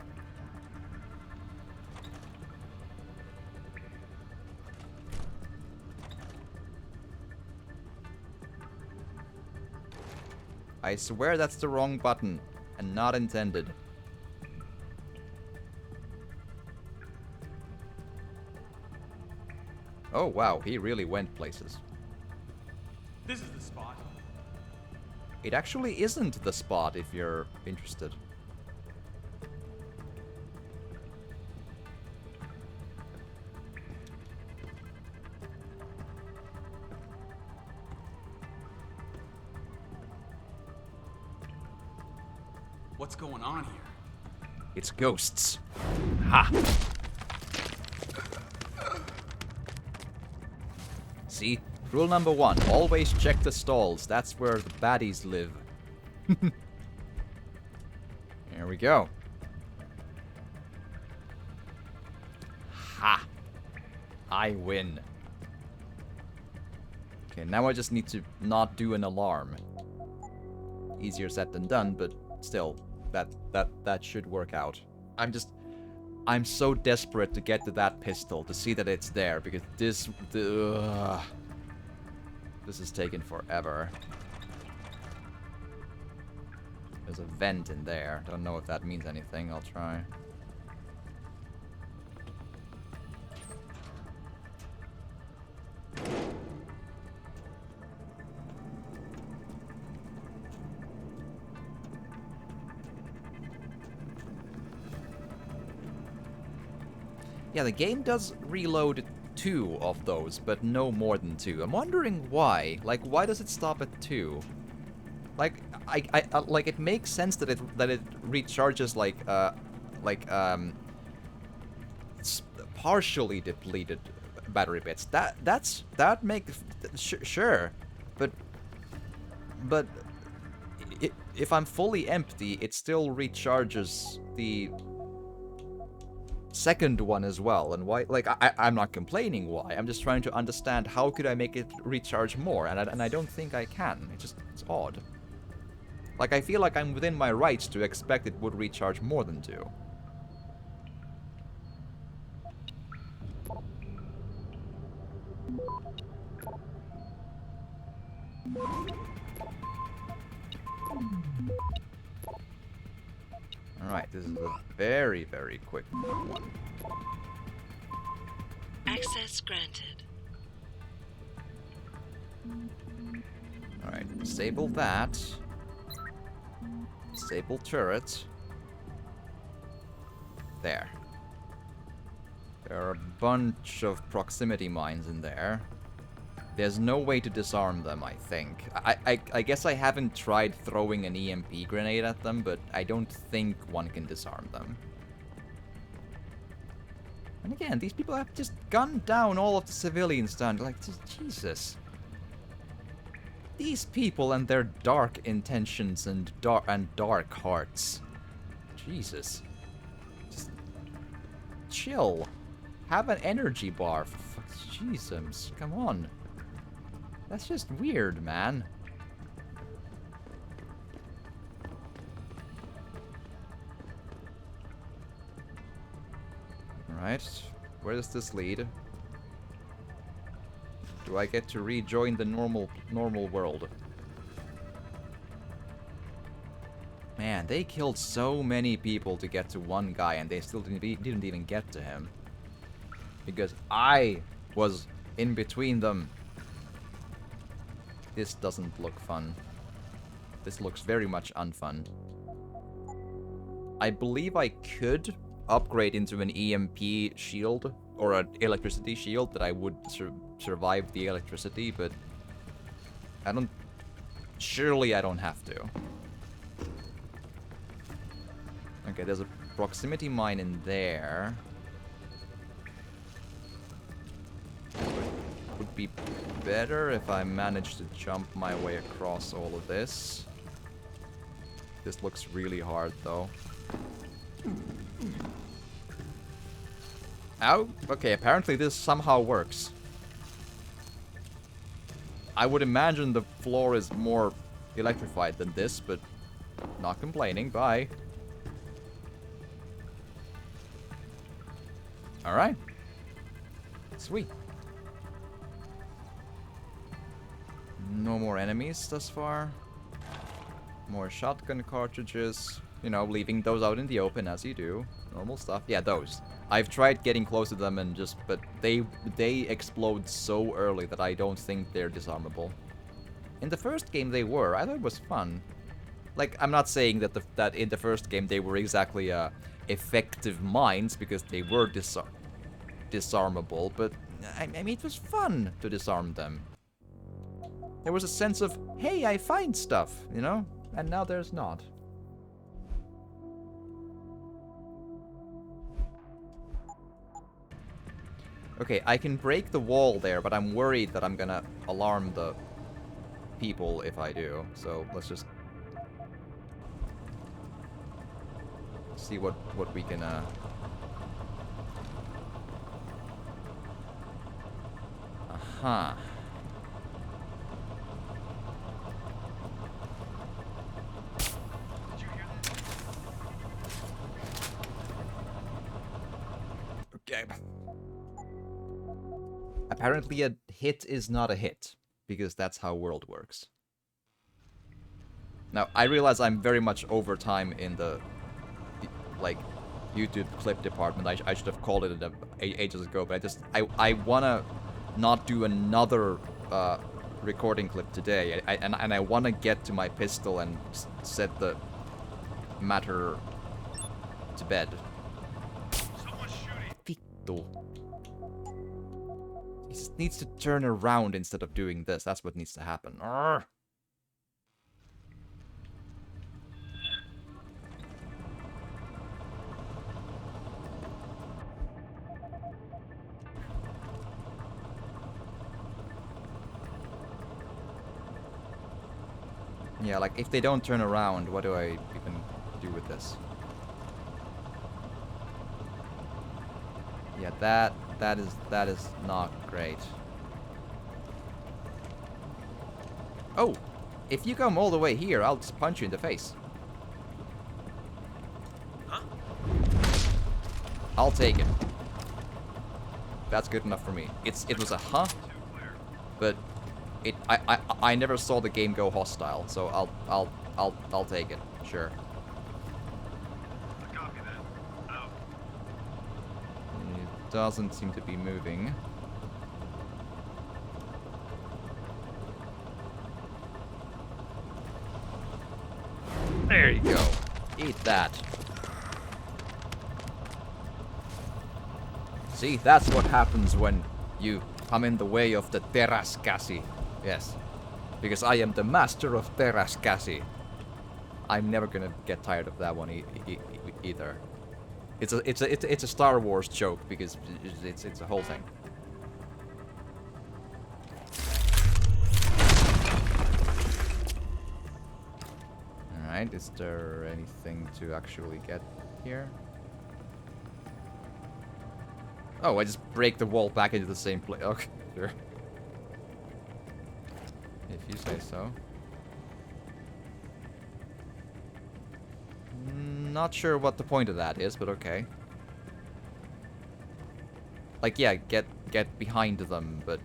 I swear that's the wrong button, and not intended. Oh wow, he really went places. This is the spot. It actually isn't the spot if you're interested. What's going on here? It's ghosts. Ha! See? Rule number 1. Always check the stalls. That's where the baddies live. Here we go. Ha! I win. Okay, now I just need to not do an alarm. Easier said than done, but still, that should work out. I'm just... I'm so desperate to get to that pistol, to see that it's there, because this is taking forever. There's a vent in there. Don't know if that means anything. I'll try. Yeah, the game does reload 2 of those, but no more than 2. I'm wondering why. Like, why does it stop at 2? Like, like it makes sense that it recharges partially depleted battery bits. That makes sure, but if I'm fully empty, it still recharges the second one as well. And why? Like, I'm not complaining why. I'm just trying to understand how could I make it recharge more, and I don't think I can. It's odd. Like, I feel like I'm within my rights to expect it would recharge more than 2. Alright, this is a very, very quick one. Access granted. Alright, disable that. Disable turret. There. There are a bunch of proximity mines in there. There's no way to disarm them, I think. I guess I haven't tried throwing an EMP grenade at them, but I don't think one can disarm them. And again, these people have just gunned down all of the civilians down. Like, Jesus. These people and their dark intentions and dark hearts. Jesus. Just chill. Have an energy bar. For Jesus, come on. That's just weird, man. Alright, where does this lead? Do I get to rejoin the normal world? Man, they killed so many people to get to one guy, and they still didn't even get to him. Because I was in between them. This doesn't look fun. This looks very much unfun. I believe I could upgrade into an EMP shield or an electricity shield that I would survive the electricity, but I don't... Surely I don't have to. Okay, there's a proximity mine in there. Would be better if I managed to jump my way across all of this. This looks really hard, though. Ow! Okay, apparently this somehow works. I would imagine the floor is more electrified than this, but not complaining. Bye. Alright. Sweet. No more enemies thus far. More shotgun cartridges. You know, leaving those out in the open as you do. Normal stuff. Yeah, those. I've tried getting close to them and just... But they explode so early that I don't think they're disarmable. In the first game they were. I thought it was fun. Like, I'm not saying that that in the first game they were exactly effective mines because they were disarmable, but I mean, it was fun to disarm them. There was a sense of, hey, I find stuff, you know? And now there's not. Okay, I can break the wall there, but I'm worried that I'm gonna alarm the people if I do. So let's just see what we can Aha. Apparently a hit is not a hit, because that's how world works. Now, I realize I'm very much over time in the, like, YouTube clip department. I should have called it ages ago, but I wanna not do another recording clip today. And I wanna get to my pistol and set the matter to bed. Someone's shooting. Vittu. He just needs to turn around instead of doing this. That's what needs to happen. Arrgh. Yeah, like, if they don't turn around, what do I even do with this? Yeah, that is not great. Oh! If you come all the way here, I'll just punch you in the face. Huh? I'll take it. That's good enough for me. It was a huh, but I never saw the game go hostile, so I'll take it. Sure. Copy that. Out. It doesn't seem to be moving. There you go. Eat that. See, that's what happens when you come in the way of the Terascasi. Yes. Because I am the master of Terascasi. I'm never gonna get tired of that one either. It's a Star Wars joke because it's a whole thing. Alright, is there anything to actually get here? Oh, I just break the wall back into the same place. Okay, sure. If you say so. Not sure what the point of that is, but okay. Like, yeah, get behind them, but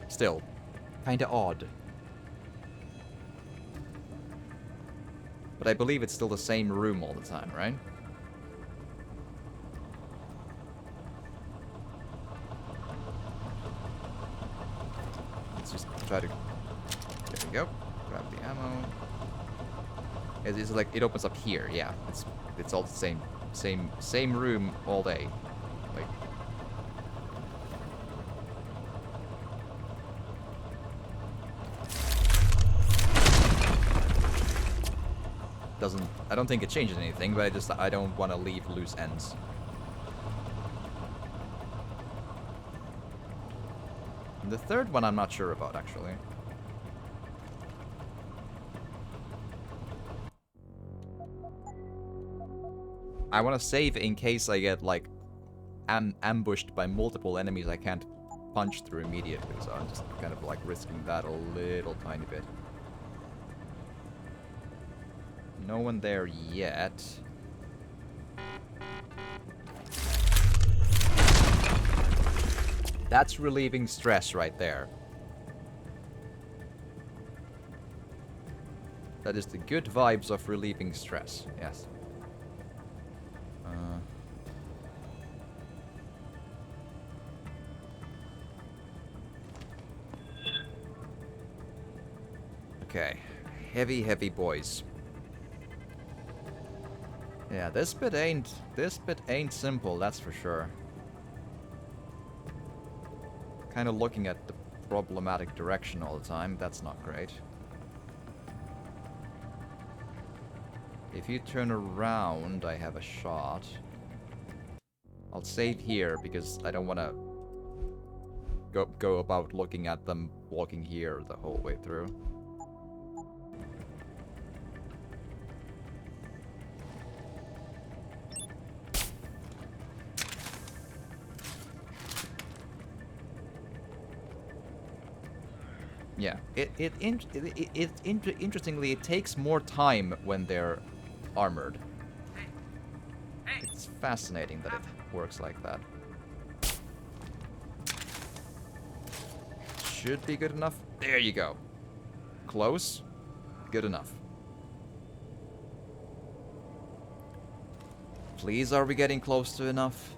still, kinda odd. But I believe it's still the same room all the time, right? Let's just try to... There we go. Grab the ammo. It's like, it opens up here, yeah. It's all the same room all day. Like... I don't think it changes anything, but I don't want to leave loose ends. And the third one I'm not sure about, actually. I want to save in case I get, like, ambushed by multiple enemies I can't punch through immediately, so I'm just kind of, like, risking that a little tiny bit. No one there yet. That's relieving stress right there. That is the good vibes of relieving stress, yes. Okay. Heavy boys. Yeah, this bit ain't simple, that's for sure. Kind of looking at the problematic direction all the time, that's not great. If you turn around, I have a shot. I'll save here because I don't want to go about looking at them walking here the whole way through. Yeah, interestingly, it takes more time when they're armored. It's fascinating that it works like that. should be good enough. There you go. Close. Good enough. Please, are we getting close to enough?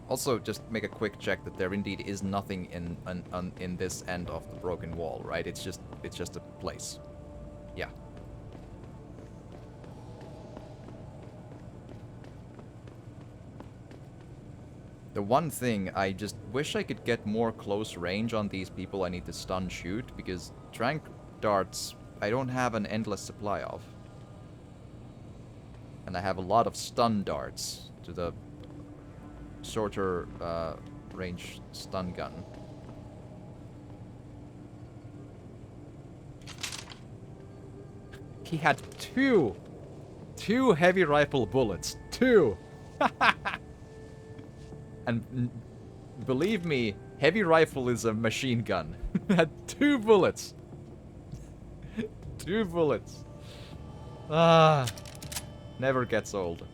Also, just make a quick check that there indeed is nothing in this end of the broken wall, right? It's just a place. Yeah. The one thing, I just wish I could get more close range on these people I need to stun shoot, because tranq darts I don't have an endless supply of. And I have a lot of stun darts to the shorter range stun gun. He had two heavy rifle bullets. Two! And believe me, heavy rifle is a machine gun. Had 2 bullets. 2 bullets. Ah, never gets old.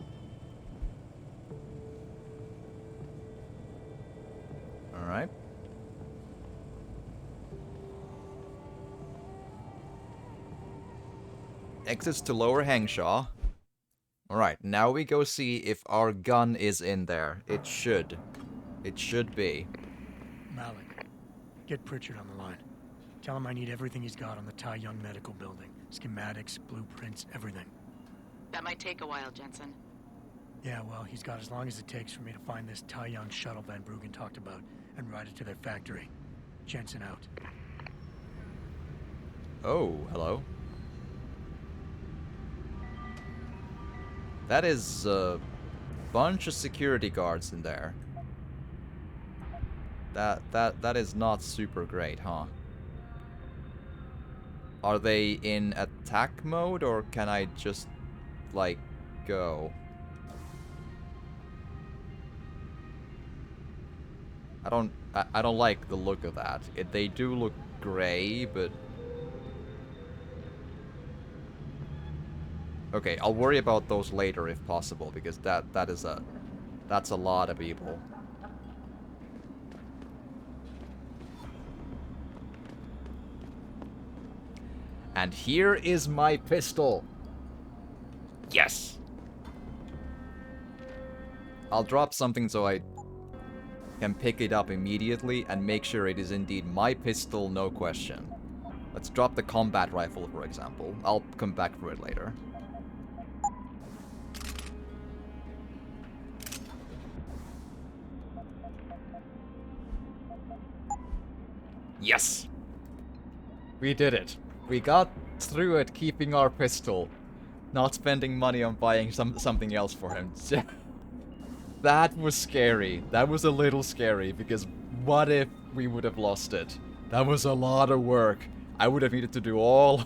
All right. Exits to Lower Hangshaw. Alright, now we go see if our gun is in there. It should. It should be. Malik, get Pritchard on the line. Tell him I need everything he's got on the Tai Young Medical Building. Schematics, blueprints, everything. That might take a while, Jensen. Yeah, well, he's got as long as it takes for me to find this Tai Young shuttle Van Bruggen talked about and ride it to their factory. Jensen out. Oh, hello. That is a bunch of security guards in there. That is not super great, huh? Are they in attack mode, or can I just, like, go? I don't like the look of that. They do look gray, but okay, I'll worry about those later if possible, because that's a lot of people. And here is my pistol. Yes. I'll drop something so I can pick it up immediately and make sure it is indeed my pistol, no question. Let's drop the combat rifle, for example. I'll come back for it later. Yes! We did it. We got through it keeping our pistol. Not spending money on buying something else for him. That was scary. That was a little scary, because what if we would have lost it? That was a lot of work. I would have needed to do all...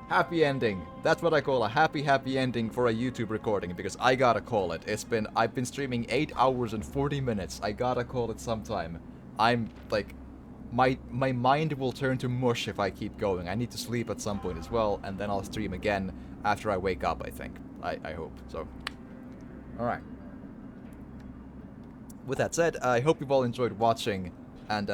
Happy ending. That's what I call a happy ending for a YouTube recording, because I gotta call it. I've been streaming 8 hours and 40 minutes. I gotta call it sometime. I'm, like... My mind will turn to mush if I keep going. I need to sleep at some point as well, and then I'll stream again after I wake up, I think. I hope. So, alright. With that said, I hope you've all enjoyed watching, and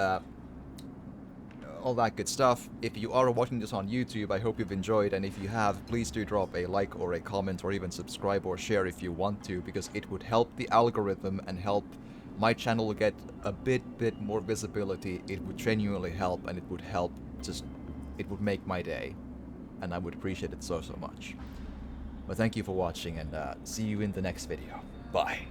all that good stuff. If you are watching this on YouTube, I hope you've enjoyed, and if you have, please do drop a like or a comment or even subscribe or share if you want to, because it would help the algorithm and help my channel get a bit more visibility. It would genuinely help, and it would help it would make my day, and I would appreciate it so much. But thank you for watching, and see you in the next video. Bye.